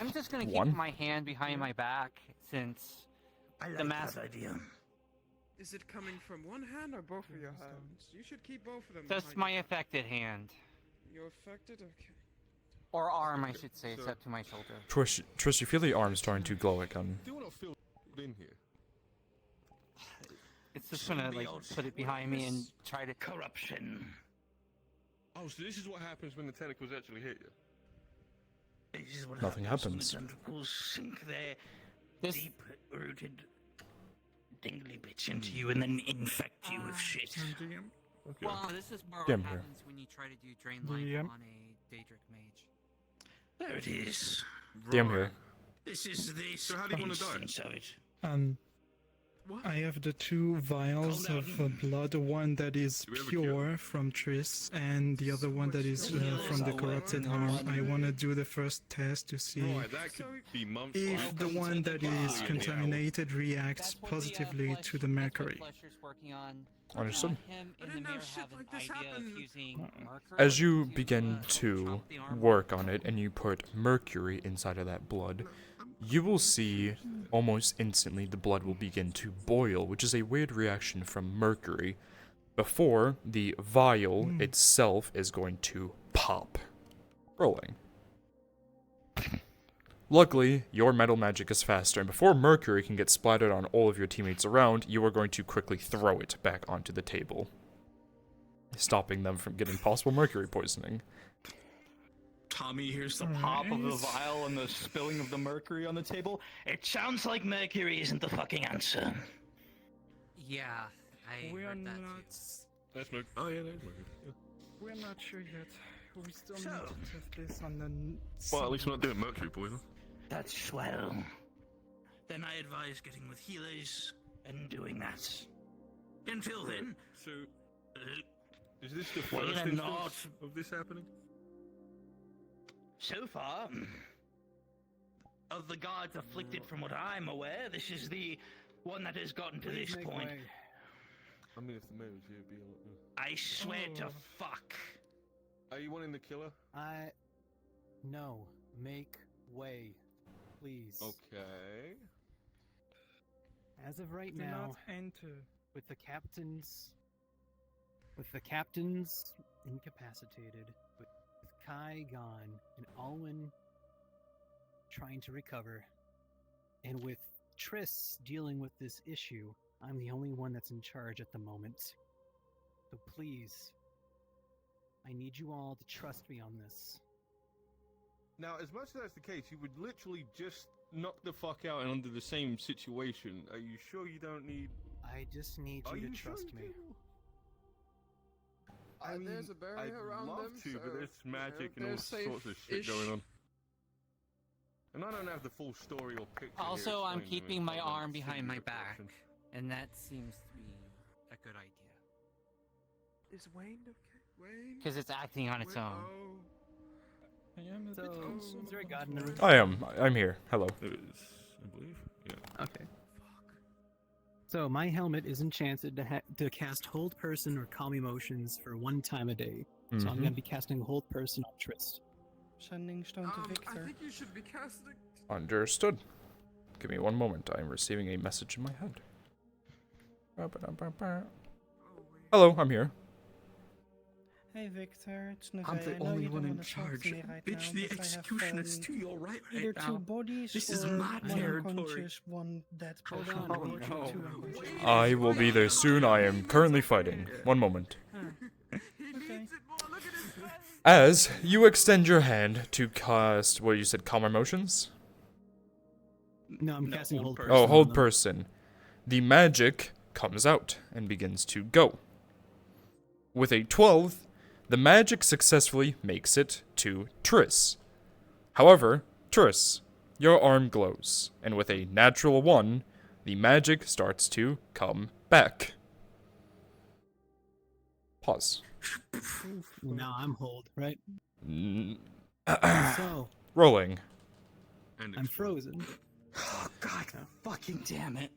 I'm just gonna keep 1. my hand behind my back since the mask. idea. Is it coming from one hand or both of your hands? You should keep both of them. Just behind my you. affected hand. You're affected? Okay. Or arm, I should say, except to my shoulder. Trish, you feel the arm starting to glow again. Do you want to feel in here? It's just gonna, like, put it behind me and try to... Corruption. Oh, so this is what happens when the tentacles actually hit you. This is what Nothing happens. When the tentacles sink their deep-rooted dingly bits into you and then infect you with shit. Okay. Well, this is more Damn what here. happens when you try to do Drain Life DM. on a Daedric Mage. There it is. Damn here. This is the So how do you want to die? instance of it. I have the 2 vials Calm of down. blood, one that is we have a pure from Triss, and the other one that is from the corrupted arm. I want to do the first test to see Right, that could be months. if the one that is contaminated reacts That's what positively to the mercury. Flesher's working on. Understood. Him I and didn't the know mayor shit have an like this idea happened. of using mercury As you to, begin to chop the arm work on it and you put mercury inside of that blood, you will see almost instantly the blood will begin to boil, which is a weird reaction from mercury, before the vial itself is going to pop. Rolling. Luckily, your metal magic is faster, and before mercury can get splattered on all of your teammates around, you are going to quickly throw it back onto the table, stopping them from getting possible mercury poisoning. Tommy hears the pop of the vial and the spilling of the mercury on the table. It sounds like mercury isn't the fucking answer. Yeah, I We are heard that not. too. Let's move. Oh yeah, there's mercury. Yeah. We're not sure yet. We still So- need to test this on the. Well, at least we're not doing mercury poison. That's swell. Then I advise getting with healers and doing that. Until then, So, is this the well, first then instance not. of this happening? So far, of the gods afflicted from what I'm aware, this is the one that has gotten to Please this make point. way. I mean, if the mayor's here, it'd be a lot. I swear to fuck. Are you wanting the killer? No. Make way. Please. Okay. As of right Do now, not enter. with the captains incapacitated, with Kai gone, and Alwyn trying to recover, and with Triss dealing with this issue, I'm the only one that's in charge at the moment. So please, I need you all to trust me on this. Now, as much as that's the case, you would literally just knock the fuck out and under the same situation. Are you sure you don't need... I just need Are you to you sure trust you me. do? I mean, there's a barrier I'd around love them, to, so, but there's magic and they're all sorts of shit safe-ish. going on. And I don't have the full story or picture here Also, I'm explained to me, keeping my so I don't arm see behind my the back, connection. and that seems to be a good idea. Is Wayne okay? Wayne? Because it's acting on its own. I am a bit concerned. Is there a god in the room? I'm here. Hello. There is, I believe. Yeah. Okay. So my helmet is enchanted to cast Hold Person or Calm Emotions for 1 time a day. So I'm Mhm. going to be casting Hold Person on Trist. Sending stone to Victor. I think you should be casting. Understood. Give me one moment. I am receiving a message in my head. Hello, I'm here. Hey Victor, it's I'm Neve. the I know only you one don't in wanna talk charge. to me right Bitch, now, the but I have execution is found to your right either now. two bodies This or is my one territory. unconscious, one dead Hold person. on, or hold two on. unconscious. I will be there soon. I am currently fighting. One moment. Okay. As you extend your hand to cast what you said, Calm Emotions? No, I'm casting Hold Person. Oh, on Hold them. Person. The magic comes out and begins to go. With a 12, the magic successfully makes it to Triss. However, Triss, your arm glows, and with a natural 1, the magic starts to come back. Pause. Now I'm Hold, right? So, Rolling. I'm frozen. Oh, God fucking damn it.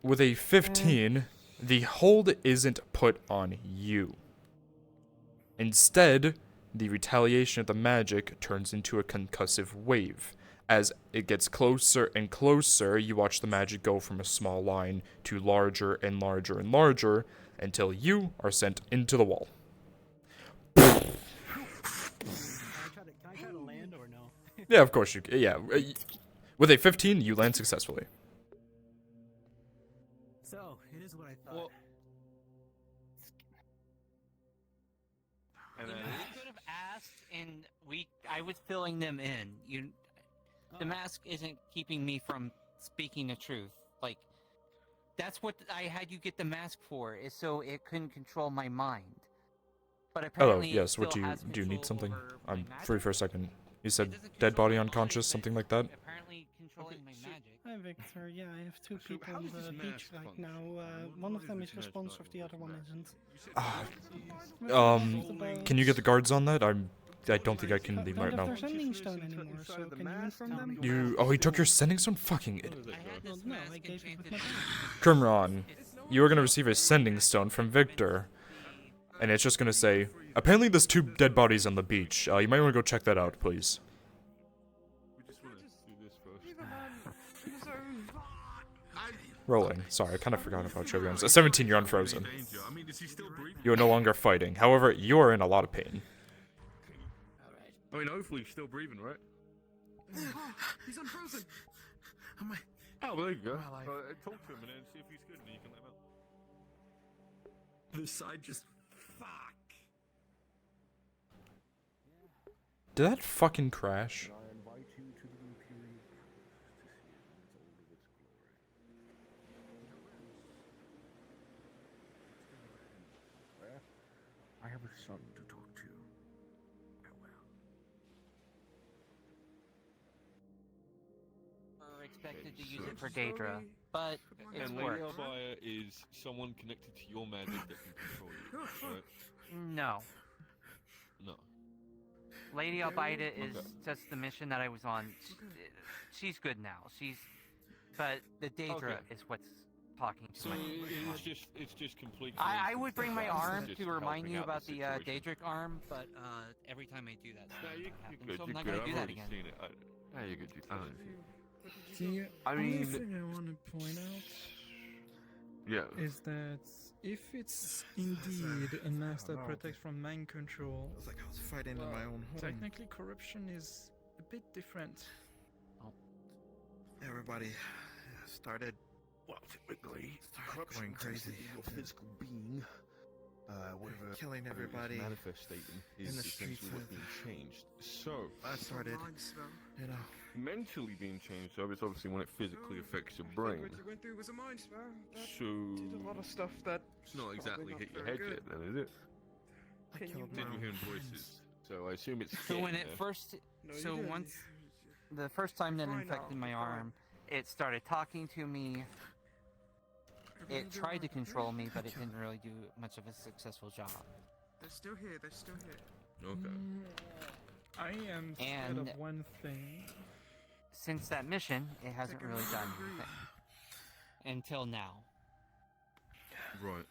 With a 15, the hold isn't put on you. Instead, the retaliation of the magic turns into a concussive wave. As it gets closer and closer, you watch the magic go from a small line to larger and larger and larger until you are sent into the wall. Can I try to land or no? Yeah, of course you can. Yeah. With a 15, you land successfully. So, it is what I thought. Well, And you then could have asked, and I was filling them in. The mask isn't keeping me from speaking the truth. Like, that's what I had you get the mask for, is so it couldn't control my mind. But Hello, apparently, yes, it what still do you has do? You need control something? over I'm my free magic. for a second. You said doesn't dead control body my unconscious, something like that? Apparently controlling my magic. Hi Victor, yeah, I have two people how on does the this beach mask right function? now. One of them is responsive, the other one isn't. Can you get the guards on that? I don't think I can leave Don't right have now. their sending stone anymore, so can you inform them? He took your sending stone? Fucking Well, no, I gave it with my Kurmron, you are going to receive a sending stone from Victor. And it's just going to say, apparently there's 2 dead bodies on the beach. You might want to go check that out, please. we just want to do this first. Rolling. Sorry, I kind of forgot about you. At 17, you're unfrozen. Danger. I mean, is he still breathing? You are no longer fighting. However, you are in a lot of pain. I mean, hopefully he's still breathing, right? He's unfrozen. Oh, well, there you go. Well, Talk to him and then see if he's good, and you can let him out. The side just. Fuck. Did that fucking crash? I invite you to the Imperial Palace to see it in all of its glory. I have a son to talk to. expected to use it for Daedra, but it's And Lady worked. Albia is someone connected to your magic that can control you, right? No. No. Lady Albida is Okay. just the mission that I was on. She's good now. But the Daedra is what's talking to So my. it's just completely. I would bring my arm just to remind helping you out about the situation. Daedric arm, but every time I do that, No, something you're happens, good. so I'm You're not good. going to I've do that already again. seen it. Yeah, you're good. I don't see it. The I only mean- thing I want to point out Yeah. is that if it's indeed a mask that know. protects from mind control, It's like I was fighting in my own home. technically corruption is a bit different. Everybody started, well, typically, going crazy. Your physical being. Whatever. Killing everybody Manifestating in is the streets essentially what's with- being changed. So I started, you know. mentally being changed. So it's obviously when it physically affects your brain. What you went through was a mind spell. That So did a lot of stuff that it's not exactly not hit your very head good. yet, then, is it? I killed Did my you hear own voices? So I assume it's. So when it getting there. first, No, you so didn't. once, the first time that it Fine infected now, my fine. arm, it started talking to me. It tried to control me, but it didn't really do much of a successful job. They're still here. They're still here. Okay. I am scared And- of one thing. Since that mission, it hasn't really done anything. Until now. Right.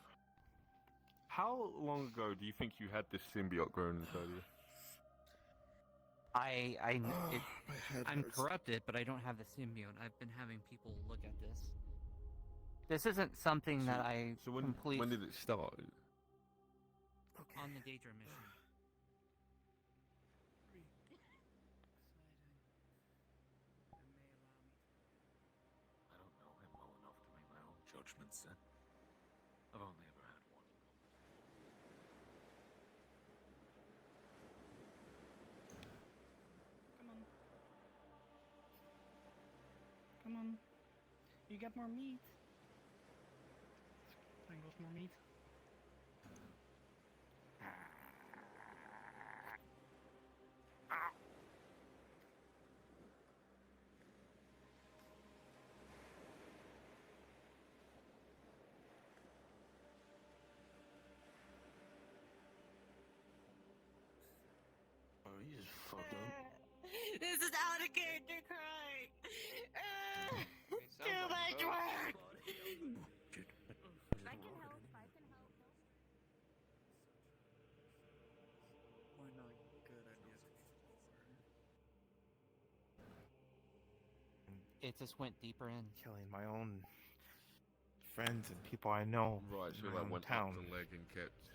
How long ago do you think you had this symbiote growing inside you? I'm corrupted, but I don't have the symbiote. I've been having people look at this. This isn't something that I So when complete when did it start? on the Daedra mission. I don't know him well enough to make my own judgments, then. I've only ever had one. Come on. Come on. You got more meat. Bring us more meat. Oh, you just fucked up. This is out of character cry. Too much work. I can help. I can help. Why not good ideas? It just went deeper in. Killing my own friends and people I know. Right, so in my that own went town. up the leg and kept.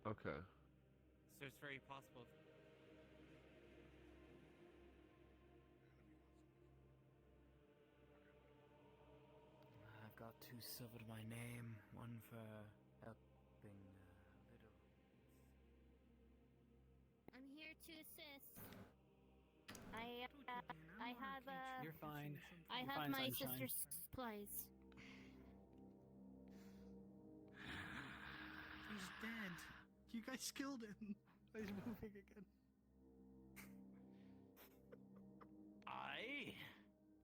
Okay. So it's very possible. I've got two silver to my name, one for helping little. I'm here to assist. I have You're fine. I You're have fine, my sunshine. sister's supplies. He's dead. You guys killed him. He's moving again.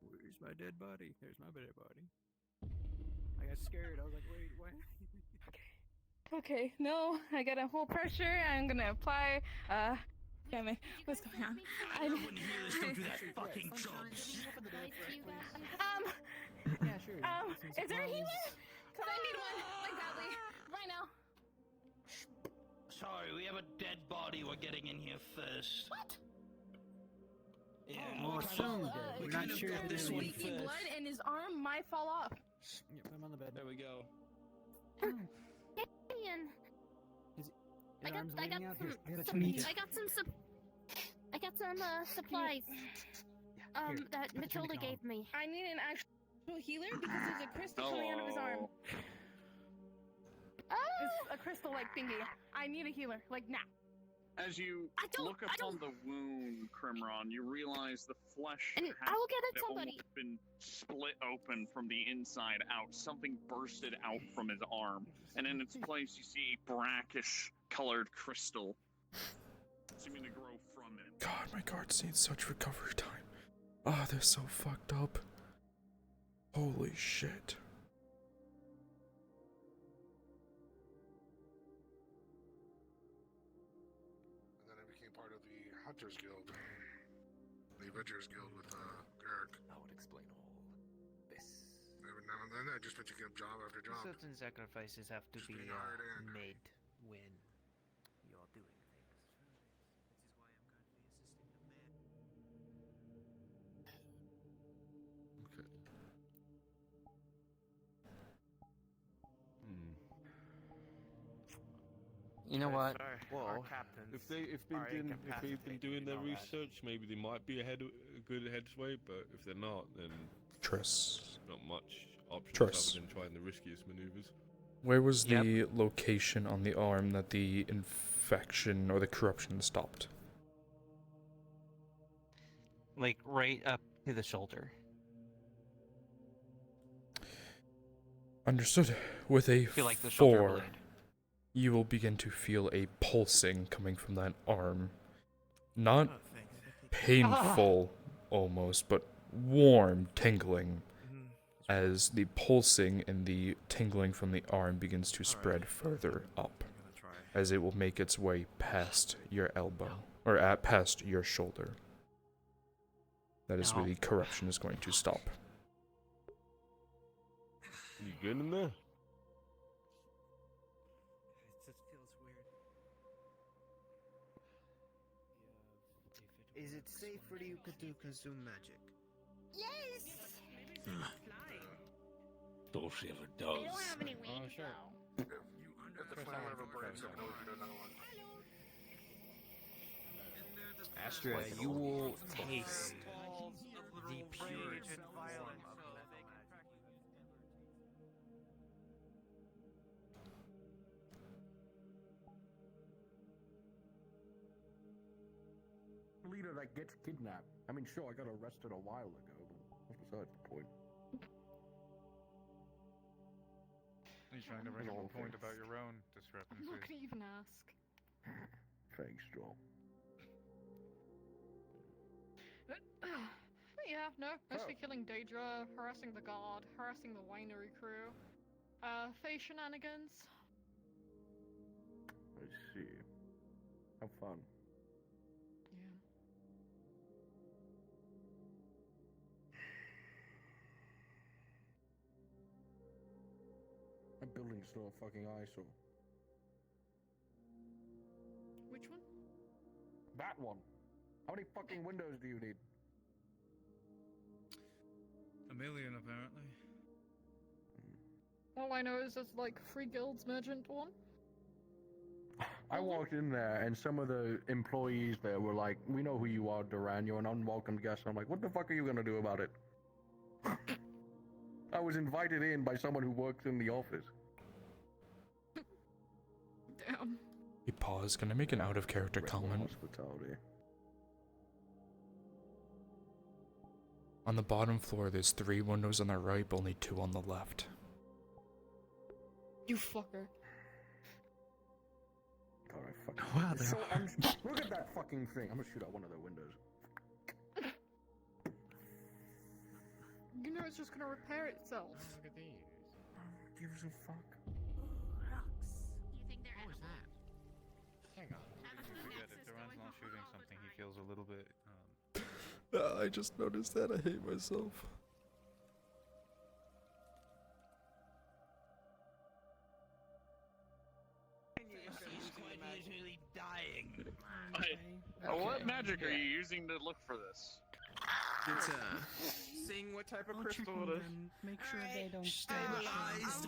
Where's my dead body? There's my dead body. I got scared. I was like, wait, what? Okay, no, I got a whole pressure. I'm gonna apply. Damn it, what's going on? I When you hear this, don't do that fucking jobs. Yeah, sure. Is there a healer? Cause I need one, like badly, right now. Sorry, we have a dead body we're getting in here first. What? Yeah, Well, we assume kinda- dead. we We're not kinda sure got if this they're one Leaky first. blood and his arm might fall off. Yeah, put him on the bed. There we go. Ian, His I got arm's I got bleeding out. some, Here, some meat. I got some supplies. That put the Matilda tunic on. gave me. I need an actual healer because there's a crystal coming out of his arm. It's a crystal-like thingy. I need a healer, like now. As you look upon the wound, Crimron, you realize the flesh And has I will get it, almost somebody. been split open from the inside out. Something bursted out from his arm, and in its place you see a brackish-colored crystal seeming to grow from it. God, my guards need such recovery time. Ah, they're so fucked up. Holy shit. And then I became part of the Hunters Guild. The Avengers Guild with Garrick. That would explain all this. Every now and then I just been taking up job after job. Certain sacrifices have to Just be being hired in. made when you're doing things. Okay. Hmm. You know what? Well, if they've been doing their research, maybe they might be a good headsway. But if they're not, then Triss. not much options Triss. other than trying the riskiest maneuvers. Where was the location on the arm that the infection or the corruption stopped? Like right up to the shoulder. Understood. With a Feel like the shoulder 4, blade. you will begin to feel a pulsing coming from that arm. Not painful, almost, but warm, tingling, as the pulsing and the tingling from the arm begins to spread further up, as it will make its way past your elbow, or past your shoulder. That is where the corruption is going to stop. You good in there? Is it safe for you to consume magic? Yes! Don't she ever I does. don't have any wings, sure. though. If the flame ever breaks, I know you don't know one. Astra, you will taste the purest form of leather magic. Leader that gets kidnapped. I mean, sure, I got arrested a while ago, but that's besides the point. Are you trying to bring up a point about your own discrepancy? I'm not gonna even ask. Thanks, Joel. But yeah, no, mostly killing Daedra, harassing the guard, harassing the winery crew, face shenanigans. I see. Have fun. Yeah. That building's still a fucking eyesore. Which one? That one. How many fucking windows do you need? A million, apparently. All I know is there's like 3 guilds merchant one. I walked in there and some of the employees there were like, "We know who you are, Duran. You're an unwelcome guest." I'm like, "What the fuck are you gonna do about it?" I was invited in by someone who works in the office. Damn. He paused. Can I make an out-of-character comment? Hospitality. On the bottom floor, there's 3 windows on the right, but only 2 on the left. You fucker. Alright, fuck. Wow, Look at that fucking thing. I'm gonna shoot out one of their windows. You know it's just gonna repair itself. Look at these. Gives a fuck. You think they're edible? Hang on. Forget if Duran's not shooting something, he feels a little bit. I just noticed that. I hate myself. Usually dying. What magic are you using to look for this? It's seeing what type of crystal it is. Make sure they don't Stabilized.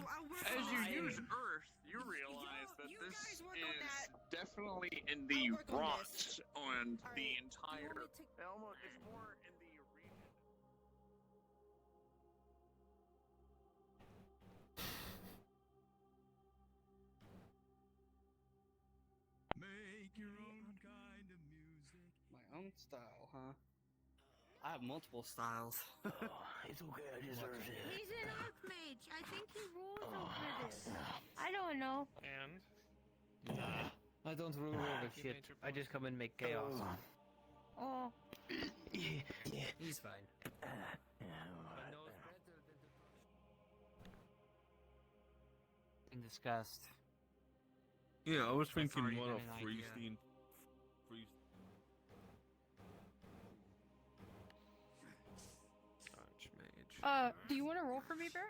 As you use Earth, you realize that this is definitely in the rocks on the entire. Almost, it's more in the region. Make your own kind of music. My own style, huh? I have multiple styles. It's okay, I deserve it. He's an archmage. I think he rules over this. I don't know. And? I don't rule over shit. I just come and make chaos. Oh. He's fine. been discussed. Yeah, I was That's thinking already one been of an idea. freeze. Do you want to roll for me, Bear?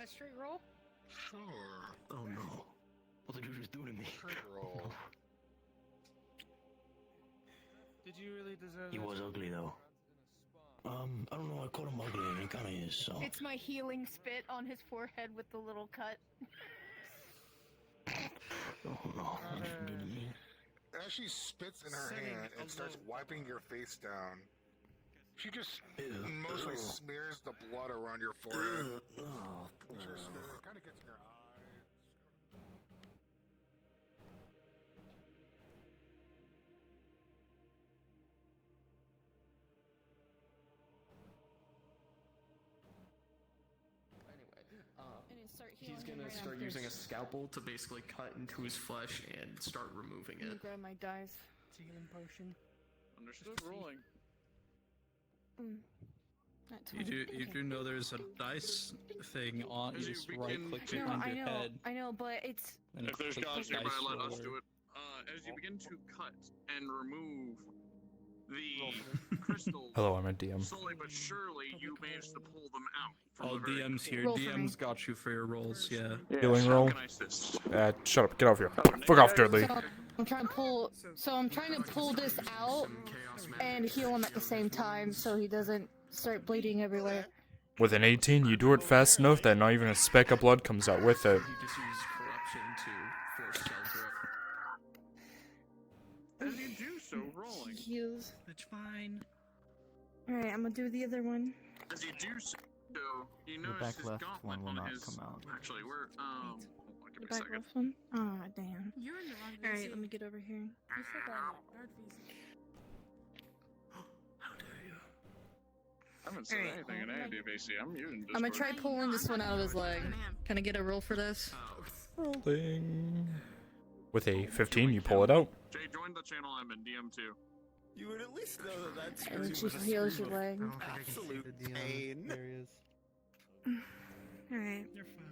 A straight roll? Sure. Oh no. What did you just do to me? Roll. Did you really deserve He that? was ugly though. I don't know, I called him ugly and he kinda is, so. It's my healing spit on his forehead with the little cut. Oh no, what did you do to me? As she spits in her hand and starts wiping your face down, she just mostly smears the blood around your forehead. Kind of gets in your eyes. He's gonna start using a scalpel to basically cut into his flesh and start removing Let me it. grab my dice. Healing potion. Understood. Rolling. You do know there's a dice thing on. You just right click it on your head. I know, but it's. And If there's click gods the nearby, dice let us roller. do it. As you begin to cut and remove the crystals, Hello, I'm a DM. slowly but surely you manage to pull them out. From Oh, the very DM's here. Roll for me. DM's got you for your rolls. Yeah. Healing how roll. can I assist? Shut up. Get off here. Fuck off, Dudley. So I'm trying to pull. So I'm trying to pull this out and heal him at the same time, so he doesn't start bleeding everywhere. With an 18, you do it fast enough that not even a speck of blood comes out with it. You just use corruption to force shelter it. As you do so, rolling. Heals. It's fine. Alright, I'm gonna do the other one. As you do so, you The notice back his left gauntlet one will on not his. come out. Actually, we're hold on, give The me a back second. left one? Ah, damn. You're in the wrong VC. Alright, let me get over here. You said third VC. I haven't said Alright. anything in ADVC. I'm using Discord. I'm gonna try pulling this one out of his leg. Can I get a roll for this? Rolling. With a 15, you pull it out. Jay, join the channel. I'm in DM2. You would at least know that that's And then she heals your leg. absolute pain. Alright.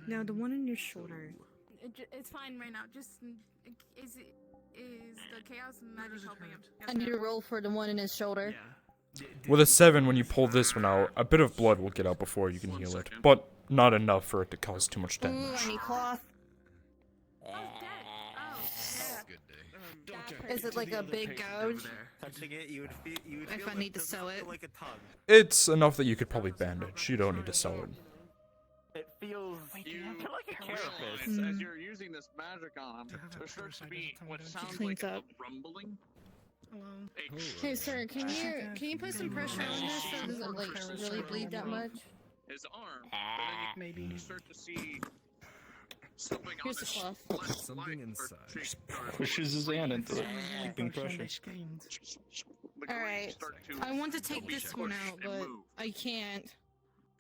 Now the one in your shoulder. It's fine right now. Just is the chaos magic helping him? I need a roll for the one in his shoulder. With a 7, when you pull this one out, a bit of blood will get out before you can heal it. But not enough for it to cause too much Ooh, damage. I need cloth. Is it like a big gouge? Touching it, you would feel If I need to sew it. like a tug. It's enough that you could probably bandage. You don't need to sew it. It feels You like a realize as you're using this magic on him, there starts to be what sounds Cleans like up. a rumbling. Hey sir, can you put some pressure on this so it doesn't like really bleed that much? His arm, but then you start to see something Here's on the his cloth. left Something leg inside. or cheek. Pushes his hand into it, keeping pressure. Alright, I want to take this one out, but I can't.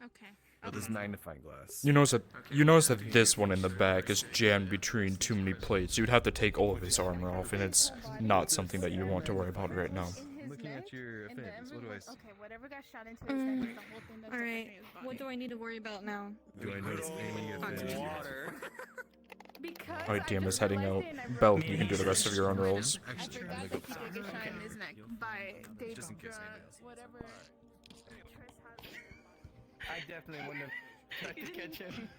Okay. With his magnifying glass. You notice that this one in the back is jammed between too many plates. You'd have to take all of his armor off, and it's not something that you want to worry about right now. I'm looking at your affinities. What do I see? Okay, whatever got shot into his head is the whole thing that's Alright, affecting his body. what do I need to worry about now? Do I notice any affinities? Because Alright, I DM is just heading realized out. it and I Belle, wrote you can do the rest of your own rolls. I forgot that he did get shot in his neck by Dave. Just in case anybody else. Whatever. I definitely wouldn't have tried to catch him.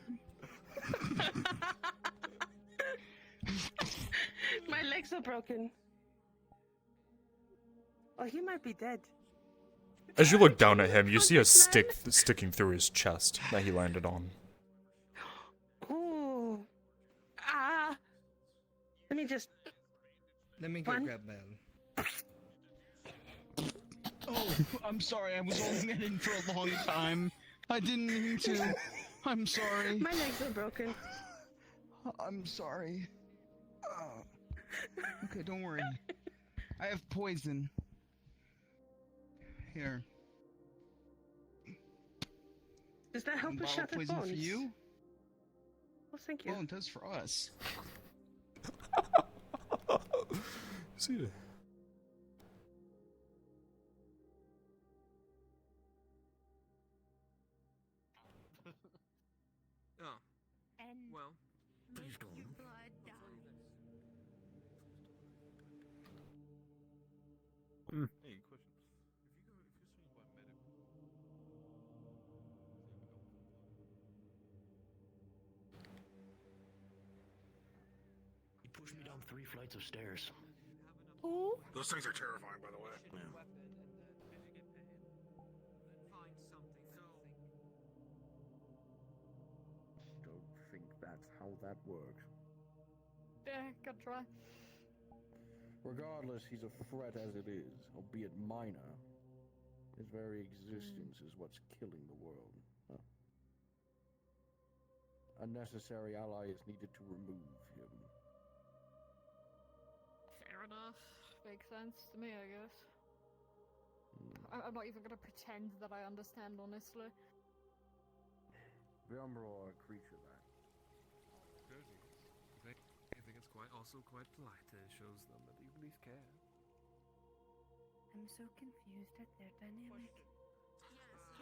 My legs are broken. Oh, he might be dead. As you look down at him, you see a stick sticking through his chest that he landed on. Ooh. Ah. Let me just. Let me go One. grab Belle. Oh, I'm sorry. I was holding it in for a long time. I didn't mean to. I'm sorry. My legs are broken. I'm sorry. Okay, don't worry. I have poison. Here. Does that help Bottle us of shut the poison bones? for you? Well, thank you. Well, it does for us. See ya. Oh. And Well, Hey, question. He pushed me down 3 flights of stairs. Who? Those things are terrifying, by the way. Don't think that's how that works. Yeah, good try. Regardless, he's a threat as it is, albeit minor. His very existence is what's killing the world. Huh. A necessary ally is needed to remove him. Fair enough. Makes sense to me, I guess. I'm not even gonna pretend that I understand, honestly. Vemro are a creature that. I think it's also quite polite. It shows them that you at least care. I'm so confused at their dynamic.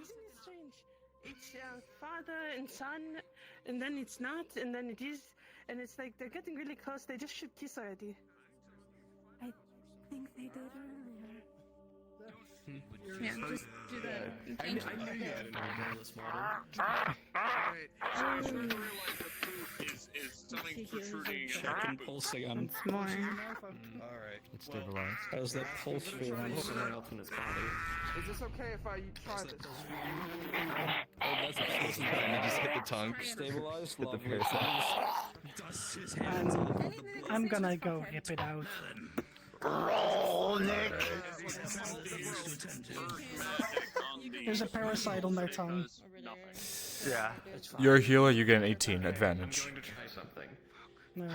Isn't it strange? It's father and son, and then it's not, and then it is, and it's like they're getting really close. They just should kiss already. I think they did earlier. Yeah, just do that. I knew you had an idea this morning. Alright, so you realize the poop is something protruding Checking pulse again. It's more. Alright. It's stabilized. How's that pulse feel on somewhere else in his body? Is this okay if I try this? Oh, that's a pulse button. You just hit the tongue. Stabilized, Hit the lovely. parasite. Dusts his hands all over the blood. I'm gonna go hip it out. Roll, Nick! There's a parasite on their tongue. Yeah. You're a healer, you get an 18 advantage. I'm going to try something. No.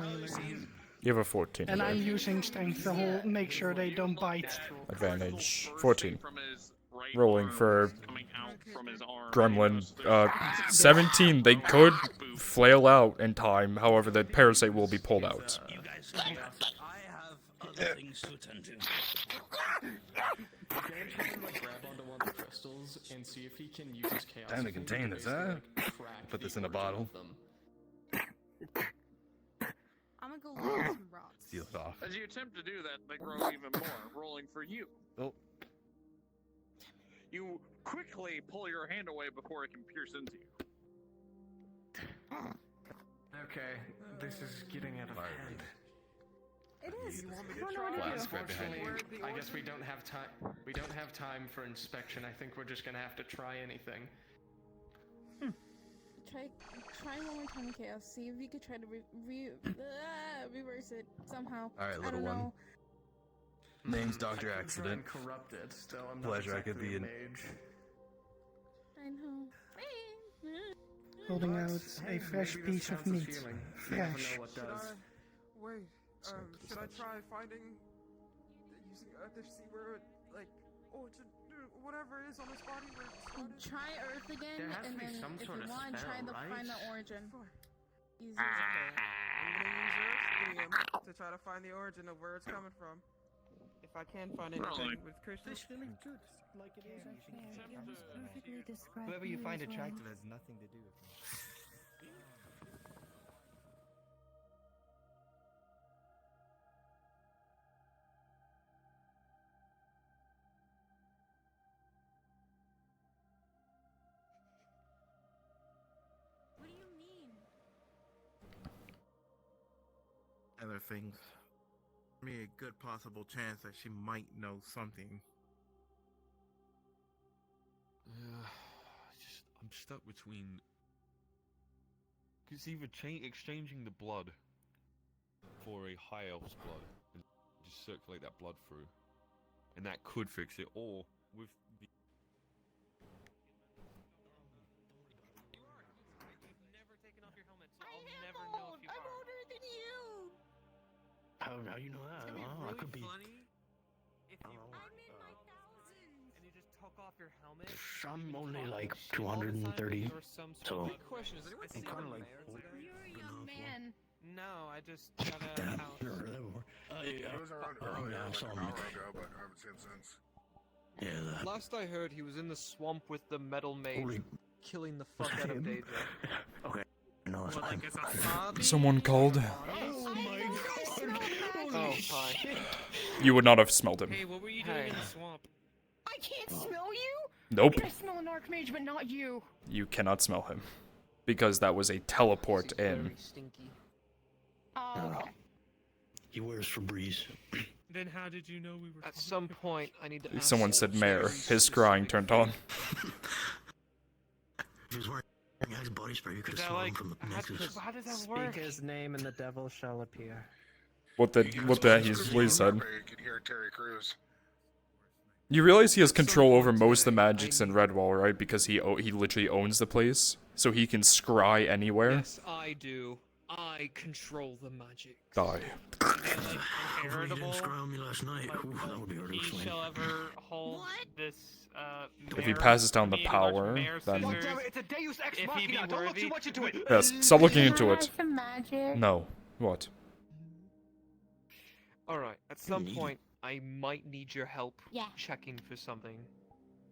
You have a 14. And I'm using strength to hold, make sure they don't bite. Advantage 14. Rolling for Gremlin. 17. They could flail out in time, however, the parasite will be pulled out. Other things to attend to. Dan can grab onto one of the crystals and see if he can use his chaos. Time to contain this, huh? Put this in a bottle. I'm gonna go look at some rocks. Seal it off. As you attempt to do that, they grow even more, rolling for you. Oh. You quickly pull your hand away before it can pierce into you. Okay, this is getting out of hand. It is. I don't know what to do. Unfortunately, I guess we don't have time. We don't have time for inspection. I think we're just gonna have to try anything. Try one more time in chaos. See if you could try to reverse it somehow. Alright, I little don't one. know. Name's Dr. Accident. Corrupted, so I'm not Pleasure, I exactly could be an an... mage. I know. Holding out a fresh Maybe this piece of counts as meat. healing. You never Fresh. know what does. Wait, should I try finding, using to see where, like, whatever it is on his body where it started? Try Earth again, There has to and be then some if sort you of want, try spell, to right? find the origin. Easy. I'm gonna use Earth Liam to try to find the origin of where it's coming from. If I can find anything with crystals. good. Like it is actually. Perfectly described. Whoever you me find as well. attractive has nothing to do with me. What do you mean? Other things. Me a good possible chance that she might know something. I'm stuck between. It's either exchanging the blood for a high elf's blood and just circulate that blood through, and that could fix it, or with the. I'm older than you. How you know that? Oh, I could be. If you I'm in my thousands. and you just took off your helmet. I'm only like 230, so I'm kind of like. You're a young man. No, I just got a Damn, house. you're a level. It was around earlier, like an hour ago, but I haven't seen him since. Yeah, that. Last I heard, he was in the swamp with the metal mage, Holy- killing the fuck out of Daedra. Okay, know. What, like it's a hobby? Someone called. Oh my god! Oh, Holy hi. shit! You would not have smelled him. Hey, what were you doing in the swamp? I can't smell you. Nope. How can I smell an archmage but not you? You cannot smell him. Because that was a teleport in. Oh, okay. He wears Febreze. Then how did you know we were? At some point, I need to. Someone said mayor. His scrying turned on. If he was wearing Axe body spray, you could Is have that smelled like- him from the Nexus. How does that Speak work? his name and the devil shall appear. What he said. You can hear Terry Crews. You realize he has control over most of the magics in Redwall, right? Because he literally owns the place, so he can scry anywhere. Yes, I do. I control the magic. Die. Inheritable. Scry on me last night. Ooh, that would be hard to He explain. shall ever hold this. If he passes down the power, then It's a Deus Ex Machina. Don't look too much into it. yes. Stop looking into it. Some magic. No. What? Alright, at some point, I might need your help Yeah. checking for something.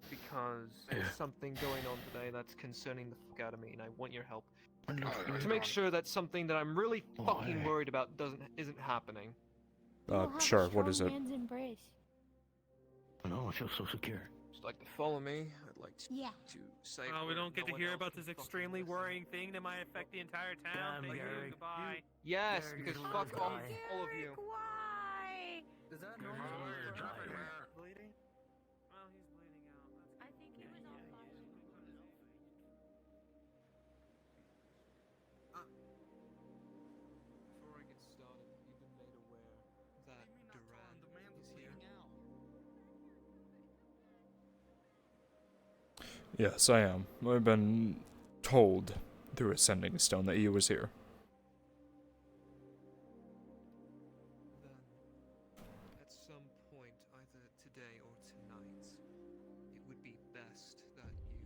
Because there's something going on today that's concerning the fuck out of me, and I want your help. To make sure that something that I'm really fucking worried about isn't happening. Sure. What is it? No, I feel so secure. Just like to follow me. I'd like to, Yeah. say. Oh, we don't get to hear about this extremely worrying thing that might affect the entire town. Thank you. Goodbye. Yes, because fuck all of you. Why? Is that normal? Bleeding? Well, he's bleeding out. I think he was on fire. Before I get started, you've been made aware that Duran is here. Yes, I am. I've been told through a sending stone that he was here. Then, at some point, either today or tonight, it would be best that you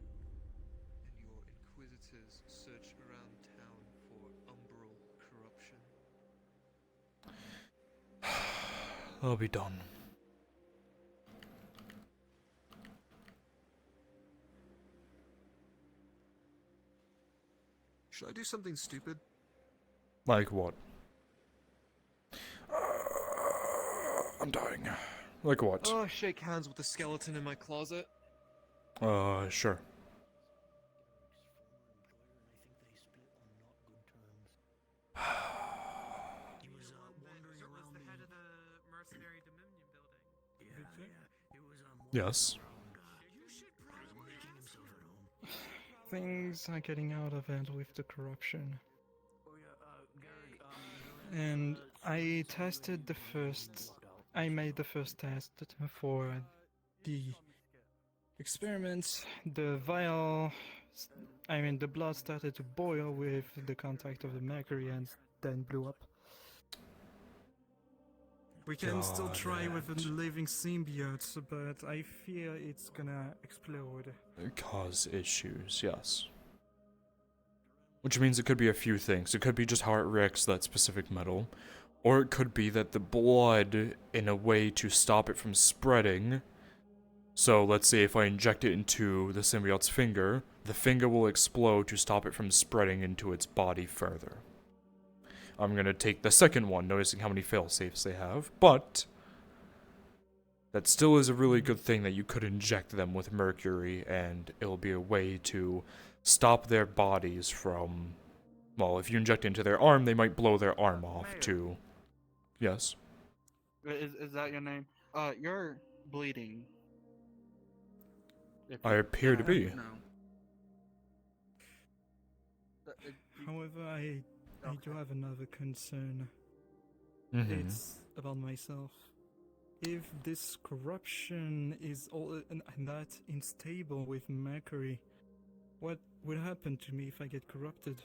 and your inquisitors search around town for umbral corruption. I'll be done. Should I do something stupid? Like what? I'm dying. Like what? Oh, shake hands with the skeleton in my closet. Sure. He was wandering around the head of the mercenary Dominion building. Yeah. It was Yes. making himself at home. Things are getting out of hand with the corruption. And I tested the first. I made the first test for the experiments. The vial. The blood started to boil with the contact of the mercury and then blew up. We can still try with a living symbiote, but I fear it's gonna explode. Cause issues, yes. Which means it could be a few things. It could be just how it reacts to that specific metal. Or it could be that the blood, in a way to stop it from spreading. So let's say if I inject it into the symbiote's finger, the finger will explode to stop it from spreading into its body further. I'm gonna take the second one, noticing how many fail-safes they have, but that still is a really good thing that you could inject them with mercury, and it'll be a way to stop their bodies from, well, if you inject into their arm, they might blow their arm off too. Yes. Is that your name? You're bleeding. I appear to be. However, I do have another concern. Mhm. It's about myself. If this corruption is all and that unstable with mercury, what would happen to me if I get corrupted?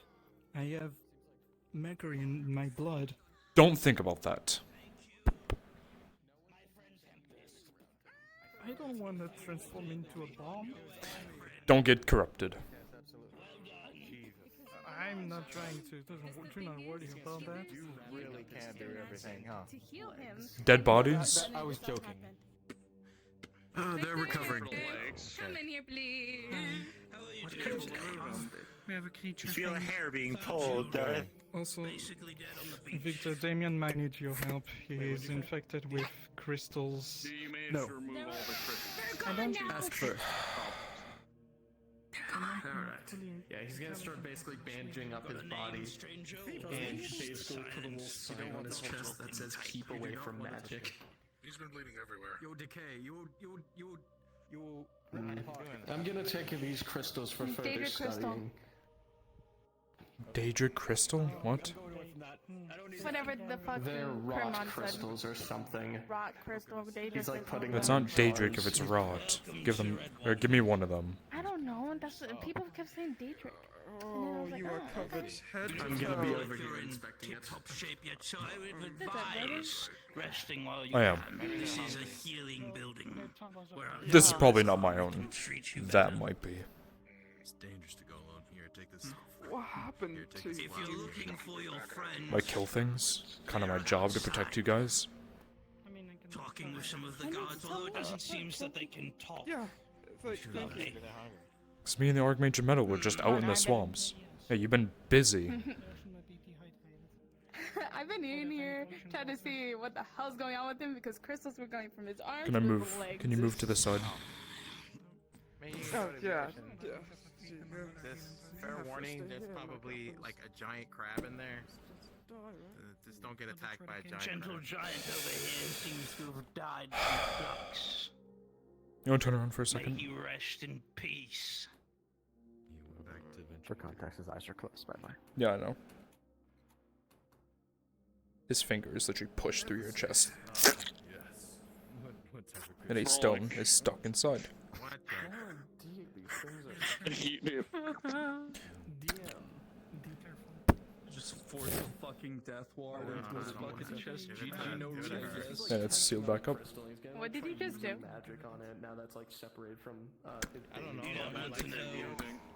I have mercury in my blood. Don't think about that. I don't want to transform into a bomb. Don't get corrupted. I'm not trying to. Do not worry about that. You really can't do everything, huh? To heal him. Dead bodies? I was joking. They're recovering. Come in here, please. We have a creature. You feel a thing. hair being pulled, Darth. Also, Victor, Damien might need your help. He is infected with crystals. Do you manage to remove all the crystals? I don't ask first. Alright. Yeah, he's gonna start basically bandaging up his body and basically put a little sign on his chest that says "Keep away from magic." He's been bleeding everywhere. Yo, Decay, you. I'm gonna take these crystals for further Daedric crystal. studying. Daedric crystal? What? Whatever the fuck They're you rot Kermon crystals or something. said. Rot crystal, Daedric He's like crystal. putting It's them not in Daedric if jars. it's rot. Give me one of them. I don't know. That's people kept saying Daedric. Oh, you are covered head I'm gonna be over You're here in inspecting it. tip-top shape yet, so I would advise resting while you I am. can. This is a healing building. Where This is probably not my own. That might be. It's dangerous to go alone. Here, take this. What happened to you? If you're looking for your friends, I kill things. Kind of my job to protect you guys. talking with some of the gods, although it doesn't seem that they can talk. Yeah, it's like, Okay. Cause me and the Archmage of Metal were just out in the swamps. Hey, you've been busy. I've been in here trying to see what the hell's going on with him because crystals were going from his arms Can I to move? his legs. Can you move to the side? Oh, yeah. Fair warning, there's probably like a giant crab in there. Just don't get attacked by a giant Gentle crab. giant over here seems to have died from flux. You want to turn around for a May second? he rest in peace. For context, his eyes are closed, by the way. Yeah, I know. His fingers literally push through your chest. And a stone is stuck inside. Just force a fucking death ward into his fucking chest. GG, no root, I guess. Yeah, it's sealed back up. What did you just do? Magic on it. Now that's like separated from. I don't know.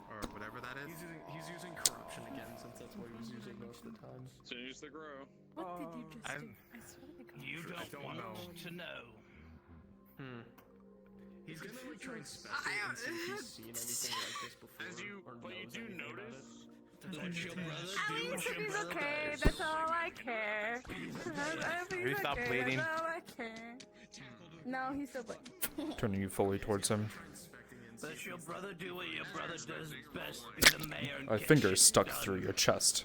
Or whatever that is. He's using corruption again since that's what he was using most of the time. Change the grow. What did you just do? I swear to God. You don't want to know. He's gonna like try and special and see if he's seen anything like this before. As you, or but you knows do anything about notice. it. What your brother At do, least what if your he's brother okay, does. that's all I care. Have you stopped bleeding? That's all I care. No, he's still bleeding. Turning you fully towards him. Let your brother do what your brother does best. Be the mayor and A get finger shit is stuck done. through your chest,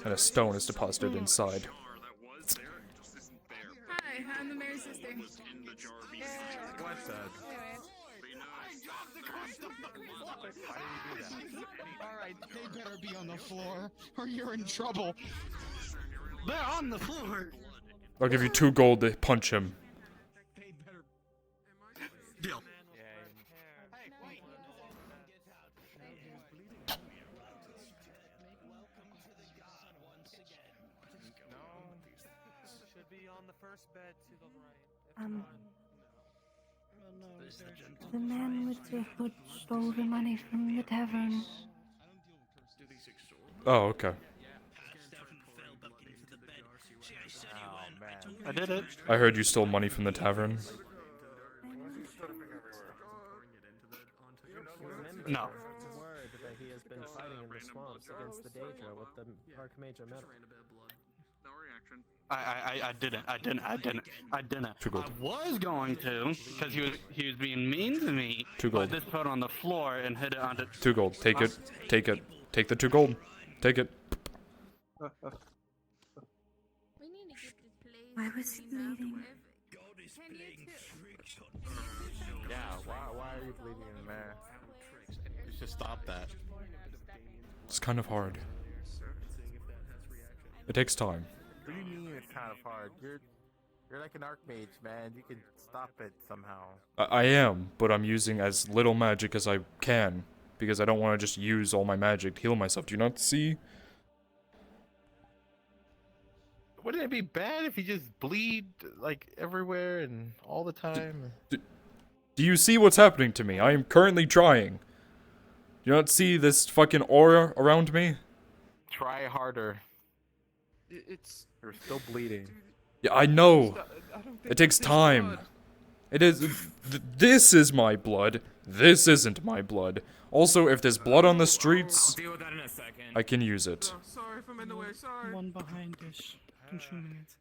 and a stone is deposited inside. Hi, I'm the mayor's sister. What the? Alright, they better be on the floor, or you're in trouble. They're on the floor. I'll give you 2 gold to punch him. Deal. Should be on the first bed to the right. The man with the hood stole the money from the tavern. Oh, okay. I did it. I heard you stole money from the tavern. No. Word that he has been fighting in the swamps against the Daedra with the Archmage of Metal. No reaction. I didn't. Too good. I was going to, because he was being mean to me. Too But good. this put on the floor and hit it onto. 2 gold. Take it. Take it. Take the 2 gold. Take it. Why was he bleeding? Yeah, why are you bleeding in there? You should stop that. It's kind of hard. It takes time. What do you mean it's kind of hard? You're like an archmage, man. You can stop it somehow. I am, but I'm using as little magic as I can. Because I don't want to just use all my magic to heal myself. Do you not see? Wouldn't it be bad if you just bleed like everywhere and all the time? Do you see what's happening to me? I am currently trying. Do you not see this fucking aura around me? Try harder. It's. You're still bleeding. Yeah, I know. I don't think It takes it's time. blood. It is. This is my blood. This isn't my blood. Also, if there's blood on the streets, I'll deal with that in a second. I can use it. Sorry if I'm in the way, sorry. One behind us, consuming it.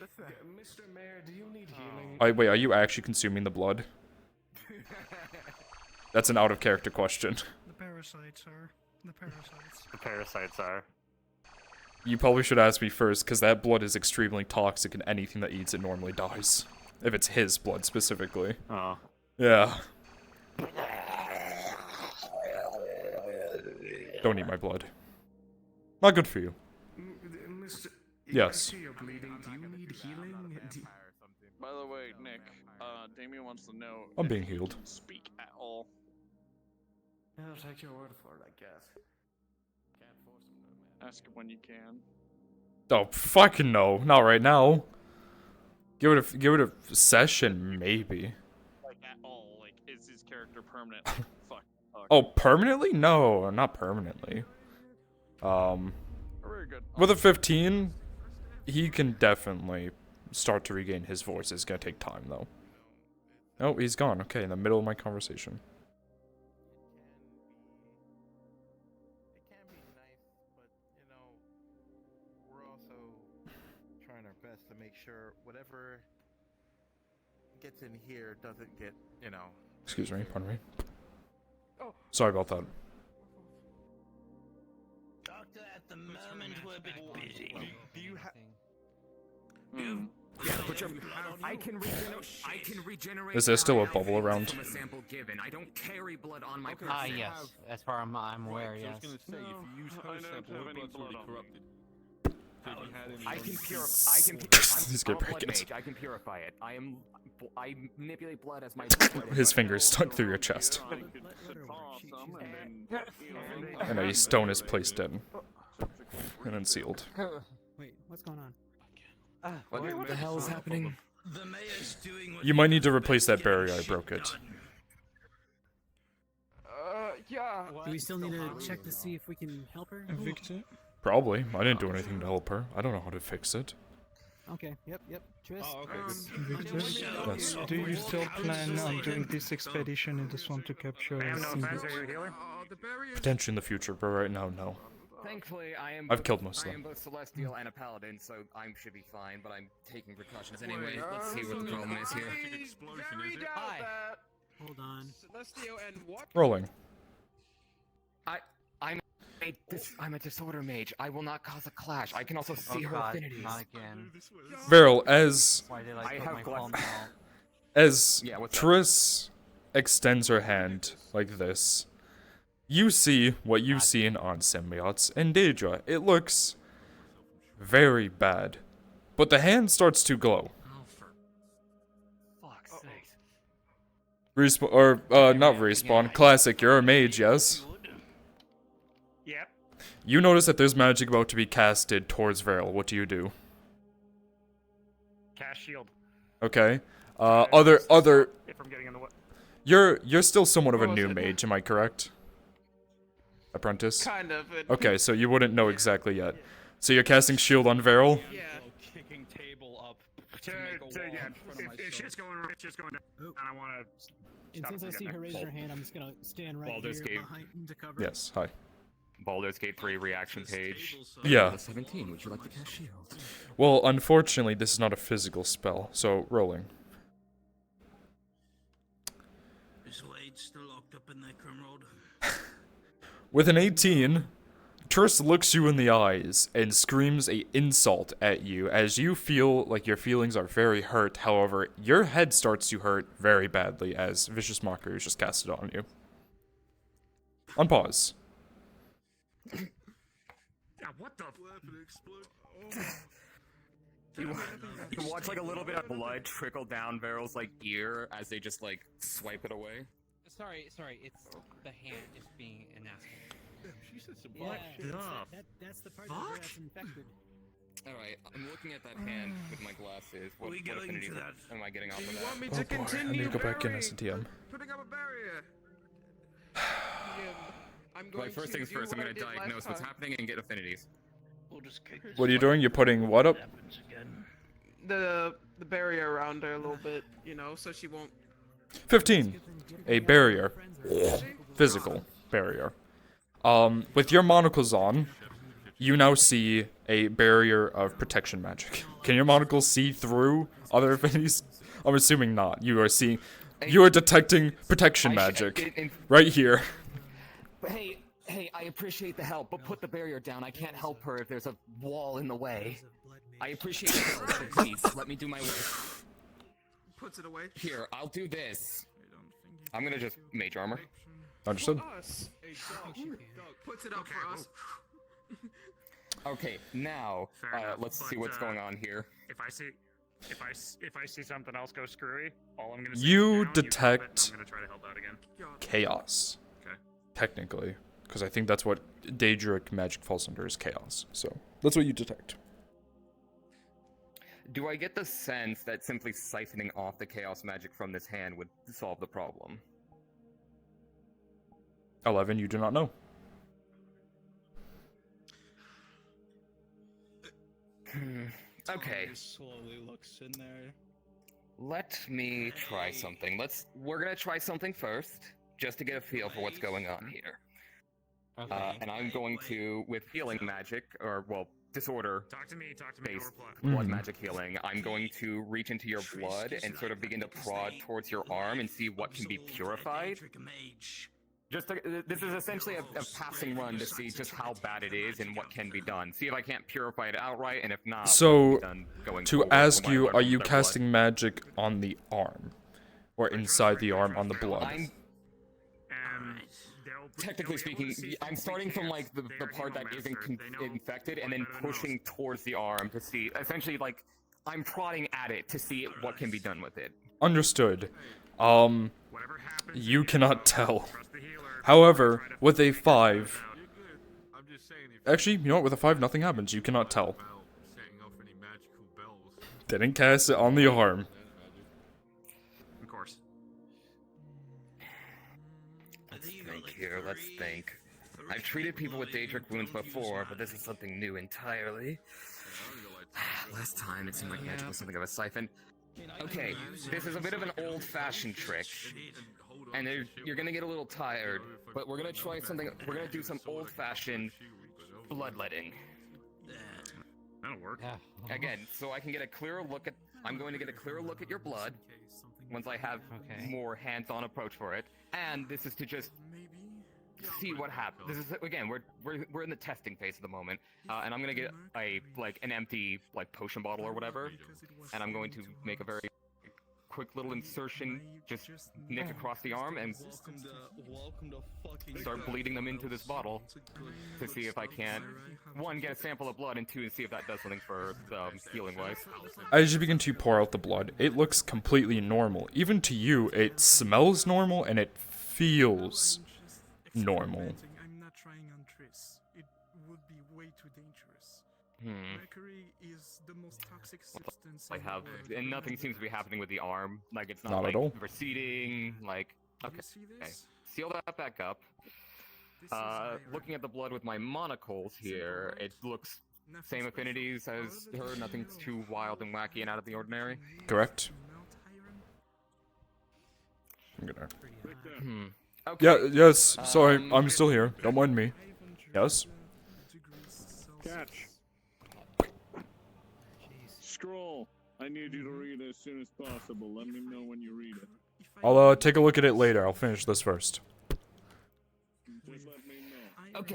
Mr. Mayor, do you need healing? Wait, are you actually consuming the blood? That's an out-of-character question. The parasites are. The parasites. The parasites are. You probably should ask me first, because that blood is extremely toxic and anything that eats it normally dies. If it's his blood, specifically. Oh. Yeah. Don't eat my blood. Not good for you. Mr. Yes. I see you're bleeding. Do you need healing? By the way, Nick, Damien wants to know. I'm if being you healed. can speak at all. I'll take your word for it, I guess. Can't force him though, man. Ask him when you can. Oh, fucking no. Not right now. Give it a session, maybe. Like at all. Like, is his character permanent? Fuck. Oh, permanently? No, not permanently. Very good. With a 15, he can definitely start to regain his voice. It's gonna take time, though. Oh, he's gone. Okay, in the middle of my conversation. We're also trying our best to make sure whatever gets in here doesn't get, you know. Excuse me, pardon me. Sorry about that. Doctor, at the moment we're a bit busy. Do you have? Yeah, but I can regenerate. Is there still a my bubble health around? from a sample given. I don't carry blood on my person. Ah, yes. As far as I'm aware, yes. I was gonna say, if you use her sample, her blood's already corrupted. I can purify. He's I'm gonna a break blood it. mage. I can purify it. I manipulate blood as my. His finger's stuck through your chest. And a stone is placed in. And then sealed. Wait, what's going on? What the hell is happening? The mayor's doing what You might need to replace that barrier. I broke it. Yeah. Do we still need to check to see if we can help her? Victor? Probably. I didn't do anything to help her. I don't know how to fix it. Okay, yep. Tris? Victor, Yes. do you still plan on doing this expedition in the swamp to capture a symbol? Potentially in the future, but right now, no. Thankfully, I've I've killed most of I them. am both celestial and a paladin, so I should be fine. But I'm taking precautions anyway. Let's see what the problem is here. Hi. Hold on. Celestio and what? Rolling. I'm a disorder mage. I will not cause a clash. I can also see her God, affinities. not again. Viral, as Why did I I put have my glass- palm out? as Yeah, what's up? Triss extends her hand like this, you see what you've seen on symbiotes and Daedra. It looks very bad, but the hand starts to glow. Fuck's sake. Respawn, or not respawn. Classic. You're a mage, yes. Yep. You notice that there's magic about to be casted towards Viral. What do you do? Cast shield. Okay. Other. If I'm getting in the way. You're still somewhat of a new mage, am I correct? Apprentice? Kind of. Okay, so you wouldn't know exactly yet. So you're casting shield on Viral? Yeah. Kicking table up. If shit's going down, and I want to. And since I see her raise her hand, I'm just gonna stand right Baldur's here Gate. behind to cover. Yes, hi. Baldur's Gate 3 reaction page. Yeah. 17. Would you like to cast shield? Well, unfortunately, this is not a physical spell, so rolling. Is Wade still locked up in that criminal? With an 18, Triss looks you in the eyes and screams a insult at you as you feel like your feelings are very hurt. However, your head starts to hurt very badly as Vicious Mockery is just casted on you. On pause. What the? You watch like a little bit of blood trickle down Veryl's like ear as they just like swipe it away. Sorry, it's the hand just being an asshole. She said some Yeah, shit. that's the part of her that's infected. Alright, I'm looking at that hand with my glasses. What We going affinity to that? am I getting off Do of you that? want me Oh to boy, I continue need to go back in burying- as a DM. Putting up a barrier. I'm Right, going first to things do first, I'm what I gonna did last diagnose what's time. happening and get affinities. We'll just kick What are you doing? You're putting what up? The barrier around her a little bit, you know, so she won't. 15. a barrier. Physical barrier. With your monocles on, you now see a barrier of protection magic. Can your monocles see through other affinities? I'm assuming not. You are detecting protection magic right here. Hey, I appreciate the help, but put the barrier down. I can't help her if there's a wall in the way. I appreciate the help, but please, let me do my work. Puts it away. Here, I'll do this. I'm gonna just mage armor. Understood. Puts it up for us. Okay, now, let's see what's going on here. If I see something else go screwy, all I'm gonna say You is down, detect I'm gonna try to help out again. chaos. Okay. Technically. Because I think that's what Daedric magic falls under, is chaos. So, that's what you detect. Do I get the sense that simply siphoning off the chaos magic from this hand would solve the problem? 11, you do not know. Okay. Slowly looks in there. Let me try something. We're gonna try something first, just to get a feel for what's going on here. Okay. And I'm going to, with healing magic, or, well, disorder Talk to me, based Overplot. blood magic healing, I'm going to reach into your blood and sort of begin to prod towards your arm and see what can be purified. This is essentially a passing run to see just how bad it is and what can be done. See if I can't purify it outright, and if not, So, going to forward ask for my you, level are of you their casting magic on the arm? Or inside the arm on the blood? Technically speaking, I'm starting from like the part that isn't infected and then pushing towards the arm to see, essentially like, I'm prodding at it to see what can be done with it. Understood. You cannot tell. However, with a 5... Actually, you know what? With a 5, nothing happens. You cannot tell. Didn't cast it on the arm. Of course. Let's think here, let's think. I've treated people with Daedric wounds before, but this is something new entirely. Last time it seemed like magic was something of a siphon. Okay, this is a bit of an old-fashioned trick, and you're gonna get a little tired, but we're gonna try something. We're gonna do some old-fashioned bloodletting. That'll work. Again, so I can get a clearer look at. I'm going to get a clearer look at your blood once I have more hands-on approach for it, and this is to just see what happens. This is again, we're in the testing phase at the moment, and I'm gonna get an empty potion bottle or whatever, and I'm going to make a very quick little insertion, just nick across the arm and start bleeding them into this bottle to see if I can, one, get a sample of blood, and two, see if that does something for healing wise. As you begin to pour out the blood, it looks completely normal. Even to you, it smells normal and it feels normal. I'm not trying on Triss. It would be way too dangerous. Mercury is the most toxic substance. I have, and nothing seems to be happening with the arm. Like it's not, Not at all. receding. Like okay, seal that back up. Looking at the blood with my monocles here, it looks same affinities as her. Nothing's too wild and wacky and out of the ordinary. Correct. I'm gonna... Okay. Yeah, yes, sorry, I'm still here. Don't mind me. Yes? Catch. Scroll. I need you to read it as soon as possible. Let me know when you read it. I'll take a look at it later. I'll finish this first. Just let me know.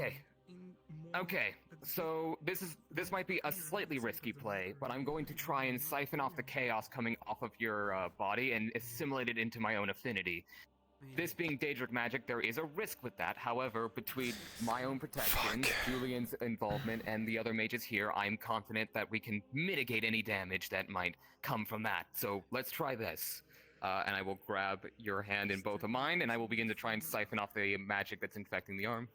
Okay, so this might be a slightly risky play, but I'm going to try and siphon off the chaos coming off of your body and assimilate it into my own affinity. This being Daedric magic, there is a risk with that. However, between my own protection, Julian's involvement, and the other mages here, I'm confident that we can mitigate any damage that might come from that. So let's try this. And I will grab your hand in both of mine, and I will begin to try and siphon off the magic that's infecting the arm.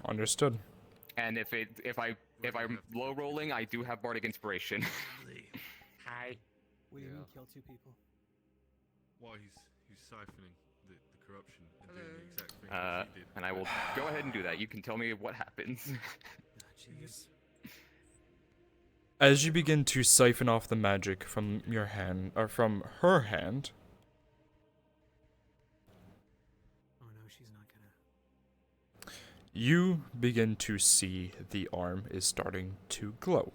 Understood. And if I'm low rolling, I do have bardic inspiration. Hi. We didn't kill 2 people. While he's siphoning the corruption and doing the exact thing that he did. And I will go ahead and do that. You can tell me what happens. As you begin to siphon off the magic from your hand, or from her hand, she's not gonna. You begin to see the arm is starting to glow,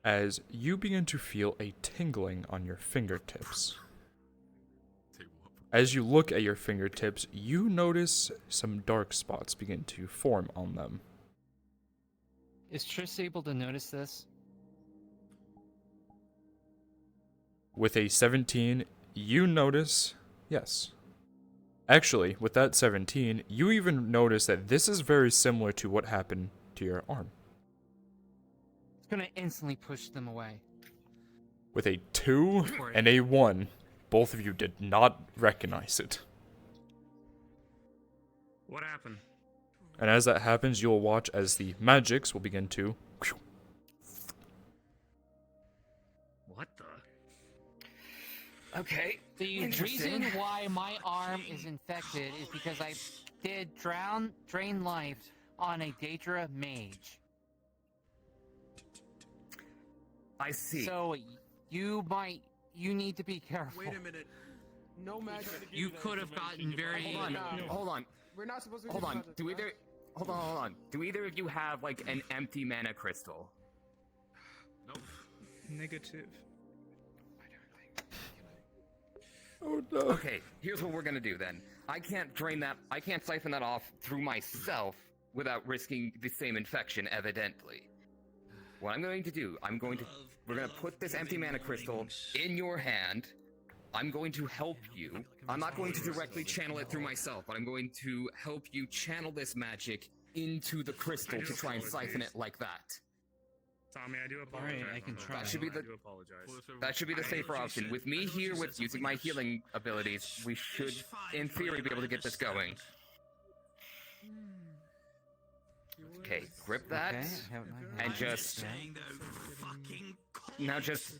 as you begin to feel a tingling on your fingertips. As you look at your fingertips, you notice some dark spots begin to form on them. Is Triss able to notice this? With a 17, you notice, yes. Actually, with that 17, you even notice that this is very similar to what happened to your arm. It's gonna instantly push them away. With a 2 and a 1, both of you did not recognize it. What happened? And as that happens, you'll watch as the magics will begin to... What the? Okay. The reason why my arm is infected is because I did drain life on a Daedra mage. I see. So you need to be careful. Wait a minute. No magic. You could have gotten very. Hold on. We're not supposed to. Hold on. magic, Do huh? either? Hold on. Do either of you have like an empty mana crystal? Negative. Oh no. Okay, here's what we're gonna do then. I can't siphon that off through myself without risking the same infection, evidently. What I'm going to do, we're gonna put this empty mana crystal in your hand. I'm going to help you. I'm not going to directly channel it through myself, but I'm going to help you channel this magic into the crystal to try and siphon it like that. Tommy, I do apologize. Alright, I can try. I do apologize. That should be the safer option. With me here, with using my healing abilities, we should, in theory, be able to get this going. Okay, grip that, and just... Now just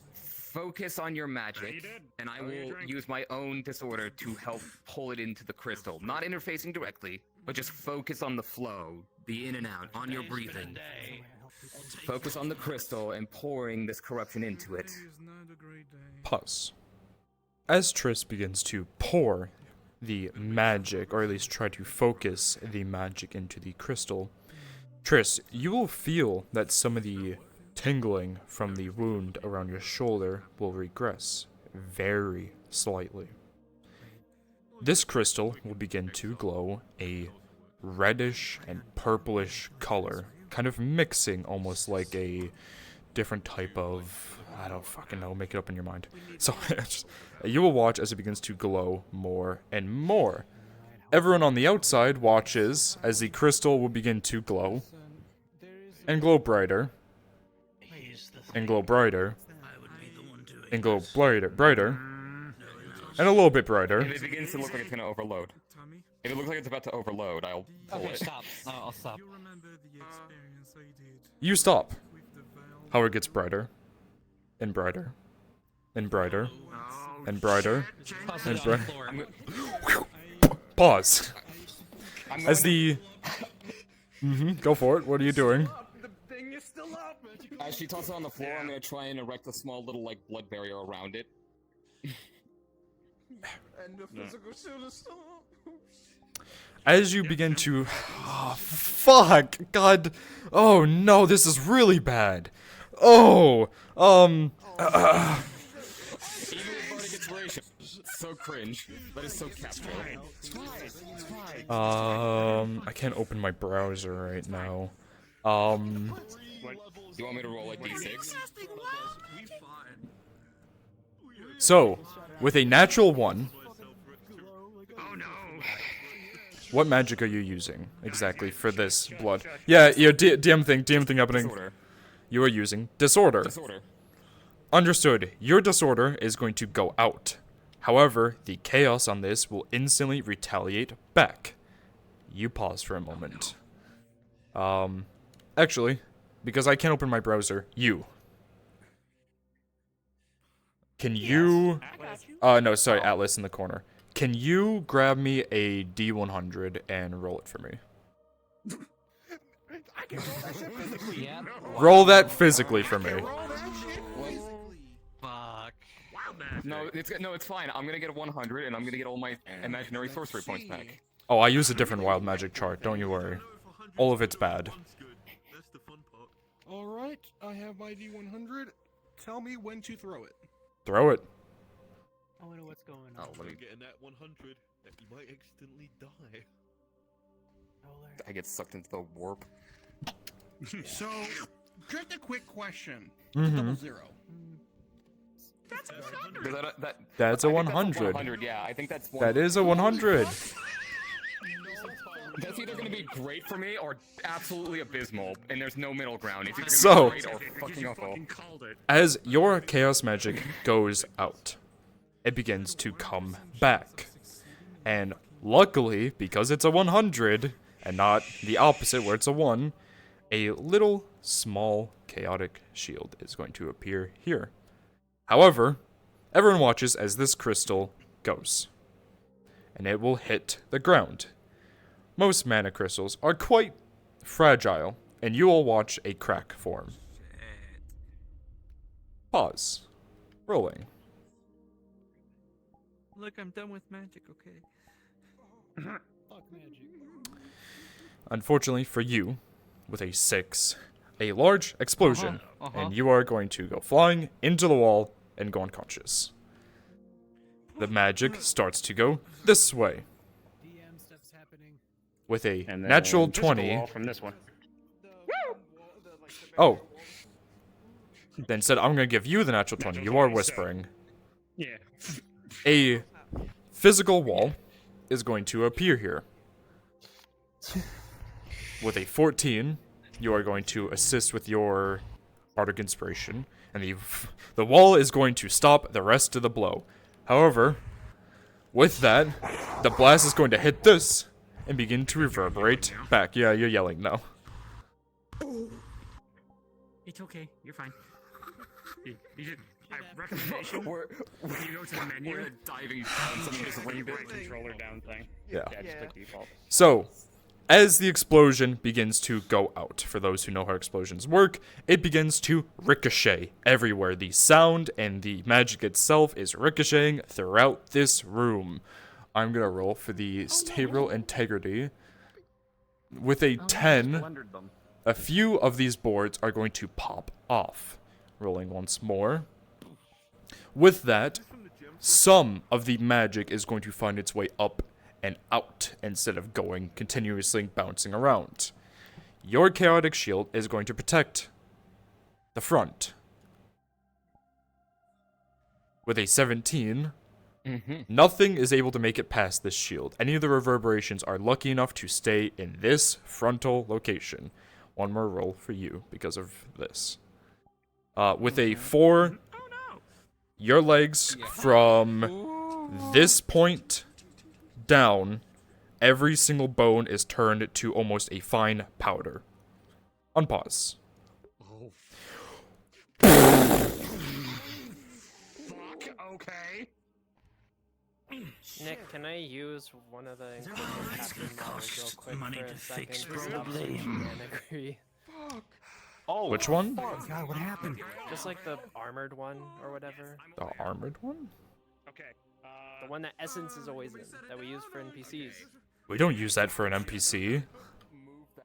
focus on your magic, and I will use my own disorder to help pull it into the crystal. Not interfacing directly, but just focus on the flow, the in and out, on your breathing. Focus on the crystal and pouring this corruption into it. Pause. As Triss begins to pour the magic, or at least try to focus the magic into the crystal, Triss, you will feel that some of the tingling from the wound around your shoulder will regress very slightly. This crystal will begin to glow a reddish and purplish color, kind of mixing almost like a different type of, I don't fucking know, make it up in your mind. So you will watch as it begins to glow more and more. Everyone on the outside watches as the crystal will begin to glow and glow brighter and glow brighter and glow brighter and a little bit brighter. If it begins to look like it's going to overload. If it looks like it's about to overload, I'll pull it. Stop. I'll stop. You stop. How it gets brighter and brighter and brighter and brighter and brighter. Pause. As the go for it. What are you doing? The thing is still up. As she tosses it on the floor, I'm gonna try and erect a small little like blood barrier around it. And the physical shield is still up. As you begin to... Oh, fuck! God! Oh no, this is really bad! Oh! So cringe. That is so captivating. I can't open my browser right now. What? You want me to roll a d6? So, with a natural 1... What magic are you using exactly for this blood? Yeah, DM thing happening. Disorder. You are using disorder. Disorder. Understood. Your disorder is going to go out. However, the chaos on this will instantly retaliate back. You pause for a moment. Actually, because I can't open my browser, you. Can you... no, sorry, Atlas in the corner. Can you grab me a D100 and roll it for me? I can roll that shit physically. Yeah. Roll that physically for me. Fuck. No, it's fine. I'm gonna get a 100, and I'm gonna get all my imaginary sorcery points back. Oh, I use a different wild magic chart, don't you worry. All of it's bad. Alright, I have my D100. Tell me when to throw it. Throw it. I wonder what's going on. Don't get in that 100. You might accidentally die. I get sucked into the warp. So, just a quick question. Mhm. Double zero. That's a 100. 100, yeah, I think that's That is a 100. That's either going to be great for me or absolutely abysmal, and there's no middle ground. It's either So- going to be great or fucking awful. As your chaos magic goes out, it begins to come back. And luckily, because it's a 100, and not the opposite where it's a 1, a little small chaotic shield is going to appear here. However, everyone watches as this crystal goes. And it will hit the ground. Most mana crystals are quite fragile, and you will watch a crack form. Pause. Rolling. Look, I'm done with magic, okay? Fuck magic. Unfortunately for you, with a 6, a large explosion, and you are going to go flying into the wall and go unconscious. The magic starts to go this way. With a And then natural physical 20. wall from this one. Oh. Then said, I'm going to give you the natural 20. You are whispering. Yeah. A physical wall is going to appear here. With a 14, you are going to assist with your Bardic Inspiration, and the wall is going to stop the rest of the blow. However, with that, the blast is going to hit this and begin to reverberate back. Yeah, you're yelling now. It's okay. You're fine. You just, recommendation. You go to the menu. We're diving down some of this Bring the rainbow. controller down thing. Yeah. Just the default. So, as the explosion begins to go out, for those who know how explosions work, it begins to ricochet everywhere. The sound and the magic itself is ricocheting throughout this room. I'm gonna roll for the stable integrity. With a 10, a few of these boards are going to pop off. Rolling once more. With that, some of the magic is going to find its way up and out instead of going continuously bouncing around. Your chaotic shield is going to protect the front. With a 17, nothing is able to make it past this shield. Any of the reverberations are lucky enough to stay in this frontal location. One more roll for you because of this. With a 4, your legs from this point down, every single bone is turned to almost a fine powder. Unpause. Fuck, okay. Nick, can I use one of the captain models real quick money for to a second? fix Stop problem. switching and agree. Oh, which one? Oh god, what happened? Just like the armored one or whatever. The armored one? Okay. The one that Essence is always in, that we use for NPCs. We don't use that for an NPC.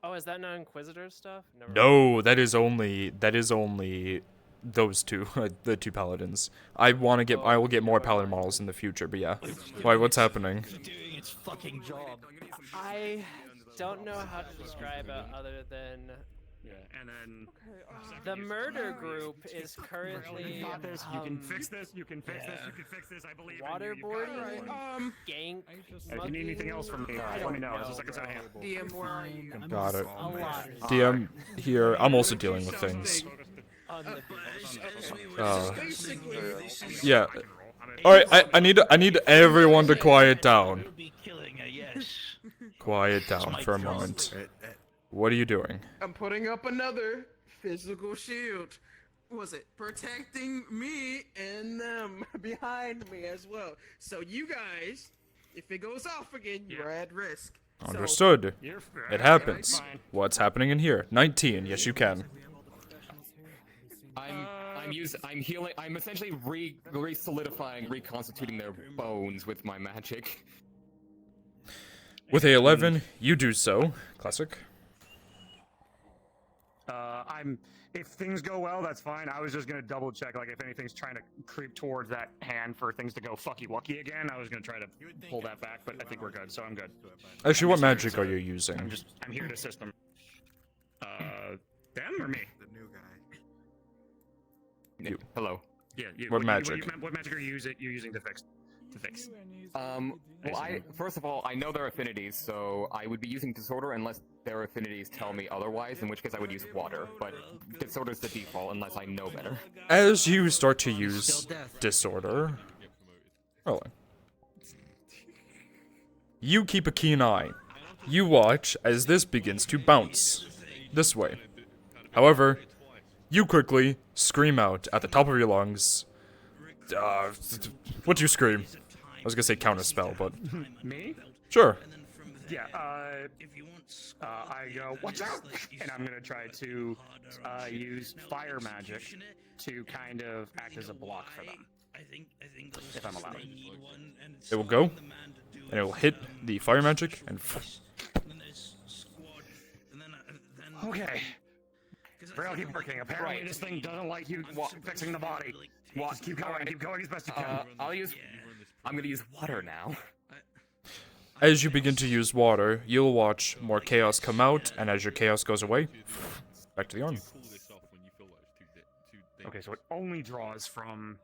Oh, is that not Inquisitor stuff? Never mind. No, that is only those two, the two paladins. I will get more paladin models in the future, but yeah. Why, what's happening? Doing its fucking job. I don't know how to describe it other than Yeah, and then the murder group is currently you can fix this. You can fix this. You can fix this. I believe waterboarding, gank, If you need anything else from me, let me know. There's a second set of hands. DM, where are you? Got it. a lot. DM, here, I'm also dealing with things. Yeah. Alright, I need everyone to quiet down. Quiet down for a moment. What are you doing? I'm putting up another physical shield. Was it protecting me and them behind me as well? So you guys, if it goes off again, you're at risk. Understood. You're It happens. What's happening in here? 19. Yes, you can. I'm healing. I'm essentially reconstituting their bones with my magic. With a 11, you do so. Classic. If things go well, that's fine. I was just gonna double check, like if anything's trying to creep towards that hand for things to go fucky wucky again. I was gonna try to pull that back, but I think we're good, so I'm good. Actually, what magic are you using? I'm here to assist them. Them or me? The new guy. You. Hello. Yeah. You, What magic? What magic are you using to fix? Well, first of all, I know their affinities, so I would be using Disorder unless their affinities tell me otherwise, in which case I would use Water, but Disorder's the default unless I know better. As you start to use Disorder... Rolling. You keep a keen eye. You watch as this begins to bounce. This way. However, you quickly scream out at the top of your lungs. What do you scream? I was gonna say counter spell, but... Me? Sure. Yeah, I go, watch out! And I'm gonna try to use fire magic to kind of act as a block for them. If I'm allowed. It will go, and it will hit the fire magic, and... Okay. I'll keep working. Apparently this thing doesn't like you fixing the body. Just keep going as best you can. I'm gonna use Water now. As you begin to use water, you'll watch more chaos come out, and as your chaos goes away, back to the arm. Okay, so it only draws from...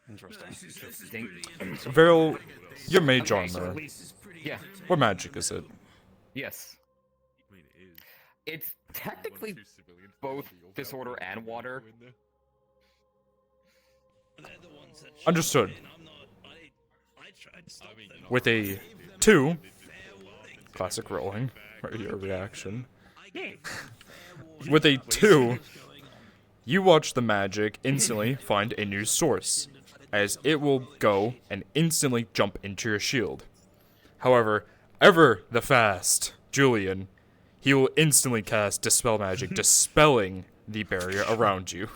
Interesting. Varil, your mage armor. Yeah. What magic is it? Yes. It's technically both Disorder and Water. Understood. With a 2, classic rolling, or your reaction. With a 2, you watch the magic instantly find a new source, as it will go and instantly jump into your shield. However, ever the fast Julian, he will instantly cast Dispel Magic, dispelling the barrier around you,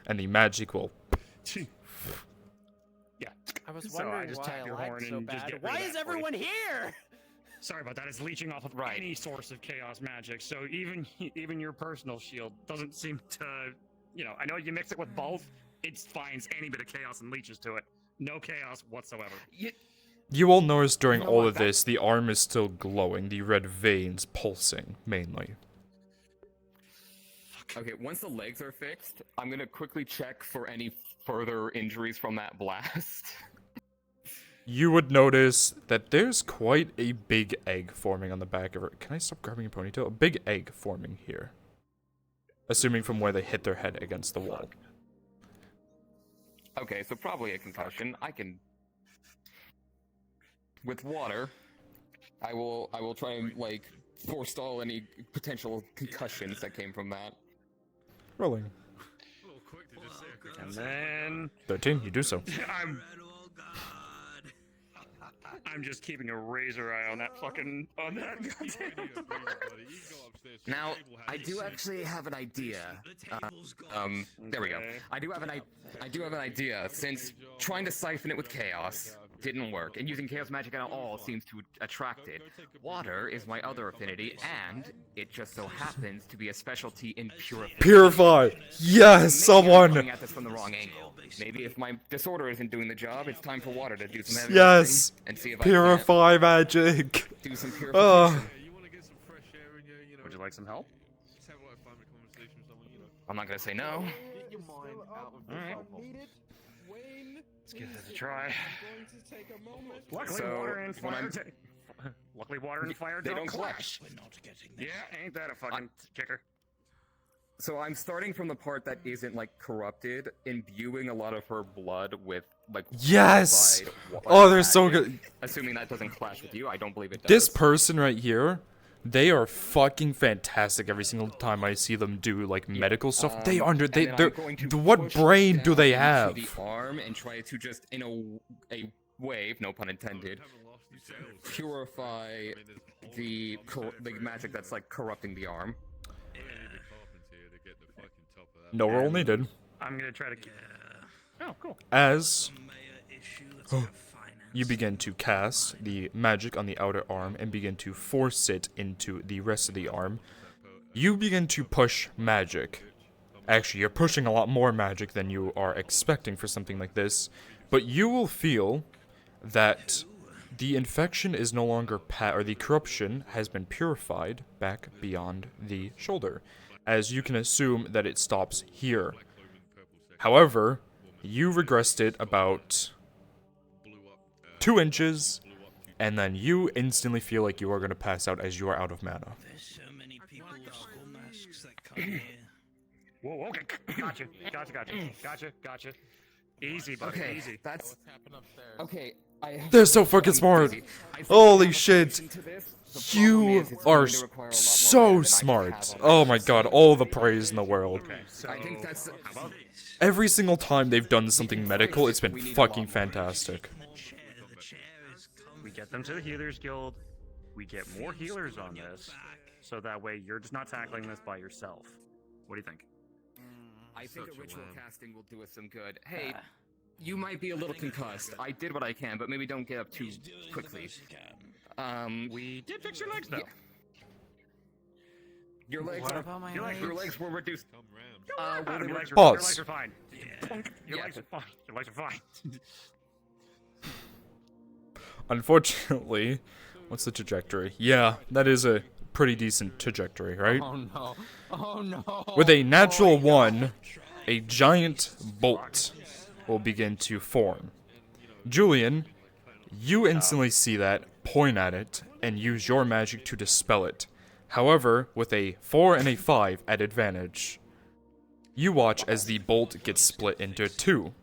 and the magic will... Yeah. I was So I wondering just why tap I your lagged horn so and just bad. get rid Why of is that for you. everyone here? Sorry about that. It's leeching off of any source of chaos magic. So even your personal shield doesn't seem to, I know you mix it with both. It finds any bit of chaos and leeches to it. No chaos whatsoever. You will notice during all of this, the arm is still glowing, the red veins pulsing, mainly. Okay, once the legs are fixed, I'm gonna quickly check for any further injuries from that blast. You would notice that there's quite a big egg forming on the back of her. Can I stop grabbing your ponytail? A big egg forming here. Assuming from where they hit their head against the wall. Okay, so probably a concussion. I can... With Water, I will try and, forestall any potential concussions that came from that. Rolling. And then... 13, you do so. I'm just keeping a razor eye on that Now, I do actually have an idea. There we go. I do have an idea, since trying to siphon it with chaos didn't work, and using chaos magic at all seems to attract it. Water is my other affinity, and it just so happens to be a specialty in purify. Purify! Yes, someone! I'm coming at this from the wrong angle. Maybe if my disorder isn't doing the job, it's time for Water to do some heavy Yes! lifting and see if Purify magic! do some purification. Would you like some help? I'm not gonna say no. Alright. Let's give this a try. Luckily, So, water and when fire. I'm- Luckily, water and fire They don't don't clash. Yeah, ain't that a fucking kicker? So I'm starting from the part that isn't corrupted, imbuing a lot of her blood with Yes! purified Oh, they're so magic. good. Assuming that doesn't clash with you, I don't believe it does. This person right here, they are fucking fantastic every single time I see them do, medical stuff. They're... and then I'm they're going to what push brain do down they into have? The arm and try to just, in a wave, no pun intended, purify the magic that's corrupting the arm. No roll needed. I'm gonna try to. Oh, cool. As you begin to cast the magic on the outer arm and begin to force it into the rest of the arm. You begin to push magic. Actually, you're pushing a lot more magic than you are expecting for something like this, but you will feel that the infection is no longer or the corruption has been purified back beyond the shoulder, as you can assume that it stops here. However, you regressed it about 2 inches, and then you instantly feel like you are going to pass out as you are out of mana. There's so many people with skull masks that come here. Whoa, okay. Gotcha. Easy, buddy, Okay, easy. that's... Okay, They're so fucking smart! Holy shit! You are so smart! Oh my god, all the praise in the world. I think that's... Every single time they've done something medical, it's been fucking fantastic. We get them to the Healers Guild, we get more healers on this, so that way you're just not tackling this by yourself. What do you think? I think a ritual casting will do us some good. Hey, you might be a little concussed. I did what I can, but maybe don't get up too quickly. We did fix your legs, though. Your legs are... Your legs were reduced. Your legs Pause. are fine. Your legs are fine. Your legs are fine. Unfortunately, what's the trajectory? Yeah, that is a pretty decent trajectory, right? Oh no. Oh no. With a natural 1, a giant bolt will begin to form. Julian, you instantly see that, point at it, and use your magic to dispel it. However, with a 4 and a 5 at advantage, you watch as the bolt gets split into 2.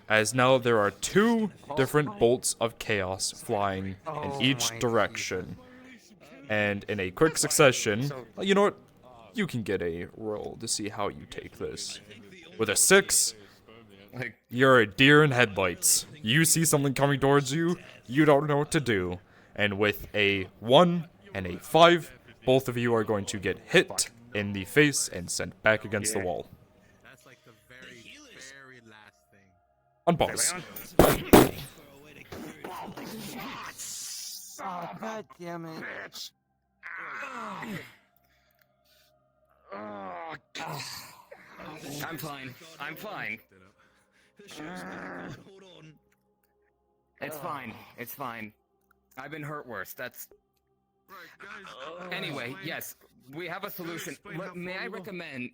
As now there are 2 different bolts of chaos flying in each direction. And in a quick succession, you know what? You can get a roll to see how you take this. With a 6, you're a deer in headlights. You see something coming towards you, you don't know what to do. And with a 1 and a 5, both of you are going to get hit in the face and sent back against the wall. That's like the very last thing. Unpause. Oh, god damn it. I'm fine. I'm fine. It's fine. It's fine. I've been hurt worse. That's... Anyway, yes, we have a solution. May I recommend...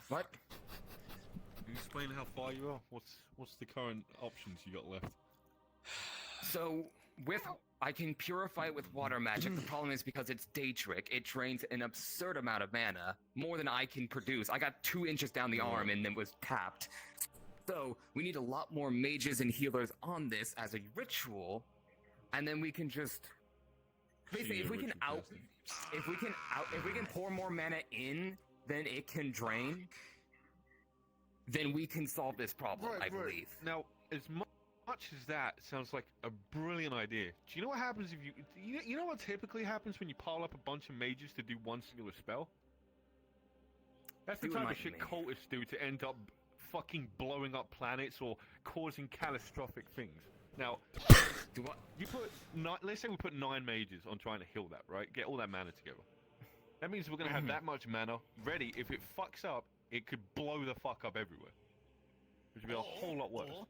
What? Can you explain how far you are? What's the current options you got left? So, I can purify it with water magic. The problem is because it's Daedric, it drains an absurd amount of mana, more than I can produce. I got 2 inches down the arm and then was tapped. So, we need a lot more mages and healers on this as a ritual, and then we can just... Basically, if we can pour more mana in than it can drain, then we can solve this problem, I believe. Now, as much as that sounds like a brilliant idea, do you know what happens if you know what typically happens when you pile up a bunch of mages to do one singular spell? That's the type of shit cultists do to end up fucking blowing up planets or causing catastrophic things. Now, let's say we put 9 mages on trying to heal that, right? Get all that mana together. That means we're gonna have that much mana ready. If it fucks up, it could blow the fuck up everywhere. Which would be a whole lot worse.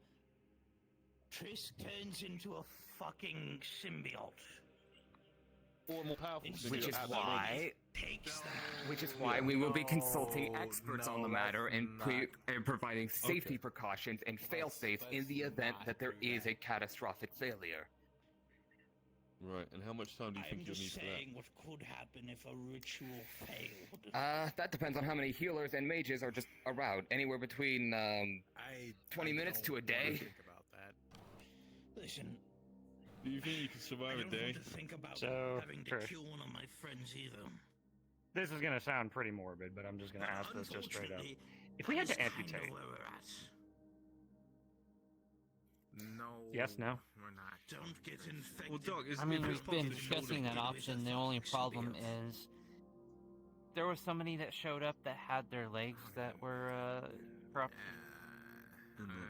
Triss turns into a fucking symbiote. Or more powerful. Which is why we will be consulting experts on the matter and providing safety precautions and fail-safes in the event that there is a catastrophic failure. Right, and how much time do you think you'll need for that? What could happen if a ritual failed? That depends on how many healers and mages are just around. Anywhere between 20 minutes to a day. Listen. Do you think you can survive a day? I don't want to think about having to kill one of my friends either. This is gonna sound pretty morbid, but I'm just gonna ask this just straight up. If we had to amputate... No. Yes, no? We're not. Don't get infected. Well, Doug, I mean, we've been discussing that option. The only problem is there was somebody that showed up that had their legs that were corrupt.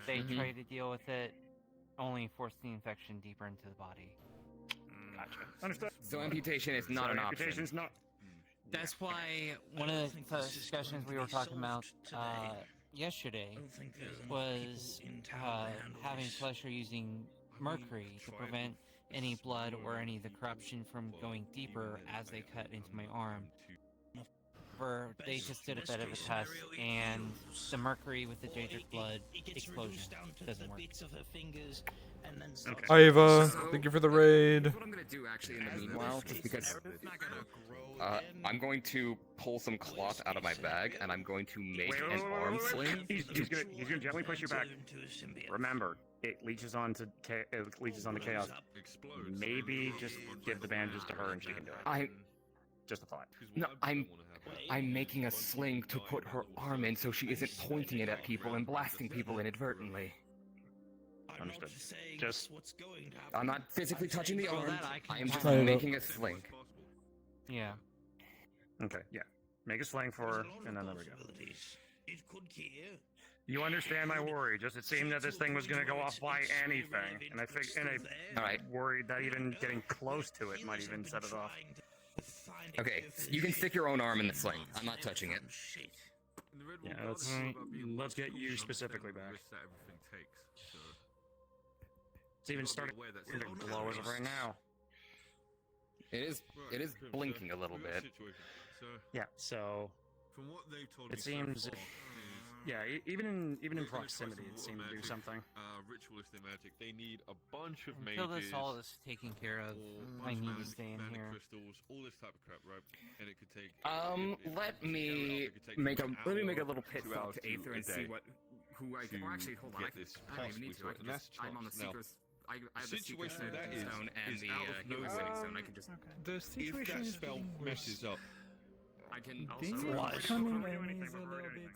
They tried to deal with it. only force the infection deeper into the body. Gotcha. Understood. So amputation is not an option. Amputation's not. That's why one of the discussions we were talking about yesterday was having Flesher using mercury to prevent any blood or any of the corruption from going deeper as they cut into my arm. They just did a bit of a test, and the mercury with the Daedric blood explosion doesn't work. Iva, thank you for the raid. What I'm gonna do actually in the meanwhile, just because I'm going to pull some cloth out of my bag and I'm going to make an arm sling. He's gonna gently push you back. Remember, it leeches onto the chaos. Maybe just give the bandages to her and she can do it. Just a thought. No, I'm making a sling to put her arm in so she isn't pointing it at people and blasting people inadvertently. Understood. Just I'm not physically touching the arm. I am just Right. making a sling. Yeah. okay. Yeah. Make a sling for her, and then there we go. You understand my worry. Just it seemed that this thing was going to go off by anything, and I worried that even getting close to it might even set it off. Okay, you can stick your own arm in the sling. I'm not touching it. Yeah, let's get you specifically back. It's even starting to glow as of right now. It is blinking a little bit. Yeah, so it seems, even in proximity, it seemed to do something. Ritualistic magic. They need a bunch of Until mages. this all is taken care of, I need to stay in mana here. crystals, all this type of crap, right? And it could take. Let me make a little pit stop to Aether and see who I can. Or actually, hold on. I don't even need to. I'm on the secret. I have the secret stone and the healing stone. I can just. The situation is spell getting messes up. I can Things also. are coming in is a little bit.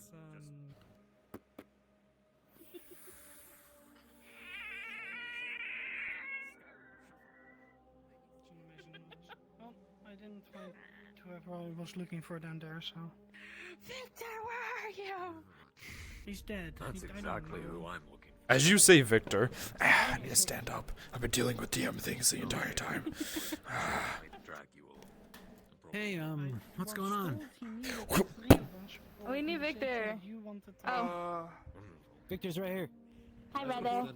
Well, I didn't find whoever I was looking for down there, so. Victor, where are you? He's dead. That's exactly who I'm looking for. As you say, Victor, I need to stand up. I've been dealing with DM things the entire time. Hey, what's going on? We need Victor. Oh. Victor's right here. Hi, brother.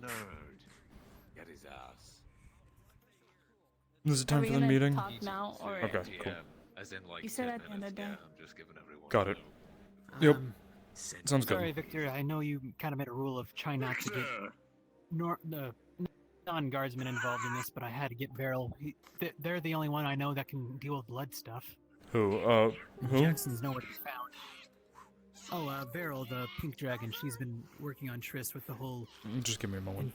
Get his ass. Is it Are time we for the gonna meeting? talk now, or- Okay, cool. As in, like, You said 10 at the end of the minutes. day. I'm just giving everyone. Got it. Yep. Sounds good. Sorry, Victor. I know you kind of made a rule of try not to get non-guardsmen involved in this, but I had to get Beryl. They're the only one I know that can deal with blood stuff. Who? Who? Jackson's nowhere to be found. Oh, Beryl, the pink dragon. She's been working on Triss with the whole. Just give me a moment.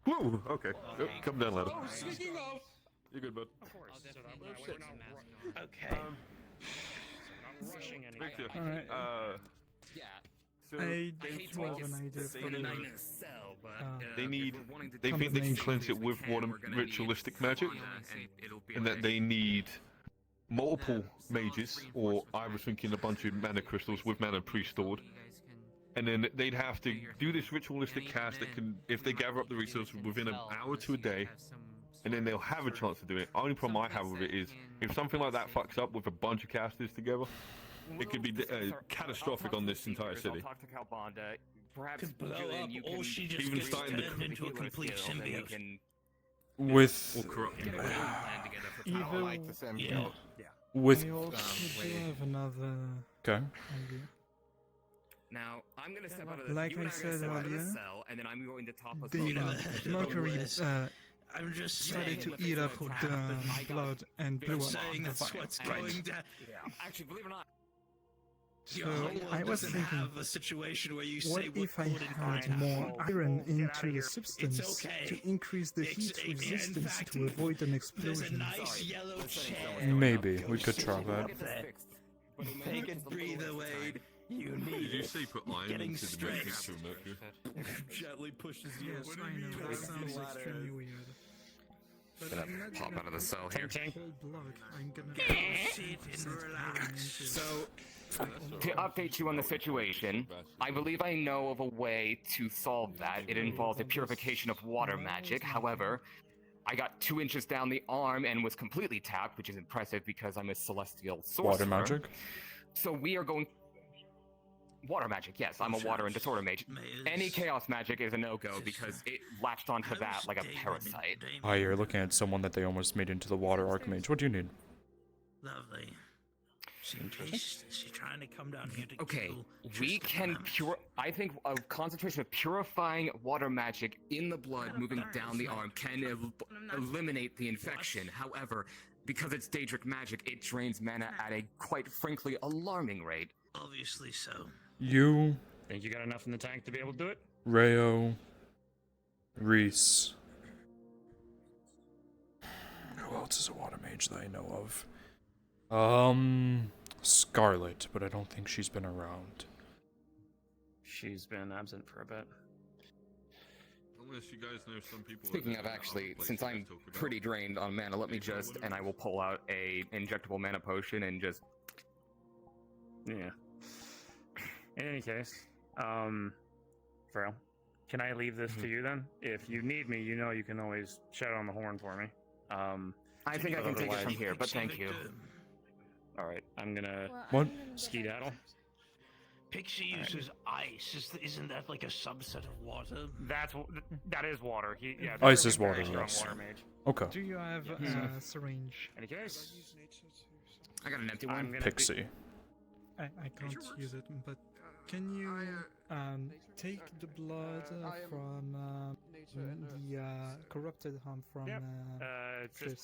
Whoa, okay. Yep, come down, ladder. Speaking of. You're good, bud. Of course. Okay. Rushing anything. Victor, Alright. Yeah. So I they do have an idea for the. They need. They think they can cleanse it with one ritualistic magic, and that they need multiple mages, or I was thinking a bunch of mana crystals with mana pre-stored, and then they'd have to do this ritualistic cast that can, if they gather up the resources within an hour to a day, and then they'll have a chance to do it. Only problem I have with it is, if something like that fucks up with a bunch of casters together, it could be catastrophic on this entire city. I'll talk to Calbonda. Perhaps blow Julian, up, you or can she just even gets starting to turned into a complete symbiote. With Like the symbiote. with I also do have another okay. idea. Now, I'm gonna step out of the Like you and I are gonna said step out of the earlier, cell, and then I'm going to top us the both up. mercury I'm just started saying to eat up the blood and blew I'm up saying the that's fire. what's going down. Actually, believe it or not. So Your I was doesn't thinking, have a situation where you what say if I could and had more iron into the It's substance okay. to increase the heat Yeah, in resistance fact, to avoid an There's a explosion? nice yellow chair. Maybe we could try that. Take a breather, Wade. You Did need you it. say put iron Getting into the matrix stressed. of Mercury? Gently pushes you. Yes, I know, that sounds extremely weird. Gonna imagine pop out of the cell here. Tank. Blood. I'm gonna So, to update you on the situation, I believe I know of a way to solve that. It involves a purification of water magic. However, I got 2 inches down the arm and was completely tapped, which is impressive because I'm a celestial sorcerer. Water magic? So we are going... Water magic, yes. I'm a water and disorder mage. Any chaos magic is a no-go because it latched onto that like a parasite. Oh, you're looking at someone that they almost made into the water archmage. What do you need? Lovely. She's trying to come down here to Okay, kill we can I think a concentration of purifying water magic in the blood moving down the arm can eliminate the infection. However, because it's Daedric magic, it drains mana at a, quite frankly, alarming rate. Obviously so. You, Think you got enough in the tank to be able to do it? Rayo, Reese. Who else is a water mage that I know of? Scarlet, but I don't think she's been around. She's been absent for a bit. Unless you guys know some people. Speaking of, actually, since I'm pretty drained on mana, let me just, and I will pull out a injectable mana potion and just... Yeah. In any case, Frail, can I leave this to you then? If you need me, you know you can always shout on the horn for me. I think I can take it from here, but thank you. Alright, I'm gonna... What? Skedaddle. Pixie uses ice. Isn't that like a subset of water? That is water. Yeah, Ice is very water, strong yes. water mage. Okay. Do you have a syringe? Any case? I got an empty I'm one. gonna Pixie. I can't use it, but can you take the blood from the corrupted harm from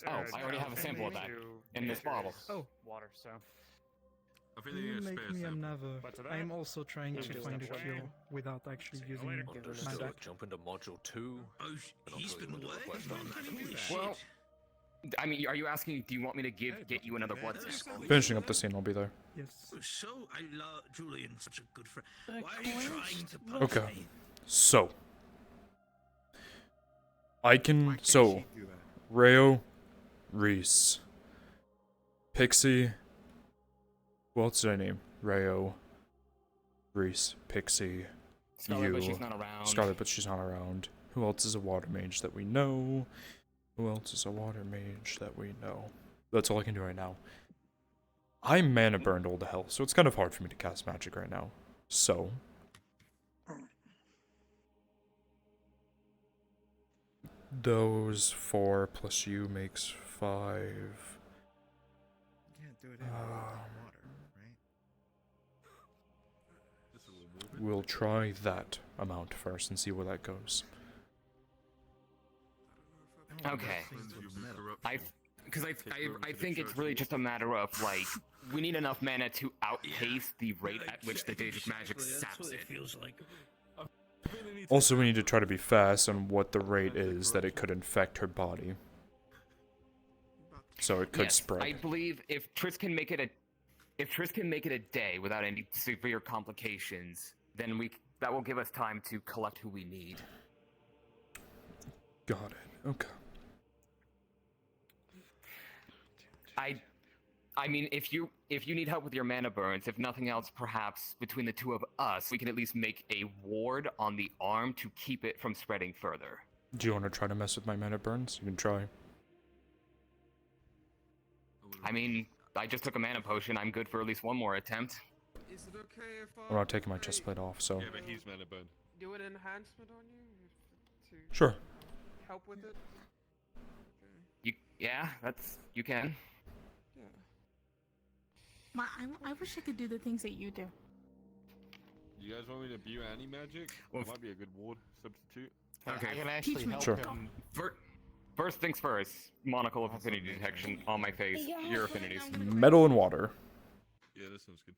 Oh, I already have a sample of that in this bottle. Oh, water, so. I think Can they you need a make spare me sample. another? I'm also trying to find a cure without actually using my deck. Jump into module 2. Oh, he's been working on that. Holy shit. Well, I mean, are you asking, do you want me to get you another blood sample? Finishing up the scene, I'll be there. Yes. So, I love Julian, such a good friend. Why are you trying to punch Okay. me? So. I can. So. Rayo, Reese, Pixie. Who else did I name? Rayo, Reese, Pixie, Scarlet, you. but she's not around. Scarlet, but she's not around. Who else is a water mage that we know? Who else is a water mage that we know? That's all I can do right now. I'm mana burned all to hell, so it's kind of hard for me to cast magic right now. So. Those 4 plus you makes 5. Can't do it in water, right? We'll try that amount first and see where that goes. Okay. I think it's really just a matter of, like, we need enough mana to outpace the rate at which the Daedric magic saps it. Also, we need to try to be fast on what the rate is that it could infect her body. So it could Yes, spread. I believe if Triss can make it a day without any severe complications, then that will give us time to collect who we need. Got it. Okay. I mean, if you need help with your mana burns, if nothing else, perhaps between the two of us, we can at least make a ward on the arm to keep it from spreading further. Do you want to try to mess with my mana burns? You can try. I mean, I just took a mana potion. I'm good for at least one more attempt. Is it okay if I'm not taking my chest plate off, so. Yeah, but he's mana burn. do an enhancement on you to Sure. help with it? Yeah, you can. I wish I could do the things that you do. You guys want me to view anti-magic? Well, That might be a good ward substitute. Okay. I can actually Teach me. help Sure. him. First things first. Monocle of affinity detection on my face. Your affinities. Metal and water. Yeah, that sounds good.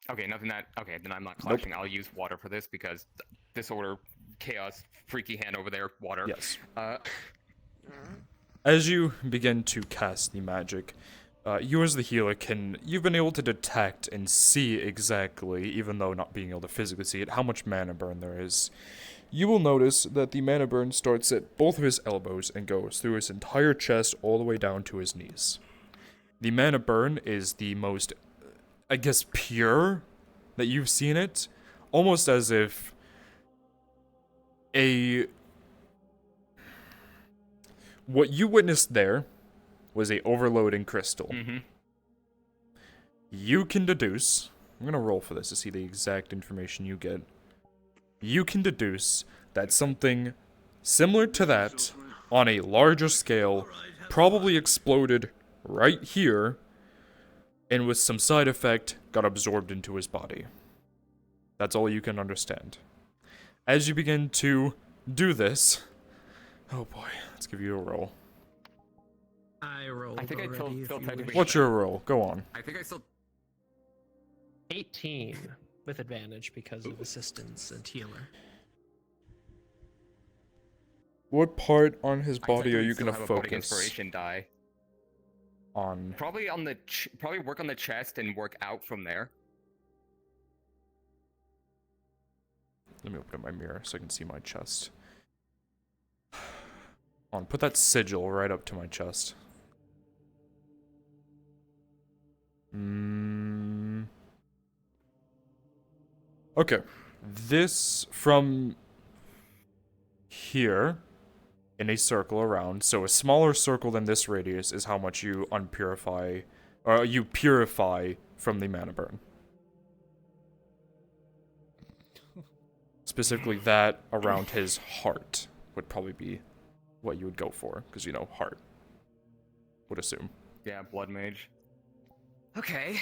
Okay, nothing that. Okay, then I'm not clashing. I'll use water for this because disorder, chaos, freaky hand over there, water. Yes. Mm-hmm. As you begin to cast the magic, you as the healer you've been able to detect and see exactly, even though not being able to physically see it, how much mana burn there is. you will notice that the mana burn starts at both of his elbows and goes through his entire chest all the way down to his knees. The mana burn is the most, I guess, pure that you've seen it. Almost as if what you witnessed there was a overloading crystal. Mm-hmm. You can deduce, I'm gonna roll for this to see the exact information you get. You can deduce that something similar to that, on a larger scale, probably exploded right here, and with some side effect, got absorbed into his body. That's all you can understand. As you begin to do this, oh boy, let's give you a roll. I rolled. I think I still technically. What's your roll? Go on. I think I still. 18 with advantage because of assistance and healer. What part on his body are you still gonna have a body focus inspiration die. on? Probably on the probably work on the chest and work out from there. Let me open up my mirror so I can see my chest. On, put that sigil right up to my chest. Okay. This from here in a circle around. So a smaller circle than this radius is how much you unpurify, or you purify from the mana burn. Specifically that around his heart would probably be what you would go for, because you know, heart. Would assume. Yeah, blood mage. Okay,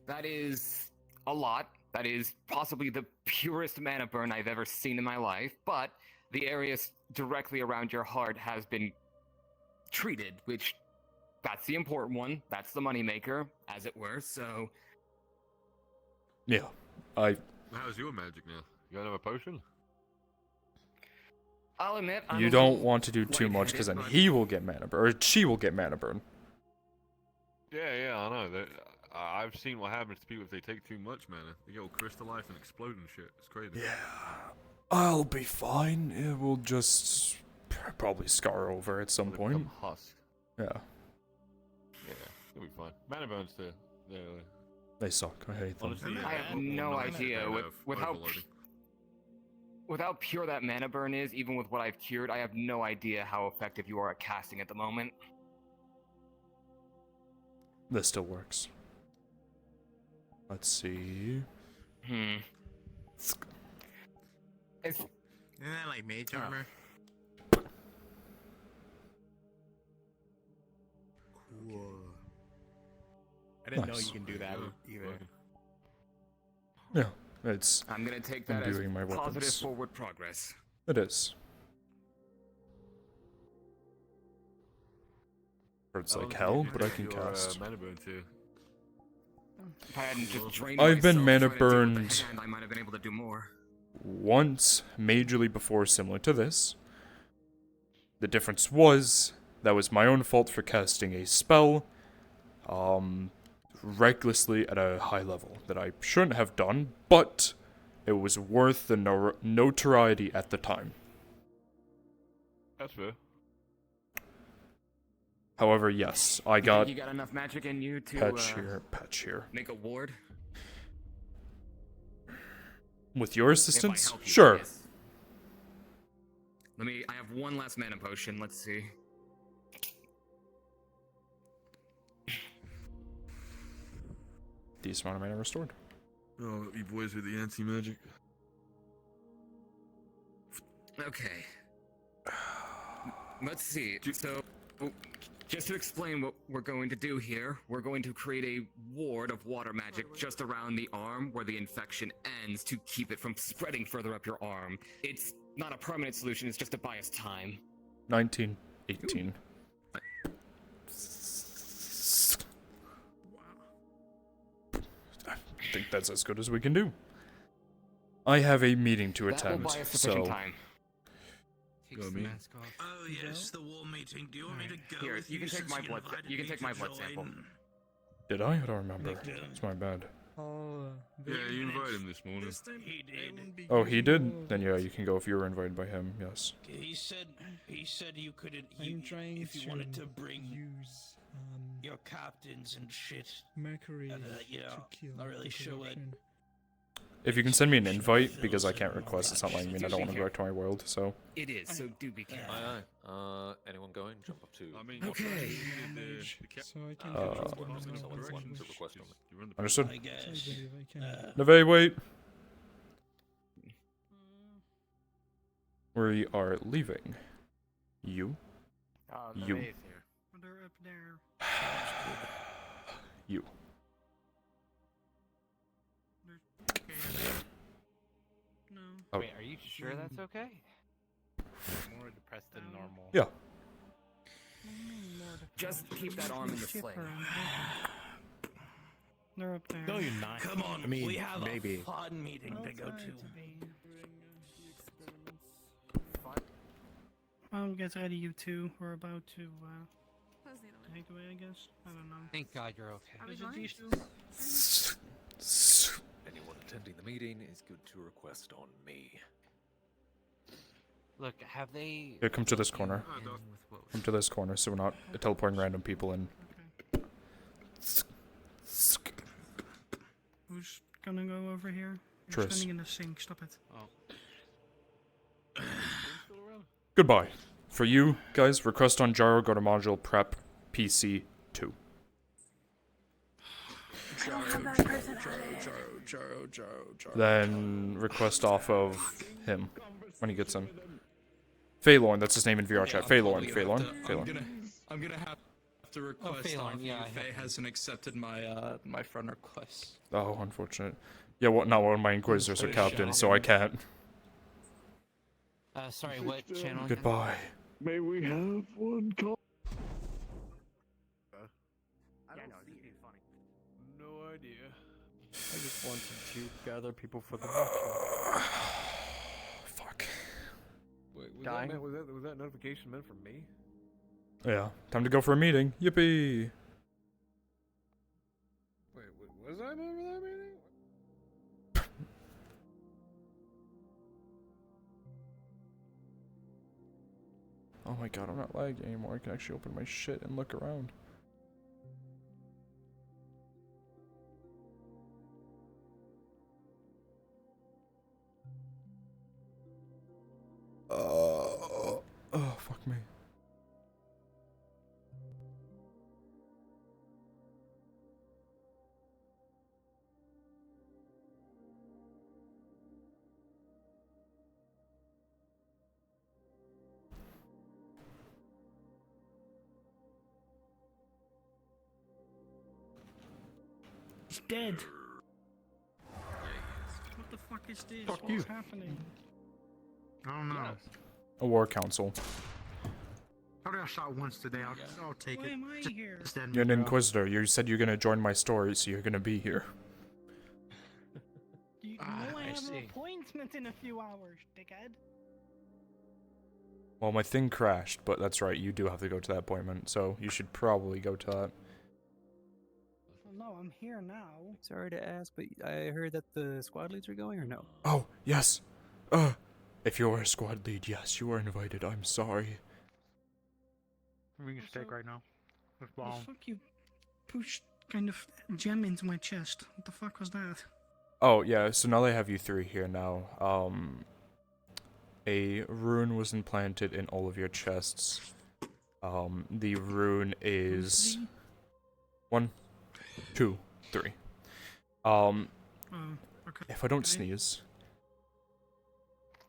that is a lot. That is possibly the purest mana burn I've ever seen in my life, but the area directly around your heart has been treated, which, that's the important one. That's the moneymaker, as it were, so... Yeah, How's your magic now? You got another potion? I'll admit, you don't want to do too much, because then he will get mana burn, or she will get mana burn. Yeah, I know. I've seen what happens to people if they take too much mana. They get all crystallized and explode and shit. It's crazy. Yeah. I'll be fine. It will just probably scar over at some point. Become husk. Yeah. Yeah, it'll be fine. Mana burns, They suck. I hate them. Honestly, I have no idea with how pure that mana burn is, even with what I've cured, I have no idea how effective you are at casting at the moment. This still works. Let's see. It's... Isn't that like mage armor? Cool. I didn't know Nice. you can do that either. Yeah, it's. I'm gonna take that as imbuing my positive weapons. forward progress. It is. Hurts like hell, but I can cast. Mana burn too. If I hadn't just drained I've been myself mana trying to deal with the burned hand, I might have been able to do more. once, majorly before, similar to this. The difference was that was my own fault for casting a spell, recklessly at a high level that I shouldn't have done, but it was worth the notoriety at the time. That's fair. However, yes, I You got think you got enough magic in you to patch here. make a ward. With your If I assistance, help you, sure. yes. I have one last mana potion. Let's see. Decent amount of mana restored. Oh, you boys with the anti-magic. Okay. Let's see. So, just to explain what we're going to do here, we're going to create a ward of water magic just around the arm where the infection ends to keep it from spreading further up your arm. It's not a permanent solution, it's just to buy us time. 1918. I think that's as good as we can do. I have a meeting to That will attend, buy us sufficient so time. Takes the mask off. Oh yes, the war meeting. Do you want me to go? Here, with you can take since my blood. invited You can me take to my blood join? sample. did I? I don't remember. It's my bad. Yeah, you invited him this morning. He did. Oh, he did? Then yeah, you can go if you were invited by him, yes. He said you couldn't. I'm trying if you to wanted to bring use your captains and shit. Mercury You know, to kill not really the sure what. corruption. If you can send me an invite, because I can't request, it's not letting me, and I don't want to go back to my world, so. It is, so do be careful. Aye. Anyone going? Jump up to. I mean, Okay. So I can to request on me. Understood. I guess. Neve, wait. We are leaving. You. You. They're up there. You. No. Oh. Wait, are you sure that's okay? More depressed than normal. Yeah. Just keep that arm in the sling. They're up there. No, you're not. Come on, I mean, we have maybe. a fun meeting to go to. I'll get ready, you two. We're about to take away, I guess. I don't know. Thank God you're okay. Is it these two? Anyone attending the meeting is good to request on me. Look, have they? Here, come to this corner. Come to this corner, so we're not teleporting random people in. Who's gonna go over here? You're Tris. standing in the sink. Stop it. Oh. Goodbye. For you guys, request on Jaro, go to module prep PC 2. Jaro. Then request off of him when he gets in. Phaelorn, that's his name in VRChat. Phaelorn. I'm gonna have to request Phaelorn, off you. yeah, Faye hasn't accepted my my friend request. Oh, unfortunate. Yeah, what? Not one of my Inquisitors are captain, so I can't. Sorry, what channel? again? Goodbye. May we have one call? No idea. I just wanted to gather people for the Fuck. Wait, Dying? was that notification meant for me? Yeah, time to go for a meeting. Yippee! Wait, was I meant for that meeting? Oh my god, I'm not lagging anymore. I can actually open my shit and look around. Oh, fuck me. He's dead. What the fuck is this? Fuck What's you. happening? I don't know. A war council. I already got shot once today. I'll take Why it. am I here? Just end You're an me, Inquisitor. You said you're gonna join my story, so you're gonna be here. You know I have an appointment in a few hours, dickhead. Well, my thing crashed, but that's right. You do have to go to that appointment, so you should probably go to that. Well, no, I'm here now. Sorry to ask, but I heard that the squad leads are going, or no? Oh, yes. If you're a squad lead, yes, you are invited. I'm sorry. We can steak right now. With The bomb. fuck you pushed kind of gem into my chest. What the fuck was that? Oh, yeah, so now they have you three here now. A rune was implanted in all of your chests. The rune is 1, 2, 3. Okay. If I don't sneeze.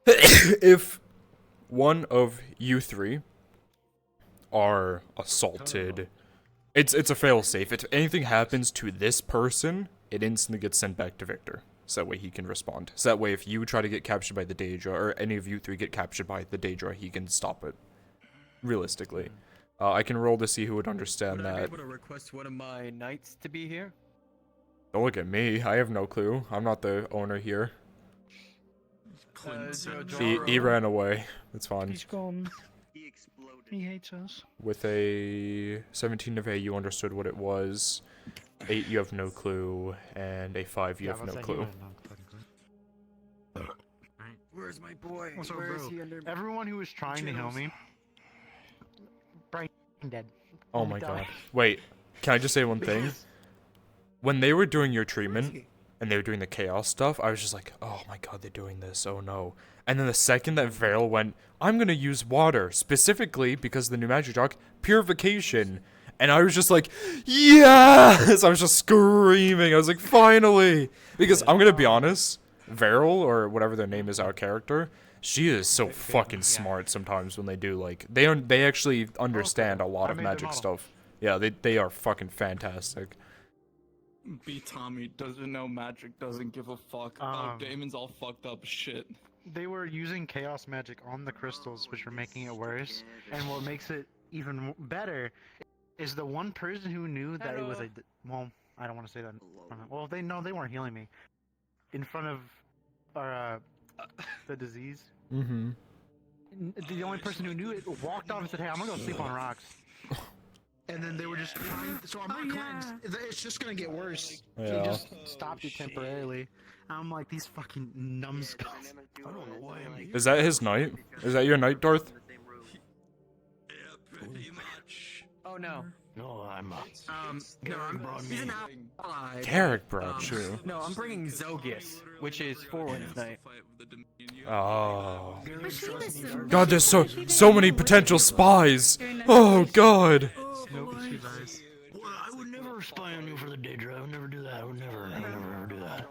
If one of you three are assaulted, it's a failsafe. If anything happens to this person, it instantly gets sent back to Victor. So that way he can respond. So that way if you try to get captured by the Daedra, or any of you three get captured by the Daedra, he can stop it. Realistically. I can roll to see who would understand Would I be that. able to request one of my knights to be here? Don't look at me. I have no clue. I'm not the owner here. He ran away. It's fine. He's gone. He hates us. With a 17 of A, you understood what it was. 8 you have no clue, and a 5 you have no clue. Where's my boy? Also, Where is bro, he under everyone who was trying to heal me, Brian dead. Oh my god. Wait, can I just say one thing? When they were doing your treatment, and they were doing the chaos stuff, I was just like, oh my god, they're doing this, oh no. And then the second that Veil went, I'm gonna use water, specifically because of the new magic drug, purification. And I was just like, yes! I was just screaming, I was like, finally! Because I'm gonna be honest, Veil, or whatever their name is, our character, she is so fucking smart sometimes when they do, like, they actually understand a lot of magic stuff. Yeah, they are fucking fantastic. B Tommy doesn't know magic, doesn't give a fuck. Damon's all fucked up shit. They were using chaos magic on the crystals, which were making it worse. And what makes it even better is the one person who knew that it was a... Well, I don't want to say that. Well, they weren't healing me. In front of the disease. Mm-hmm. The only person who knew it walked off and said, hey, I'm gonna go sleep on rocks. And then they were just trying, so I'm not cleansed. It's just gonna get worse. They Yeah. just stopped it temporarily. I'm like, these fucking numbskulls. I don't know why I'm here. Is that his night? Is that your night, Darth? Oh no. No, I'm no, he's an ally. Garrick brought you. No, I'm bringing Zogus, which is Forward's night. Oh. God, there's so many potential spies. Oh God. Nope, it's you guys. Well, I would never spy on you for the Daedra. I would never do that. I would never ever do that.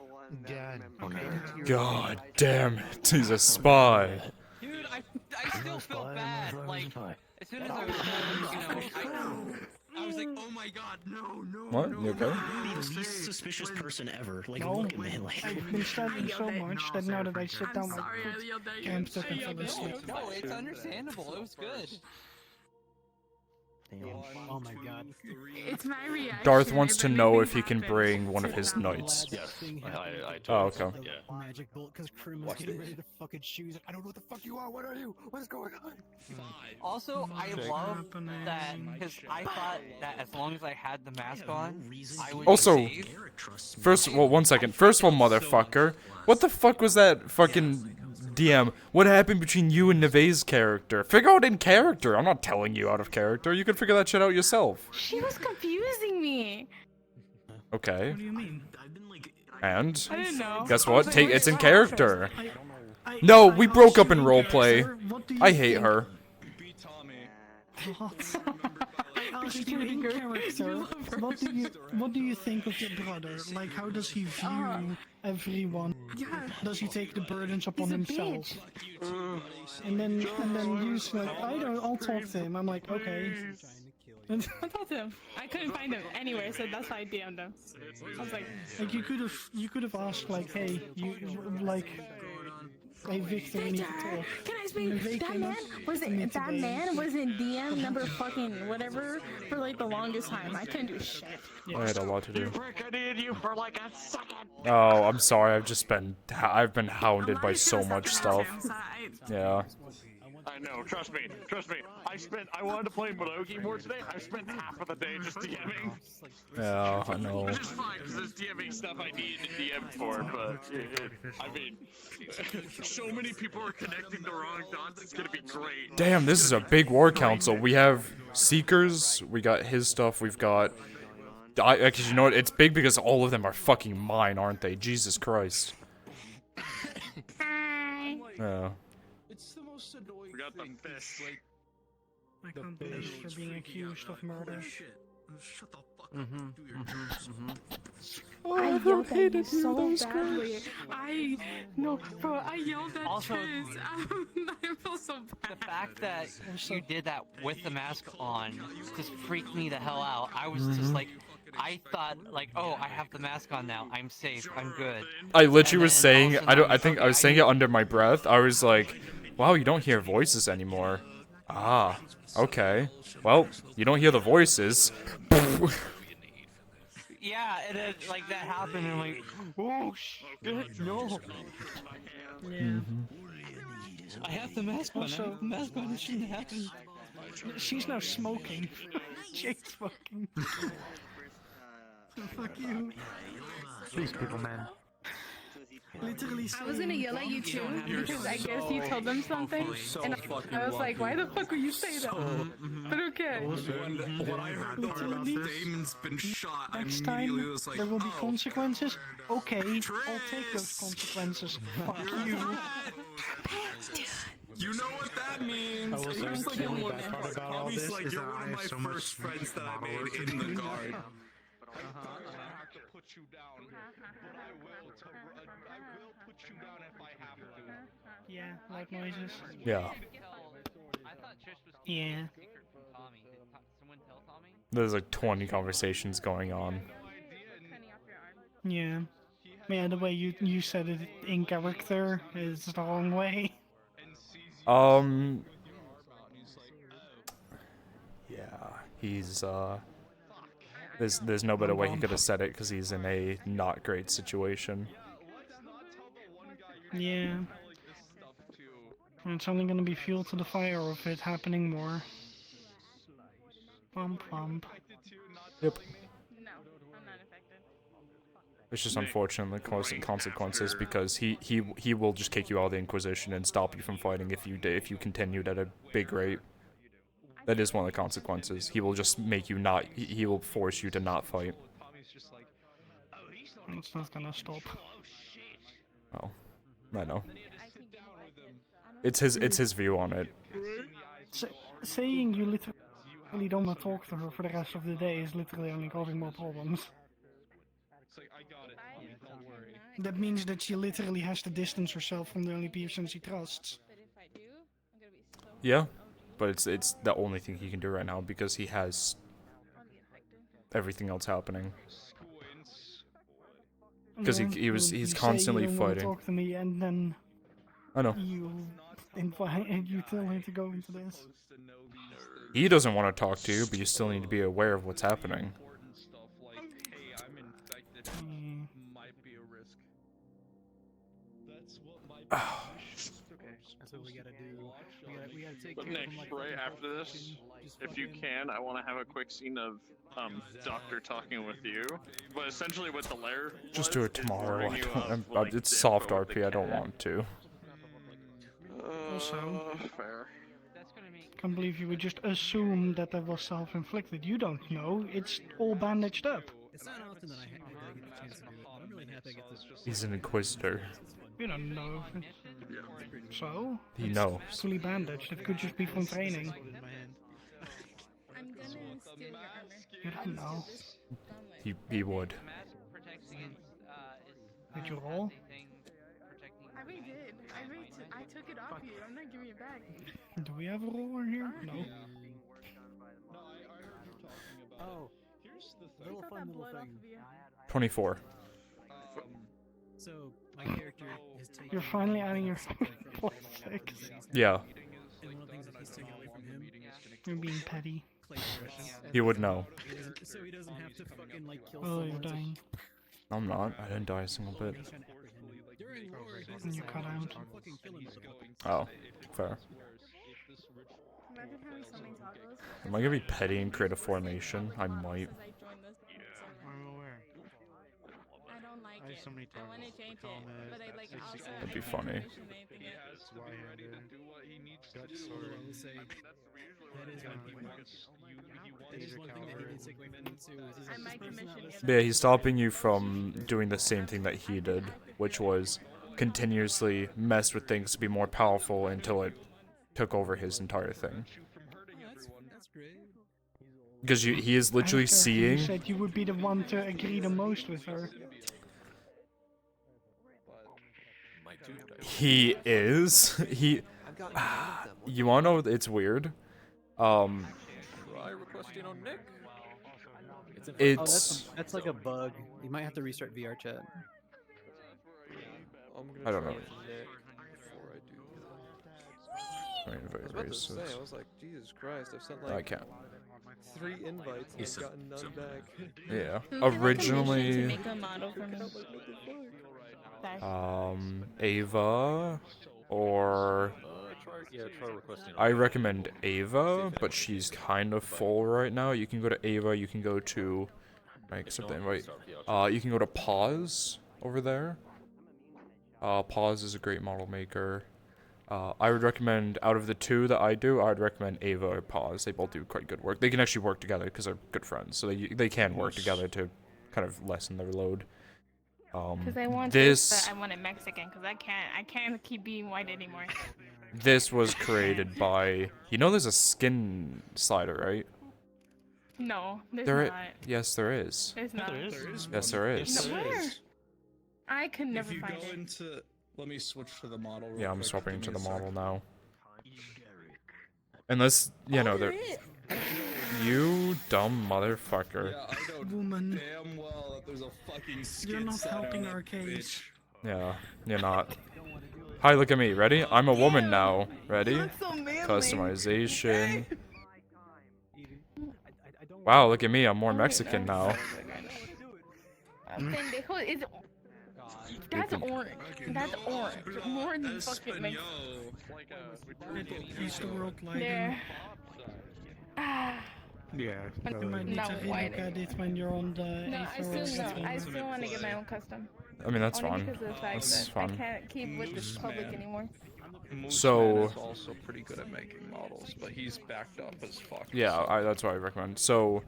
God damn it, he's a spy. Dude, I still feel bad. Like, as soon as I was told, you know, I was like, oh my god, no. What? You okay? The least suspicious person ever. Like, look at me. Like, I've been studying so much that now that I sit down, I'm stuck in for sleep. No, it's understandable. It was good. Oh my god. It's my reaction. Darth wants to It know really if he can bring one of his knights. Yes, I Oh, totally. okay. Yeah. Magic bolt, because Krim was getting ready to fucking shoot. He's like, I don't know what the fuck you are. What are you? What is going on? Also, I love that because I thought that as long as I had the mask on, I would Also, be safe. one second. First of all, motherfucker, what the fuck was that fucking DM? What happened between you and Neve's character? Figure out in character. I'm not telling you out of character. You can figure that shit out yourself. She was confusing me. Okay. What do you mean? And I didn't know. guess what? It's in character. No, we broke up in roleplay. I hate her. I asked you in character, what do you think of your brother? Like, how does he view everyone? Does he take the burdens upon himself? And then you's like, I'll talk to him. I'm like, okay. I told him. I couldn't find him anywhere, so that's why I DM'd him. I was like you could have asked like, hey, you like, hey Victor, we need to talk. Can I speak? That man was in DM number fucking whatever for like the longest time. I couldn't do shit. I had a lot to do. I needed you for like a second. Oh, I'm sorry. I've been hounded by so much stuff. Yeah. I know, trust me. I wanted to play Malogi more today. I spent half of the day just DMing. Yeah, I know. Which is fine, because there's DMing stuff I need to DM for, but I mean, so many people are connecting the wrong dots, it's gonna be great. Damn, this is a big war council. We have Seekers, we got his stuff, we've got... Actually, you know what? It's big because all of them are fucking mine, aren't they? Jesus Christ. Yeah. It's the most annoying We got the fish. I can't believe for being accused of murder. Shut the fuck up. Do your job. I yelled at you so badly. I yelled at Also, Triz. I feel so bad. the fact that you did that with the mask on just freaked me the hell out. I was just like, I thought like, oh, I have the mask on now. I'm safe. I'm good. I literally was saying, I think I was saying it under my breath. I was like, wow, you don't hear voices anymore. Ah, okay. Well, you don't hear the voices. Yeah, and then like that happened, and I'm like, oh shit, no. Yeah. I have the mask on. I have the mask on. It shouldn't happen. She's now smoking. She's smoking. Fuck you. These people, man. Literally I was gonna yell at you too You're because I guess you told them something, and I was like, "Why the fuck would you say that?" But okay. When I heard the word Damon's been shot, I Next immediately time was like, there will be oh, consequences. Okay, I'll take those consequences. Fuck you. You know what that means? I will say, It's like the only one- bad part about all Tommy's this like, is you're that one I of have my so much first friends that I model made work in to the do. guard. But I'm gonna have to put you down. But I will put you down if I have to. Yeah, like noises. Yeah. Yeah. There's like 20 conversations going on. Yeah. Yeah, the way you said it in character is the wrong way. Yeah, he's there's no better way he could have said it because he's in a not great situation. Yeah. And it's only gonna be fuel to the fire of it happening more. Womp womp. Yep. No, I'm not affected. It's just unfortunate the constant consequences because he will just kick you out of the Inquisition and stop you from fighting if you continued at a big rate. That is one of the consequences. He will just make you not. He will force you to not fight. It's not gonna stop. Oh, I know. It's his view on it. Saying you literally don't want to talk to her for the rest of the day is literally only causing more problems. That means that she literally has to distance herself from the only person she trusts. Yeah, but it's the only thing he can do right now because he has everything else happening. Because Yeah, he's you say constantly you don't wanna fighting. talk to me, and then I know. you invite and you tell her to go into this. He doesn't want to talk to you, but you still need to be aware of what's happening. That's what we gotta do. We gotta take But care of Nick, him like right fucking after this, just if you fucking- can, I want to have a quick scene of Doctor talking with you. But essentially, what the lair Just was do it is tomorrow. warning I you don't, of, I'm, like, it's the soft info with the RP. I don't cat. want to. Also, Fair. can't believe you would just assume that that was self-inflicted. You don't know. It's all bandaged up. It's not often that I get the chance to do it, but I'm really happy I get to. He's an Inquisitor. You don't know. So? He It's knows. fully bandaged. It could just be from training. I'm gonna steal your armor. You don't know. He would. Did you roll? I already did. I took it off you. I'm not giving it back. Do we have a roller here? No. Oh, little Got fun that little blood off thing. of you. 24. So my character is taking. You're finally adding your plus 6. Yeah. And one of the things that he's taking away from him. You're being petty. He would know. So he doesn't have to fucking like kill Oh, you're someone. to- dying. I'm not. I didn't die a single bit. During war, he And you cut out. fucking killing people. Oh, fair. Imagine having so many toggles. Am I gonna be petty and create a formation? I might. I don't like I have it. so many I want to toggles. change The it, problem is but I that like 60 also. That'd be I can't funny. commission anything yet. Why-handed. Gut I sword. will say that is one thing. That is one thing that he did take away from me too. Is he's I like, might this person commission not it. Yeah, he's stopping you from doing the same thing that he did, which was continuously mess with things to be more powerful until it took over his entire thing. That's great. Because he is literally You seeing. said you would be the one to agree the most with her. He is. He. You wanna know? It's weird. Try requesting on Nick. It's. That's like a bug. You might have to restart VRChat. I don't know. I was about to say, I was like, Jesus Christ, I've sent like I can't. 3 invites and I've gotten none back. Yeah. Who can I commission to Originally. make a model for me? Bash. Ava, or Try requesting. I recommend Ava, but she's kind of full right now. You can go to Ava. You can go to I accept the invite. You can go to Pause over there. Pause is a great model maker. I would recommend, out of the two that I do, I would recommend Ava or Pause. They both do quite good work. They can actually work together because they're good friends, so they can work together to kind of lessen their load. Because I want this, but I want it Mexican because I can't keep being white anymore. This was created by, there's a skin slider, right? No, there's There not. Yes, there is. There's not. Yes, there is. No, where? I could never If you find go it. into, let me switch to the model. Yeah, I'm quick. swapping Give to me the a model sec. now. Unless, they're... You dumb motherfucker. Yeah, I know Woman. damn well that there's a fucking skid You're not set on helping that our case. Yeah, you're not. Hi, look at me. Ready? I'm a woman now. Ready? Customization. Wow, look at me. I'm more Mexican now. Pendejo is. That's orange. That's orange. More than fucking Mexican. East world There. Yeah. You might need Not to white. relook at it when you're on the No, Aether. I still want to get my own custom. I mean, that's Only fine. because of the fact That's that fun. I can't keep with this public anymore. So- is also pretty good at making models, but he's backed up as fuck. Yeah, that's what I recommend. So,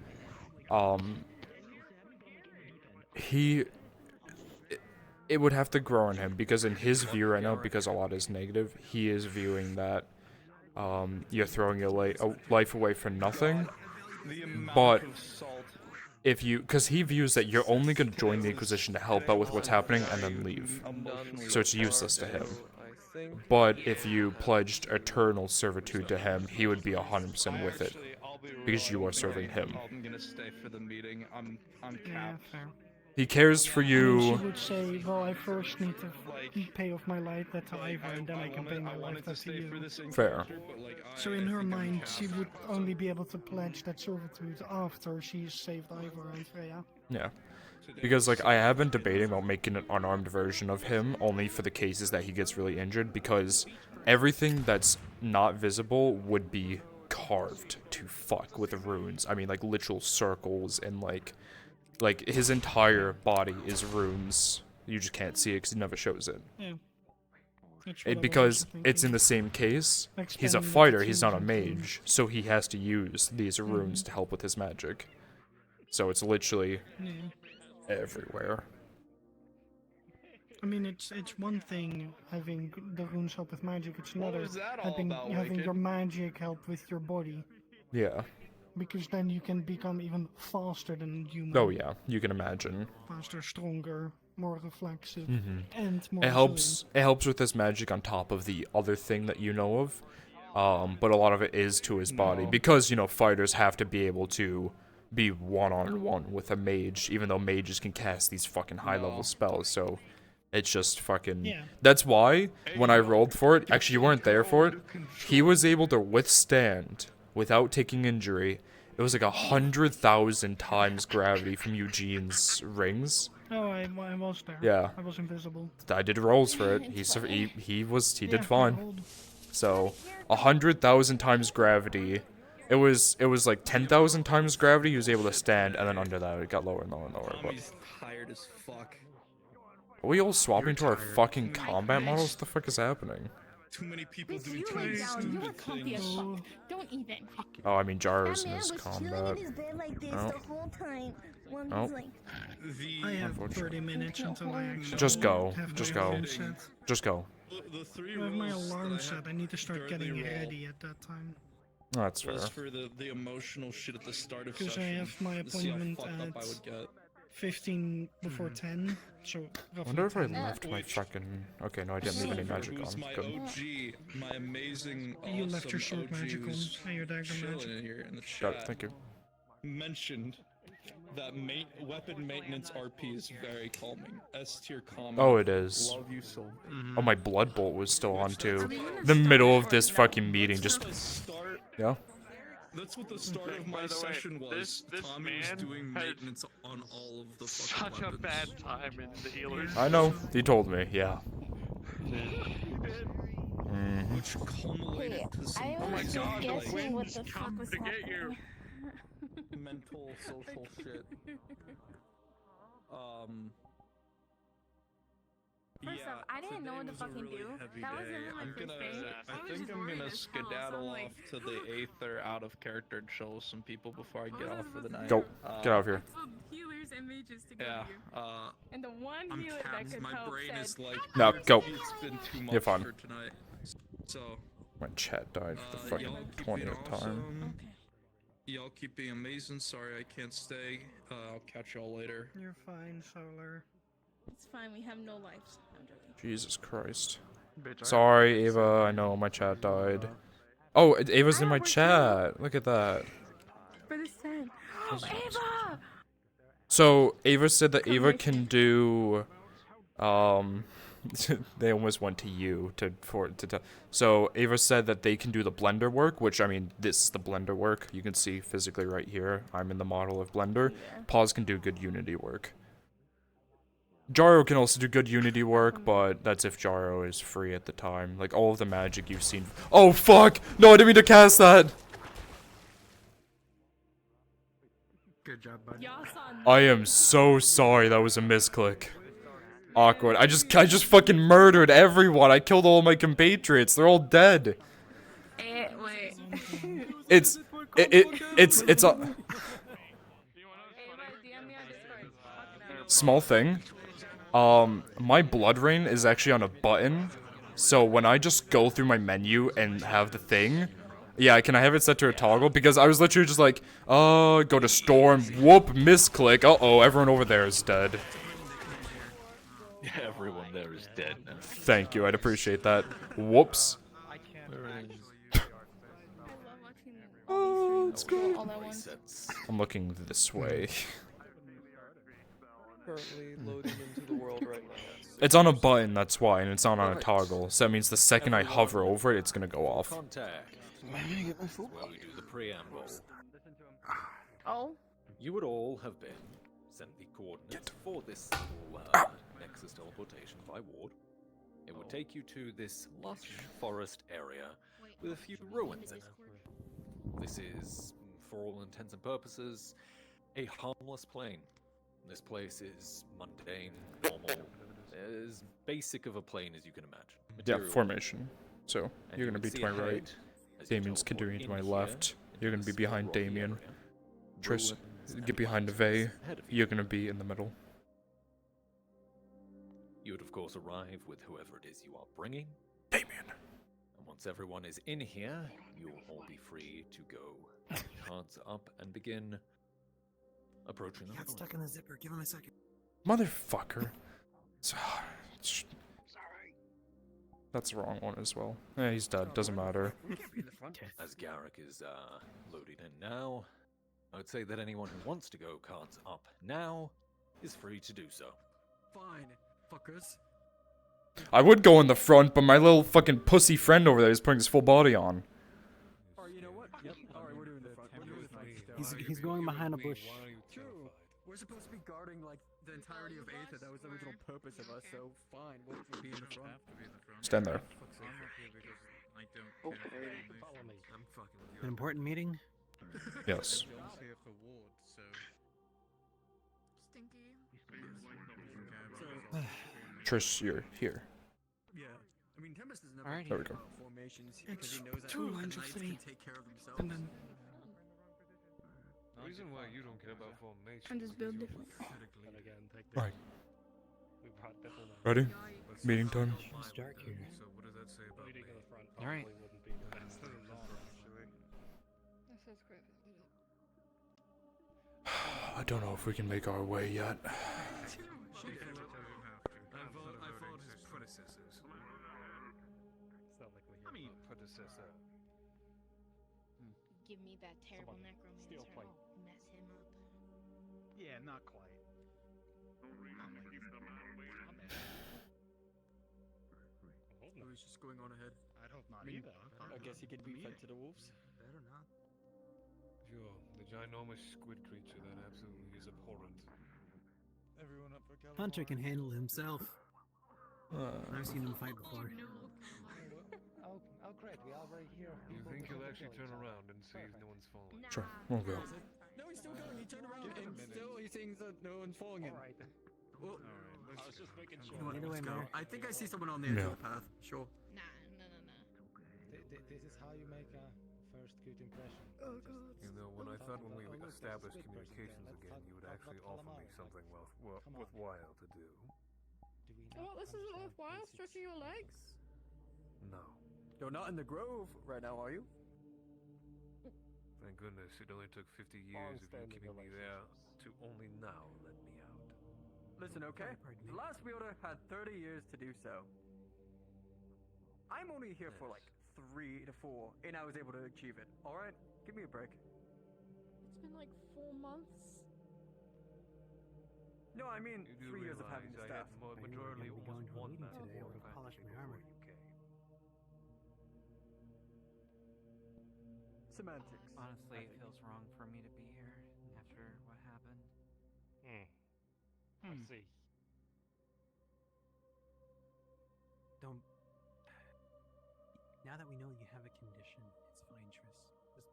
it would have to grow on him, because in his view right now, because a lot is negative, he is viewing that, you're throwing your life away for nothing, but if you, because he views that you're only going to join the Inquisition to help out with what's happening and then leave, so it's useless to him. But if you pledged eternal servitude to him, he would be 100% with it, because you are serving him. I'm gonna stay for the meeting. I'm capped. He cares for She you. would say, well, I first need to pay off my life debt to Ivor, and then I can pay my life debt to you. Fair. So in her mind, she would only be able to pledge that servitude after she's saved Ivor and Freya. Yeah. Because, like, I have been debating about making an unarmed version of him, only for the cases that he gets really injured, because everything that's not visible would be carved to fuck with the runes. I mean, like, literal circles, and, like his entire body is runes. You just can't see it because he never shows it. Yeah. Because it's in the same case, he's a fighter, he's not a mage, so he has to use these runes to help with his magic. So it's literally everywhere. I mean, it's one thing having the runes help with magic, it's another was that all having about, having Wicked? your magic help with your body. Yeah. Because then you can become even faster than human. Oh yeah, you can imagine. Faster, stronger, more reflexive, Mhm. and more It helps with his magic on top of the other thing that you know of. But a lot of it is to his body, because, fighters have to be able to be one-on-one with a mage, even though mages can cast these fucking high-level spells, so it's just fucking... Yeah. That's why, when I rolled for it, actually you weren't there for it, he was able to withstand, without taking injury, it was like 100,000 times gravity from Eugene's rings. Oh, I was there. Yeah. I was invisible. I did rolls for it. He did Yeah, fine. I rolled. So 100,000 times gravity. It was like 10,000 times gravity. He was able to stand, and then under that it got lower and lower and lower. But Tommy's tired as fuck. are we all swapping to our fucking combat models? What the fuck is happening? Too many people Bitch, doing you too lay many down. You were stupid comfy as things. fuck. Don't even. Oh, I mean Jar's in That man his was combat. chilling in his bed like this Oh. the whole time. While Oh. he's like, I have 30 minutes until I actually Just go. have Just my go. alarm set. Just go. The three I have my rules alarm that I set. had I need to start during getting the roll ready at that time. Oh, that's fair. was for the emotional shit at the start of Because I session. have my to see how appointment fucked up I at would get. 15 before 10, so I roughly wonder if I 10. left my fucking... Okay, no, I didn't leave any magic Who's on. my Good. OG, my amazing, You left your awesome sword magic on, OGs and your dagger chilling magic. in here in the Got chat. it, thank you. Mentioned that weapon maintenance RP is very calming. S tier calming. Oh, it is. Love you so. Oh, my blood bolt was still on too. The middle of this fucking meeting, just... Yeah? That's what the start of my session was. Tommy was doing maintenance on all of the fucking Such a bad time in the healers. I know, he told me, yeah. Which culminated to some. I Oh my was god, just guessing what the Wind's fuck come was to get you. happening. mental social shit. First off, I didn't know what to fucking do. That was never my first day. I think I'm gonna skedaddle off to the Aether out of character and show some people before I get off for the night. Go. Get out of here. Healers and mages to go Yeah. here. And the one healer that could My help brain said, is like. No, go. It's been too much You're fine. for tonight. So. My chat died for the fucking y'all keep 20th being time. awesome. Y'all keep being amazing. Sorry I can't stay. I'll catch y'all later. You're fine, Solar. it's fine, we have no lives. I'm joking. Jesus Christ. Sorry, Ava. I know my chat died. Oh, Ava's in my chat. Look at that. For the send. Ava! So Ava said that Ava can do. They almost went to you to. So Ava said that they can do the Blender work, which I mean, this is the Blender work. You can see physically right here. I'm in the model of Blender. Pause can do good Unity work. Jaro can also do good Unity work, but that's if Jaro is free at the time. Like all of the magic you've seen. Oh fuck! No, I didn't mean to cast that. Good job, buddy. I am so sorry. That was a misclick. Awkward. I just fucking murdered everyone. I killed all my compatriots. They're all dead. Wait. It's a small thing. My blood rain is actually on a button, so when I just go through my menu and have the thing, yeah, can I have it set to a toggle? Because I was literally just like, go to storm, whoop, misclick, uh-oh, everyone over there is dead. Yeah, everyone there is dead now. Thank you, I'd appreciate that. Whoops. Oh, it's good. I'm looking this way. Currently loading into the world right now. It's on a button, that's why, and it's not on a toggle. So that means the second I hover over it, it's gonna go off. Contact. Where we do the preamble. Oh? You would all have been sent the coordinates for this simple Nexus teleportation by Ward. It would take you to this lush forest area with a few ruins in it. This is, for all intents and purposes, a harmless plane. This place is mundane, normal, as basic of a plane as you can imagine. Yeah, Material formation. So, and you're you gonna would be see to my ahead right. as you Damien's teleport continuing to in my here left. You're gonna be this behind rocky Damien. area. Triss, Ruins get behind and Vey. monsters ahead of you. You're gonna be in the middle. You would of course arrive with whoever it is you are bringing. Damien. And once everyone is in here, you'll all be free to go cards up and begin approaching the Got stuck in the zipper. Give him a second. Motherfucker. That's the wrong one as well. Yeah, he's dead. Doesn't matter. As Garrick is loading in now, I would say that anyone who wants to go cards up now is free to do so. Fine, fuckers. I would go in the front, but my little fucking pussy friend over there is putting his full body on. Or you know what? Yep. Alright, we're doing the front. We're doing the front. He's going behind a bush. True. We're supposed to be guarding like the entirety of Aether. That was the original purpose of us. So fine, we'll be in the front. Stand there. An important meeting? Yes. Trish, you're here. Yeah. I mean, Tempest is never There we go. about formations because he knows that two the lines of knights three. can take care of themselves. And then The reason why you don't care about formation. I'm just built different. Right. Ready? Meeting time. It's dark here. So what does that say about me? Alright. I don't know if we can make our way yet. I followed his predecessors. I mean, predecessor. Give me that terrible necromancer. I'll mess him up. Yeah, not quite. So he's just going on ahead. I'd hope not I mean, either. I guess he could be fed to the wolves. Better not. Sure, the ginormous squid creature that absolutely is abhorrent. Everyone up for Hunter can handle himself. I've seen him fight before. Oh great, we already hear. You think you'll actually turn around and see if no one's falling? Sure, we'll go. No, he's still going. He turned around Give it a and minute. still he thinks that no one's falling in. Alright. Well, Alright, I was just making you sure. know what, Either let's way, go. Mayor. I think I see someone on the edge of the path. Sure. Nah, no. This is how you make a first good impression. Oh god. You know, when I thought when we established communications again, you would actually offer me something worthwhile to do. What? This isn't worthwhile? Stretching your legs? No. You're not in the grove right now, are you? Thank goodness it only took 50 years of you keeping me there to only now let me out. Listen, okay? The last wielder had 30 years to do so. I'm only here for like 3 to 4, and I was able to achieve it. Alright? Give me a break. It's been like 4 months. No, I mean You do 3 years of realize having the I staff. had majority We're going to a one meeting man today before to polish my before armor. you came. Semantics. Honestly, it feels wrong for me to be here after what happened. I see. Don't. Now that we know you have a condition, it's fine, Triss. Just.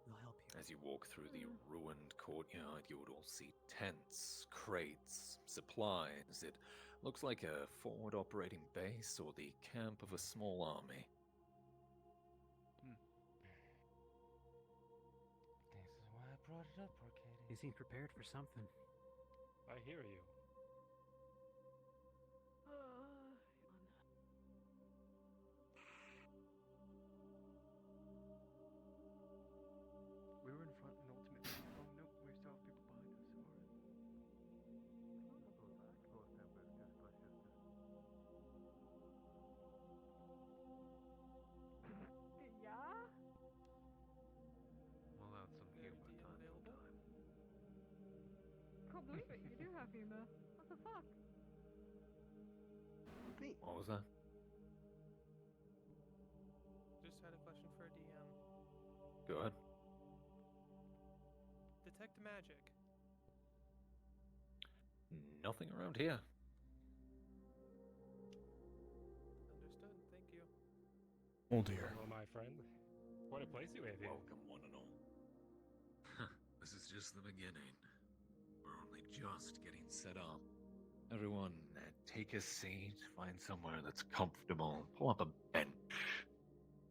We'll help you. As you walk through the ruined courtyard, you would all see tents, crates, supplies. It looks like a forward operating base or the camp of a small army. This is why I brought it up, Arcady. You seem prepared for something. I hear you. We were in front and ultimately, oh no, we still have people behind us. Yeah? We'll have some humor time to time. Can't believe it, you do have humor. What the fuck? What was that? Just had a question for a DM. Go ahead. Detect magic. Nothing around here. Understood, thank you. Oh dear. Hello, my friend. What a place you have here. Welcome, one and all. This is just the beginning. We're only just getting set up. Everyone, take a seat, find somewhere that's comfortable, pull up a bench,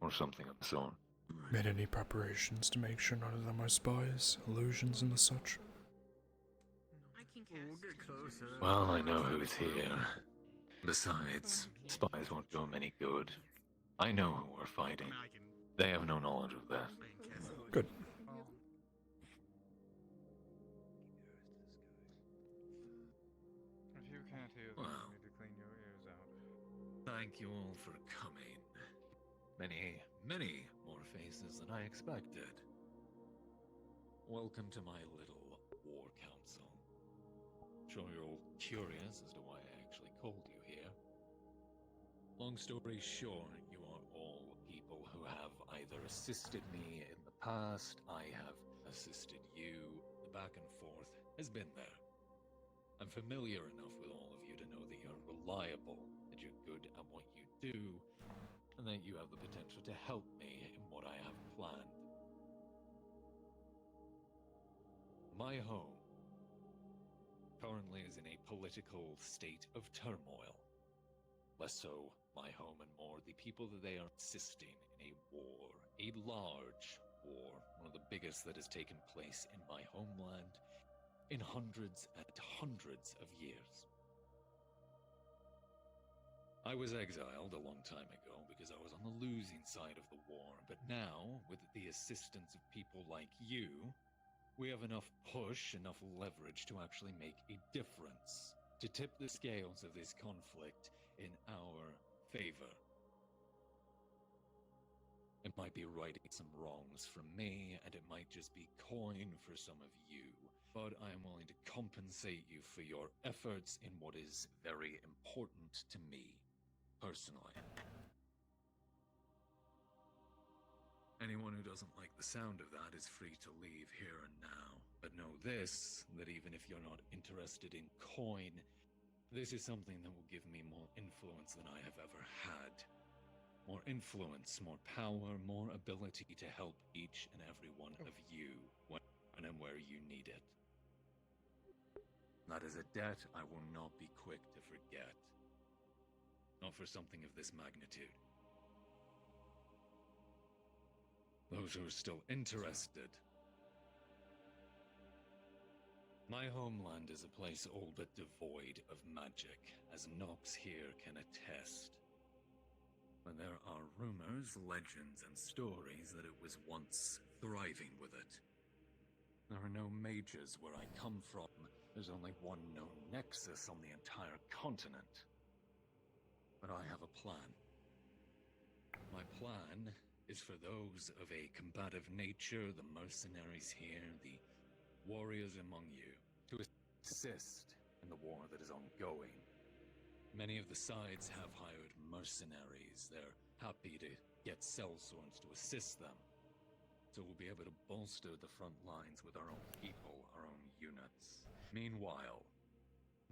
or something of the sort. Made any preparations to make sure none of them are spies, illusions, and the such? I can cast. We'll get closer. Well, I know who's here. Besides, spies won't do 'em any good. I know who we're fighting. They have no knowledge of that. Good. If you can't hear them, Well. you need to clean your ears out. Thank you all for coming. Many, many more faces than I expected. Welcome to my little war council. Sure you're all curious as to why I actually called you here. Long story short, you are all people who have either assisted me in the past, I have assisted you, the back and forth has been there. I'm familiar enough with all of you to know that you're reliable, that you're good at what you do, and that you have the potential to help me in what I have planned. My home currently is in a political state of turmoil. Less so my home and more the people that they are assisting in a war, a large war, one of the biggest that has taken place in my homeland in hundreds and hundreds of years. I was exiled a long time ago because I was on the losing side of the war, but now, with the assistance of people like you, we have enough push, enough leverage to actually make a difference, to tip the scales of this conflict in our favor. It might be righting some wrongs from me, and it might just be coin for some of you, but I am willing to compensate you for your efforts in what is very important to me, personally. Anyone who doesn't like the sound of that is free to leave here and now. But know this, that even if you're not interested in coin, this is something that will give me more influence than I have ever had. More influence, more power, more ability to help each and every one of you when and where you need it. That is a debt I will not be quick to forget. Not for something of this magnitude. Those who are still interested. My homeland is a place all but devoid of magic, as Nox here can attest. But there are rumors, legends, and stories that it was once thriving with it. There are no mages where I come from. There's only one known nexus on the entire continent. But I have a plan. My plan is for those of a combative nature, the mercenaries here, the warriors among you, to assist in the war that is ongoing. Many of the sides have hired mercenaries. They're happy to get sellsworns to assist them. So we'll be able to bolster the front lines with our own people, our own units. Meanwhile,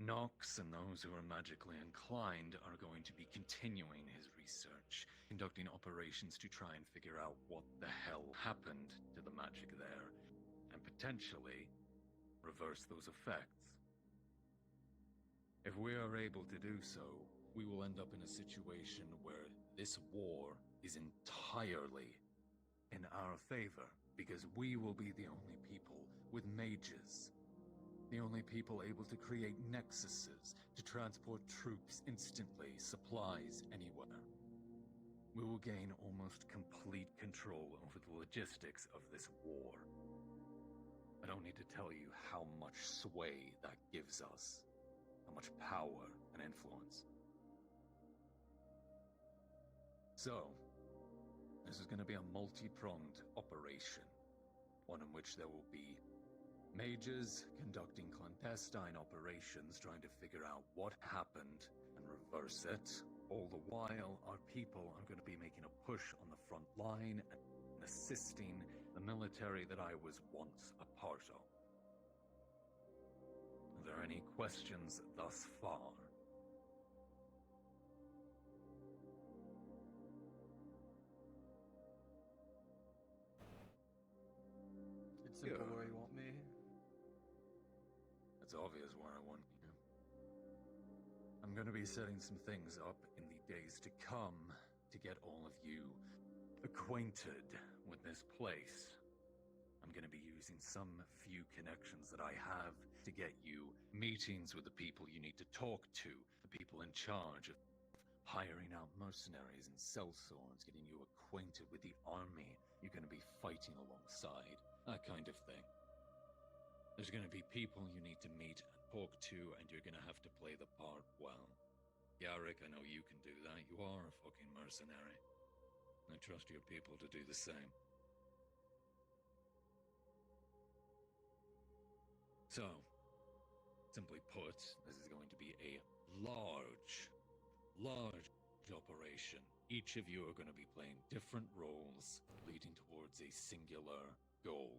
Nox and those who are magically inclined are going to be continuing his research, conducting operations to try and figure out what the hell happened to the magic there, and potentially reverse those effects. If we are able to do so, we will end up in a situation where this war is entirely in our favor, because we will be the only people with mages. The only people able to create nexuses to transport troops instantly, supplies anywhere. We will gain almost complete control over the logistics of this war. I don't need to tell you how much sway that gives us, how much power and influence. So, this is going to be a multi-pronged operation, one in which there will be mages conducting clandestine operations trying to figure out what happened and reverse it. All the while, our people are going to be making a push on the front line and assisting the military that I was once a part of. Are there any questions thus far? It's simple where you want me. It's obvious where I want you. I'm going to be setting some things up in the days to come to get all of you acquainted with this place. I'm going to be using some few connections that I have to get you meetings with the people you need to talk to, the people in charge of hiring out mercenaries and sellsworns, getting you acquainted with the army you're going to be fighting alongside, that kind of thing. There's going to be people you need to meet and talk to, and you're going to have to play the part well. Garrick, I know you can do that. You are a fucking mercenary. I trust your people to do the same. So, simply put, this is going to be a large operation. Each of you are going to be playing different roles, leading towards a singular goal,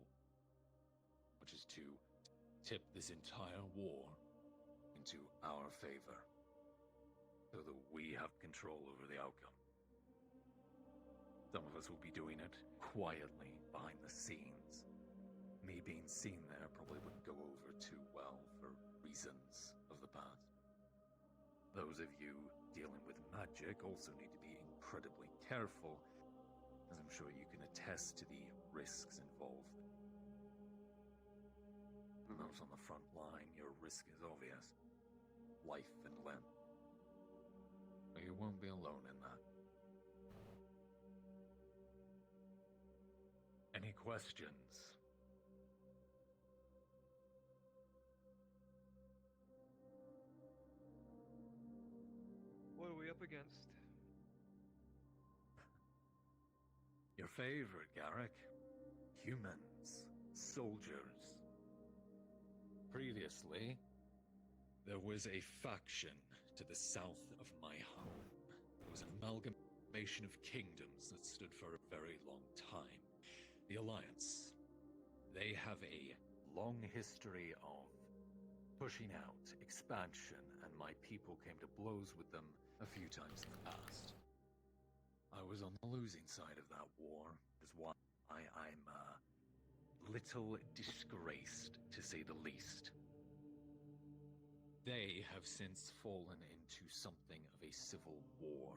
which is to tip this entire war into our favor, so that we have control over the outcome. Some of us will be doing it quietly behind the scenes. Me being seen there probably wouldn't go over too well for reasons of the past. Those of you dealing with magic also need to be incredibly careful, as I'm sure you can attest to the risks involved. And those on the front line, your risk is obvious. Life and limb. But you won't be alone in that. Any questions? What are we up against? Your favorite, Garrick. Humans. Soldiers. Previously, there was a faction to the south of my home. It was an amalgamation of kingdoms that stood for a very long time. The Alliance. They have a long history of pushing out, expansion, and my people came to blows with them a few times in the past. I was on the losing side of that war, is why I'm little disgraced, to say the least. They have since fallen into something of a civil war.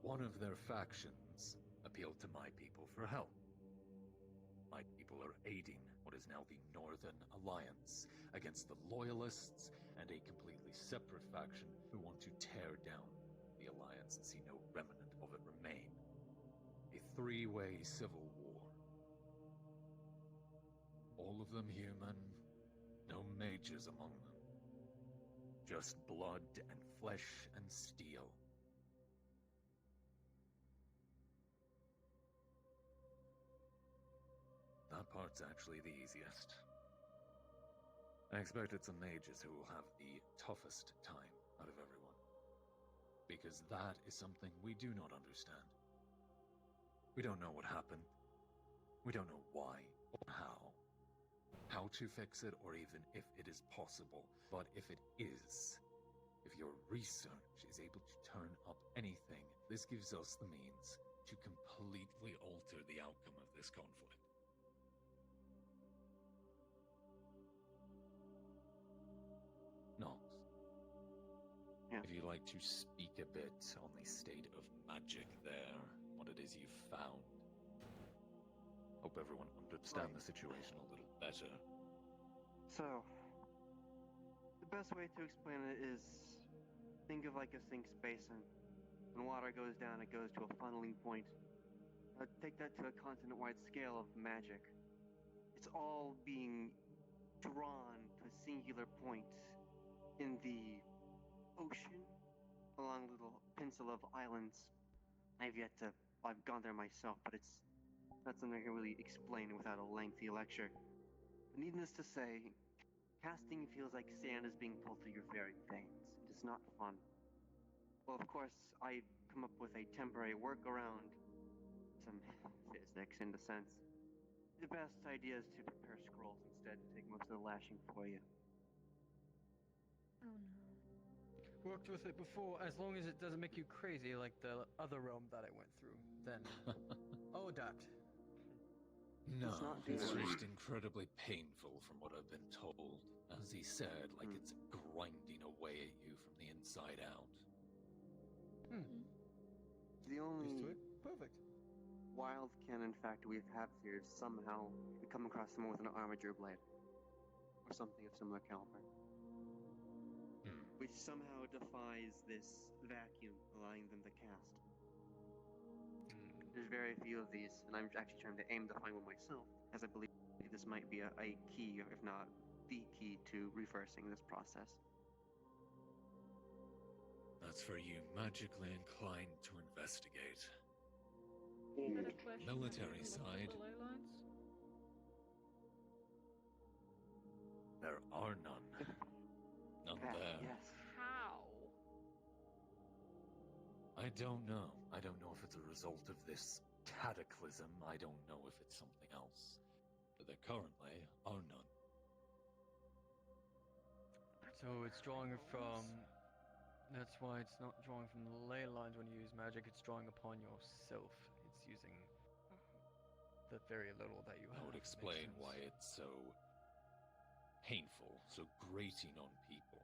One of their factions appealed to my people for help. My people are aiding what is now the Northern Alliance against the Loyalists and a completely separate faction who want to tear down the Alliance and see no remnant of it remain. A three-way civil war. All of them human, no mages among them. Just blood and flesh and steel. That part's actually the easiest. I expect it's the mages who will have the toughest time out of everyone. Because that is something we do not understand. We don't know what happened. We don't know why or how to fix it, or even if it is possible. But if it is, if your research is able to turn up anything, this gives us the means to completely alter the outcome of this conflict. Nox, if you'd like to speak a bit on the state of magic there, what it is you've found. Hope everyone understands the situation a little better. So, the best way to explain it is, think of like a sink's basin. When water goes down, it goes to a funneling point. Take that to a continent-wide scale of magic. It's all being drawn to a singular point in the ocean, along a little peninsula of islands. I've gone there myself, but it's not something I can really explain without a lengthy lecture. But needless to say, casting feels like sand is being pulled through your very veins. It is not fun. Well, of course, I come up with a temporary workaround, some physics in the sense. The best idea is to prepare scrolls instead and take most of the lashing for you. Oh no. Worked with it before, as long as it doesn't make you crazy like the other realm that I went through. Then I'll adapt. No, it's just incredibly painful from what I've been told. As he said, like it's grinding away at you from the inside out. The only perfect wild canon fact we have here is somehow we come across someone with an armature blade. Or something of similar caliber. Which somehow defies this vacuum, allowing them to cast. There's very few of these, and I'm actually trying to aim to find one myself, as I believe this might be a key, if not the key, to reversing this process. That's for you magically inclined to investigate. Military side, there are none. None there. Yes. How? I don't know. I don't know if it's a result of this cataclysm. I don't know if it's something else. But there currently are none. So it's drawing from. That's why it's not drawing from the ley lines when you use magic. It's drawing upon yourself. It's using the very little that you have. That would explain why it's so painful, so grating on people.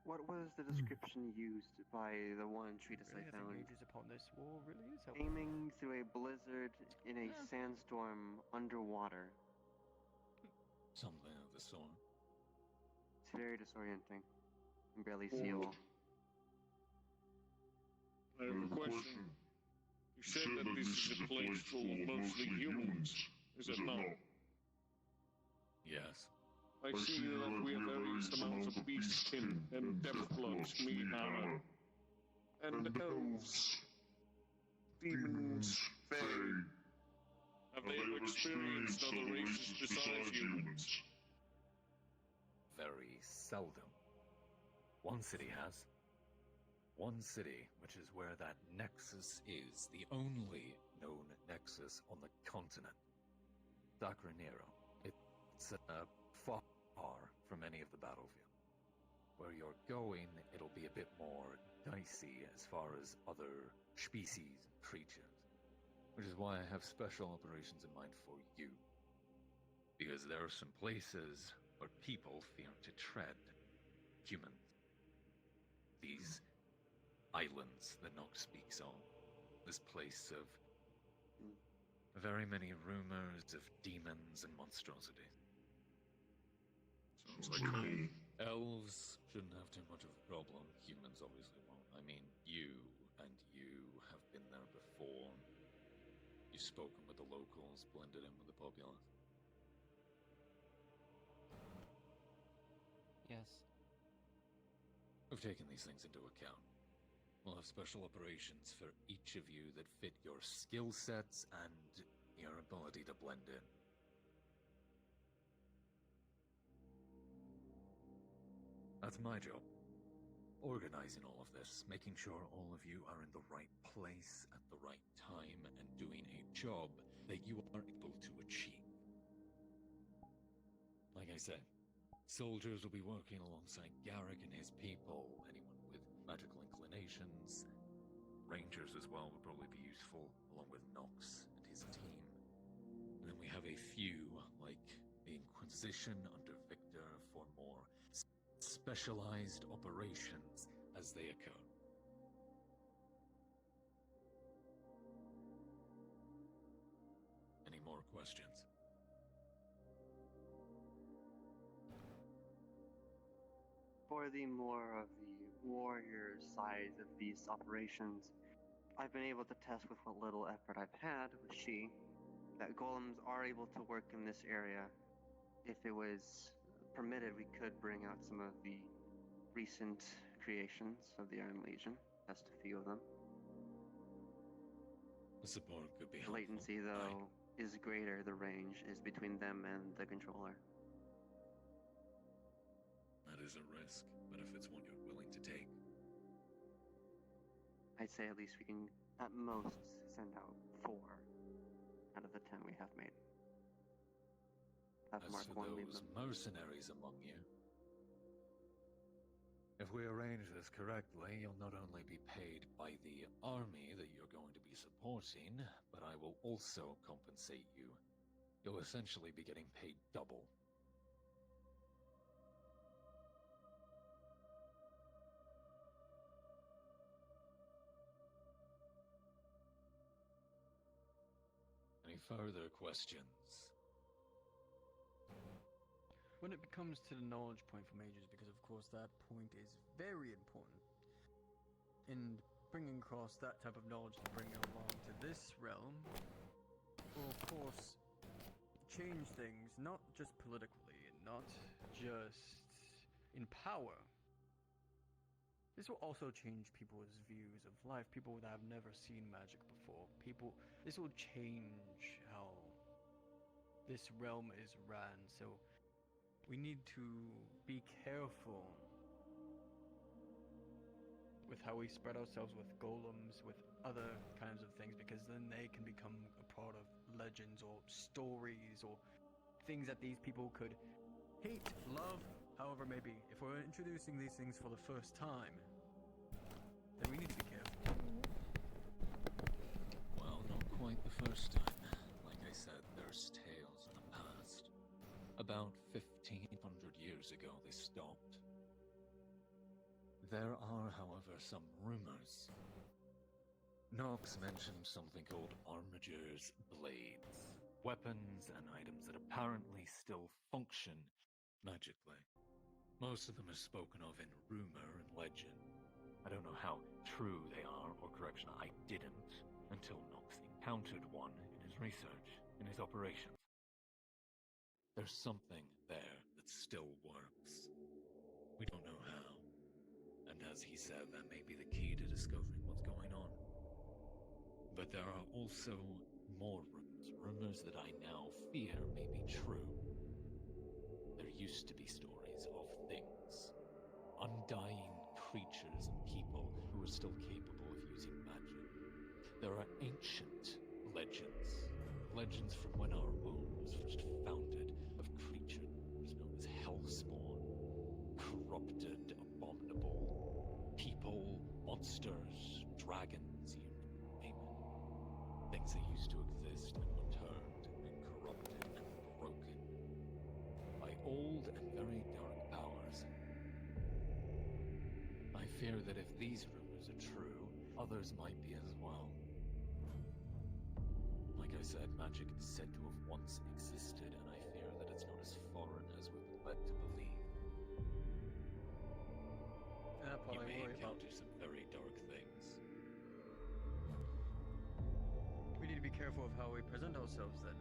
What was the description used by the one treatise I found? Ages upon this war really is helpful. Aiming through a blizzard in a sandstorm underwater. Something of the sort. It's very disorienting. You can barely see a wall. I have a question. You said that this is a place full of mostly humans, is it not? Yes. I see that we have various amounts of beast skin and deathblood's meat armor. And elves, demons, fae. Have they ever experienced other races besides humans? Very seldom. One city has. One city, which is where that nexus is, the only known nexus on the continent. Sacra Nero. It's far from any of the battlefield. where you're going, it'll be a bit more dicey as far as other species and creatures. Which is why I have special operations in mind for you. Because there are some places where people fear to tread. Humans. These islands that Nox speaks of. This place of very many rumors of demons and monstrosities. Sounds like home. Elves shouldn't have too much of a problem. Humans obviously won't. I mean, you have been there before. You've spoken with the locals, blended in with the populace. Yes. We've taken these things into account. We'll have special operations for each of you that fit your skill sets and your ability to blend in. That's my job. Organizing all of this, making sure all of you are in the right place at the right time and doing a job that you are able to achieve. Like I said, soldiers will be working alongside Garrick and his people, anyone with magical inclinations. Rangers as well would probably be useful, along with Nox and his team. And then we have a few, like the Inquisition under Victor, for more specialized operations as they occur. Any more questions? For the more of the warrior side of these operations, I've been able to test with what little effort I've had with She that golems are able to work in this area. If it was permitted, we could bring out some of the recent creations of the Iron Legion, test a few of them. The support could be The helpful. latency, though, is greater. The range is between them and the controller. That is a risk, but if it's one you're willing to take. I'd say at least we can, at most, send out 4 out of the 10 we have made. Have As Mark for 1 leave those them. mercenaries among you, if we arrange this correctly, you'll not only be paid by the army that you're going to be supporting, but I will also compensate you. You'll essentially be getting paid double. Any further questions? When it comes to the knowledge point for mages, because of course that point is very important in bringing across that type of knowledge to bring it along to this realm, will of course change things, not just politically, not just in power. This will also change people's views of life, people that have never seen magic before. This will change how this realm is ran, so we need to be careful with how we spread ourselves with golems, with other kinds of things, because then they can become a part of legends or stories or things that these people could hate, love, however may be. If we're introducing these things for the first time, then we need to be careful. Well, not quite the first time. Like I said, there's tales in the past. About 1,500 years ago, they stopped. There are, however, some rumors. Nox mentioned something called Armiger's blades. Weapons and items that apparently still function magically. Most of them are spoken of in rumor and legend. I don't know how true they are, or correction, I didn't, until Nox encountered one in his research, in his operations. There's something there that still works. We don't know how. And as he said, that may be the key to discovering what's going on. But there are also more rumors. Rumors that I now fear may be true. There used to be stories of things. Undying creatures and people who are still capable of using magic. There are ancient legends. Legends from when our world was first founded, of creatures known as Hellspawn, corrupted monsters, dragons, you name it. Things that used to exist and were turned and corrupted and broken by old and very dark powers. I fear that if these rumors are true, others might be as well. Like I said, magic is said to have once existed, and I fear that it's not as foreign as we've been led to believe. You may encounter some very dark things. We need to be careful of how we present ourselves then.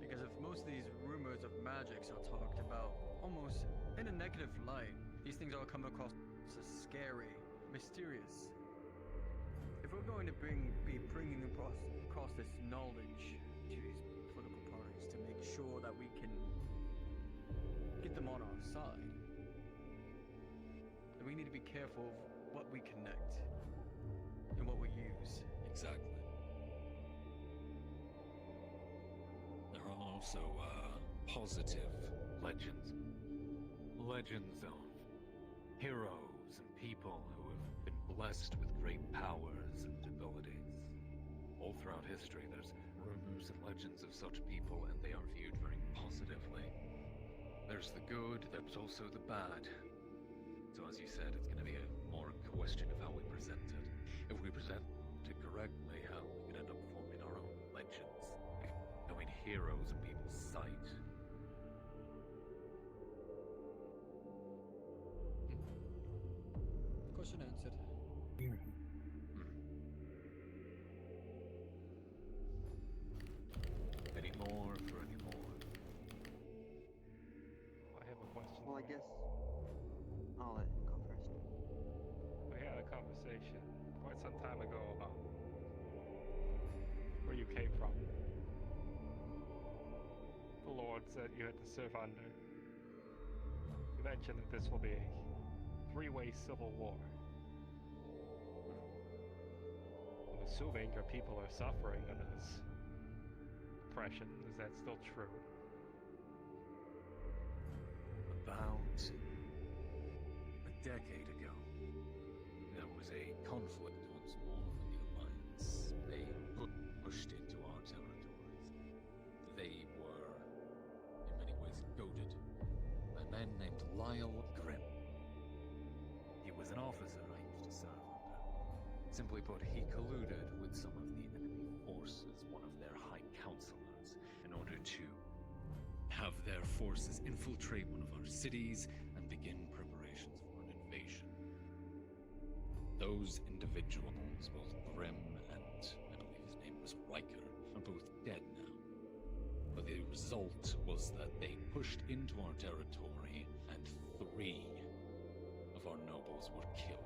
Because if most of these rumors of magics are talked about almost in a negative light, these things all come across as scary, mysterious. If we're going to be bringing across this knowledge to these political parties to make sure that we can get them on our side, then we need to be careful of what we connect and what we use. Exactly. There are also, positive legends. Legends of heroes and people who have been blessed with great powers and abilities. All throughout history, there's rumors and legends of such people, and they are viewed very positively. There's the good, there's also the bad. So as you said, it's going to be more a question of how we present it. If we present it correctly, hell, we could end up forming our own legends, becoming heroes in people's sight. Question answered. Any more for any more? I have a question. Well, I guess I'll let him go first. We had a conversation quite some time ago about where you came from. The lords that you had to serve under. You mentioned that this will be a three-way civil war. I'm assuming your people are suffering under this oppression. Is that still true? About a decade ago, there was a conflict once more with the Alliance. They pushed into our territories. They were, in many ways, goaded by a man named Lyle Grimm. He was an officer I used to serve under. Simply put, he colluded with some of the enemy forces, one of their high counselors, in order to have their forces infiltrate one of our cities and begin preparations for an invasion. Those individuals, both Grimm and I believe his name was Riker, are both dead now. But the result was that they pushed into our territory and 3 of our nobles were killed.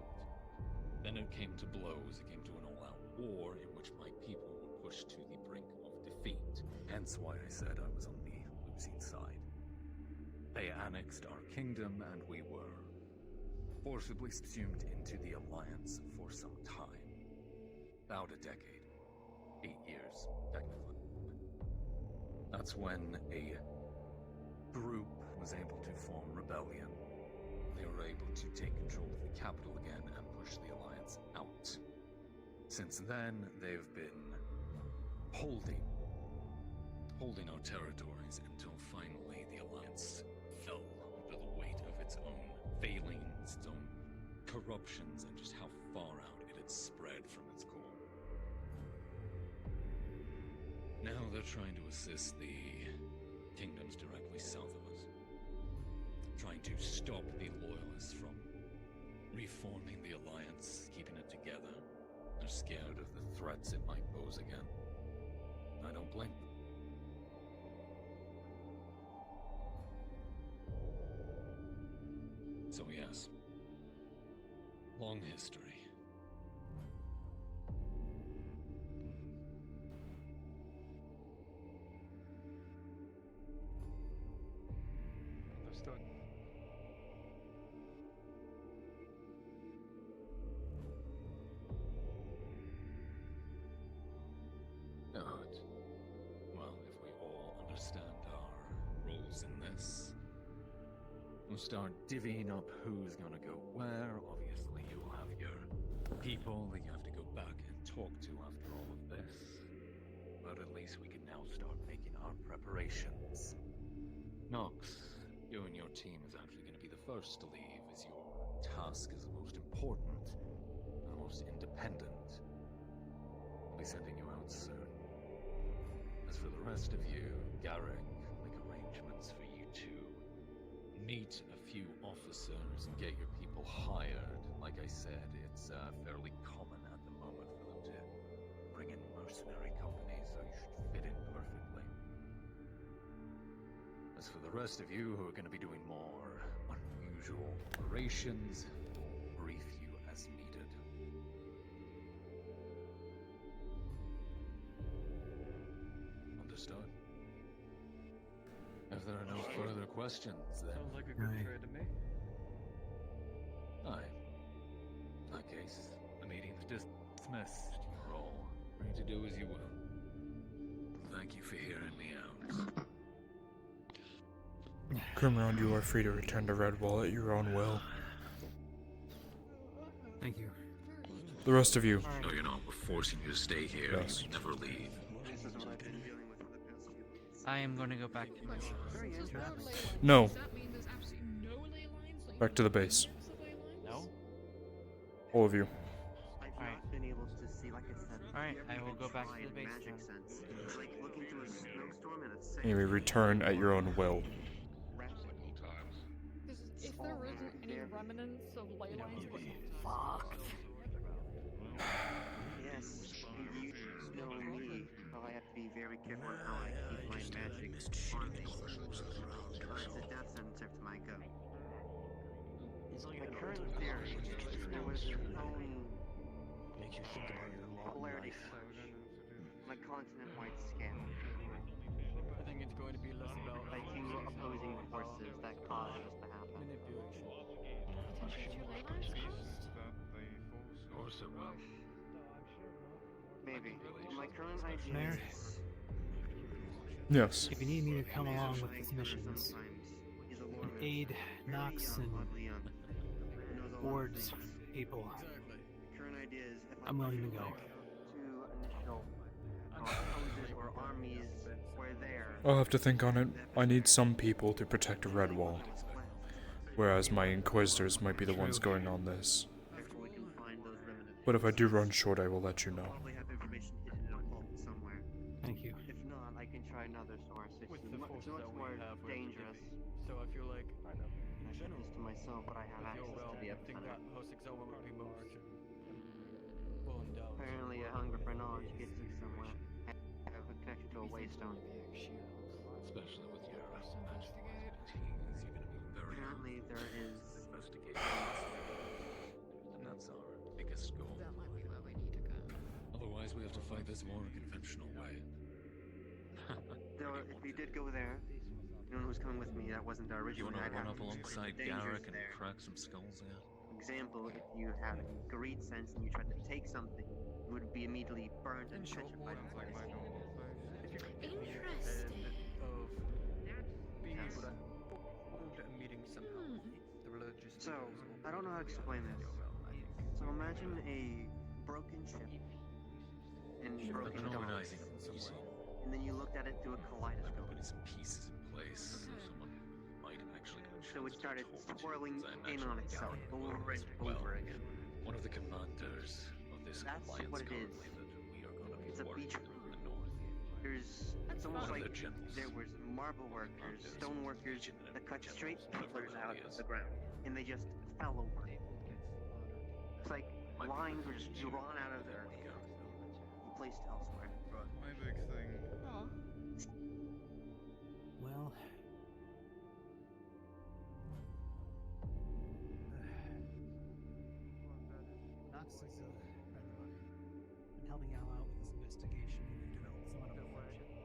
Then it came to blows, it came to an all-out war in which my people were pushed to the brink of defeat. Hence why I said I was on the losing side. They annexed our kingdom and we were forcibly subsumed into the Alliance for some time. About a decade. 8 years, technically. That's when a group was able to form rebellion. They were able to take control of the capital again and push the Alliance out. Since then, they've been holding our territories until finally the Alliance fell under the weight of its own failings, its own corruptions, and just how far out it had spread from its core. Now they're trying to assist the kingdoms directly south of us, trying to stop the Loyalists from reforming the Alliance, keeping it together. They're scared of the threats it might pose again. I don't blame them. So yes, long history. Understood. Good. Well, if we all understand our roles in this, we'll start divvying up who's gonna go where. Obviously, you'll have your people that you have to go back and talk to after all of this. But at least we can now start making our preparations. Nox, you and your team is actually going to be the first to leave, as your task is the most important and the most independent. I'll be sending you out soon. As for the rest of you, Garrick will make arrangements for you to meet a few officers and get your people hired. Like I said, it's fairly common at the moment for them to bring in mercenary companies, so you should fit in perfectly. As for the rest of you who are going to be doing more unusual operations, I'll brief you as needed. Understood? If there are no further questions, then... Sounds like a good trade to me. Aye. In that case, the meeting is dismissed. You're all free to do as you will. Thank you for hearing me out. Grimround, you are free to return to Redwall at your own will. Thank you. The rest of you. No, you're not. We're forcing you to stay here. Yes. You never leave. I am going to go back to my No. Back to the base. No? All of you. I've not been able to see, like I said. Alright, I will go back to the base magic then. sense. It's like looking through a snowstorm and it's Anyway, return at your own will. If there isn't any remnants of ley lines, fucked. Yes, you know me. Well, I have to be very careful on how I keep my magic on me. It's a death sentence every time I go. My current theory is there was a phone polarity surge, on a continent-wide scale. I think it's going to be less about Like two opposing forces that caused this to happen. manipulation. Also, well, Maybe. My current idea Mayor? is... Yes. If you need me to come along with these missions and aid Nox and Ward's people, Current idea is if I'm willing to go. two initial opposers or armies were there. I'll have to think on it. I need some people to protect Redwall. Whereas my Inquisitors might be the ones going on this. Therefore, we can find those remnants. But if I do run short, I will let you know. Probably have information hidden in a vault somewhere. Thank you. If not, I can try another source. It's With the much forces that we more have, where would they dangerous. be? So I feel like, I keep this to myself, but I have with your access realm, to the I think epicenter. that host Exoma would be most well endowed. Apparently, a hunger for knowledge gets you somewhere. I have a connection to a waystone. especially with your magic expertise, you're going to be very Apparently, there is... investigation. And that's our biggest goal. that might be where we need to go. Otherwise, we have to fight this war in a conventional way. If we did go there, anyone who's coming with me, that wasn't our You original. want to I'd run have up alongside dangers Garrick and there. crack some skulls out? For example, if you had greed sense and you tried to take something, you would be immediately burned and petrified. Interesting. Of being able to hold a meeting somehow. The religious So, leaders will I don't know how to explain this. So imagine a broken ship and broken But docks, organizing easy. and then you looked at it through a kaleidoscope. Putting some pieces in place so someone might actually get a So it chance to started talk to you, swirling as I in imagine on itself Garrick over will and as well. over again. One of the commanders of this That's alliance what it is. currently that we are going to be It's a working beach. with in the north. It's almost One of like the generals. there was marble workers, stone workers that cut straight pillars out of the ground, and they just fell over. It's like lines were just drawn out of there and placed elsewhere. My big thing. Well, Nox is been helping Al out with this investigation and developed some other relationship.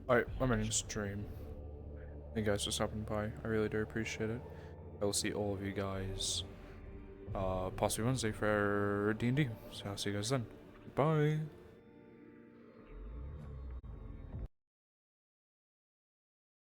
Alright, I'm ending stream. Thank you guys for stopping by. I really do appreciate it. I will see all of you guys possibly Wednesday for D&D. So I'll see you guys then. Bye.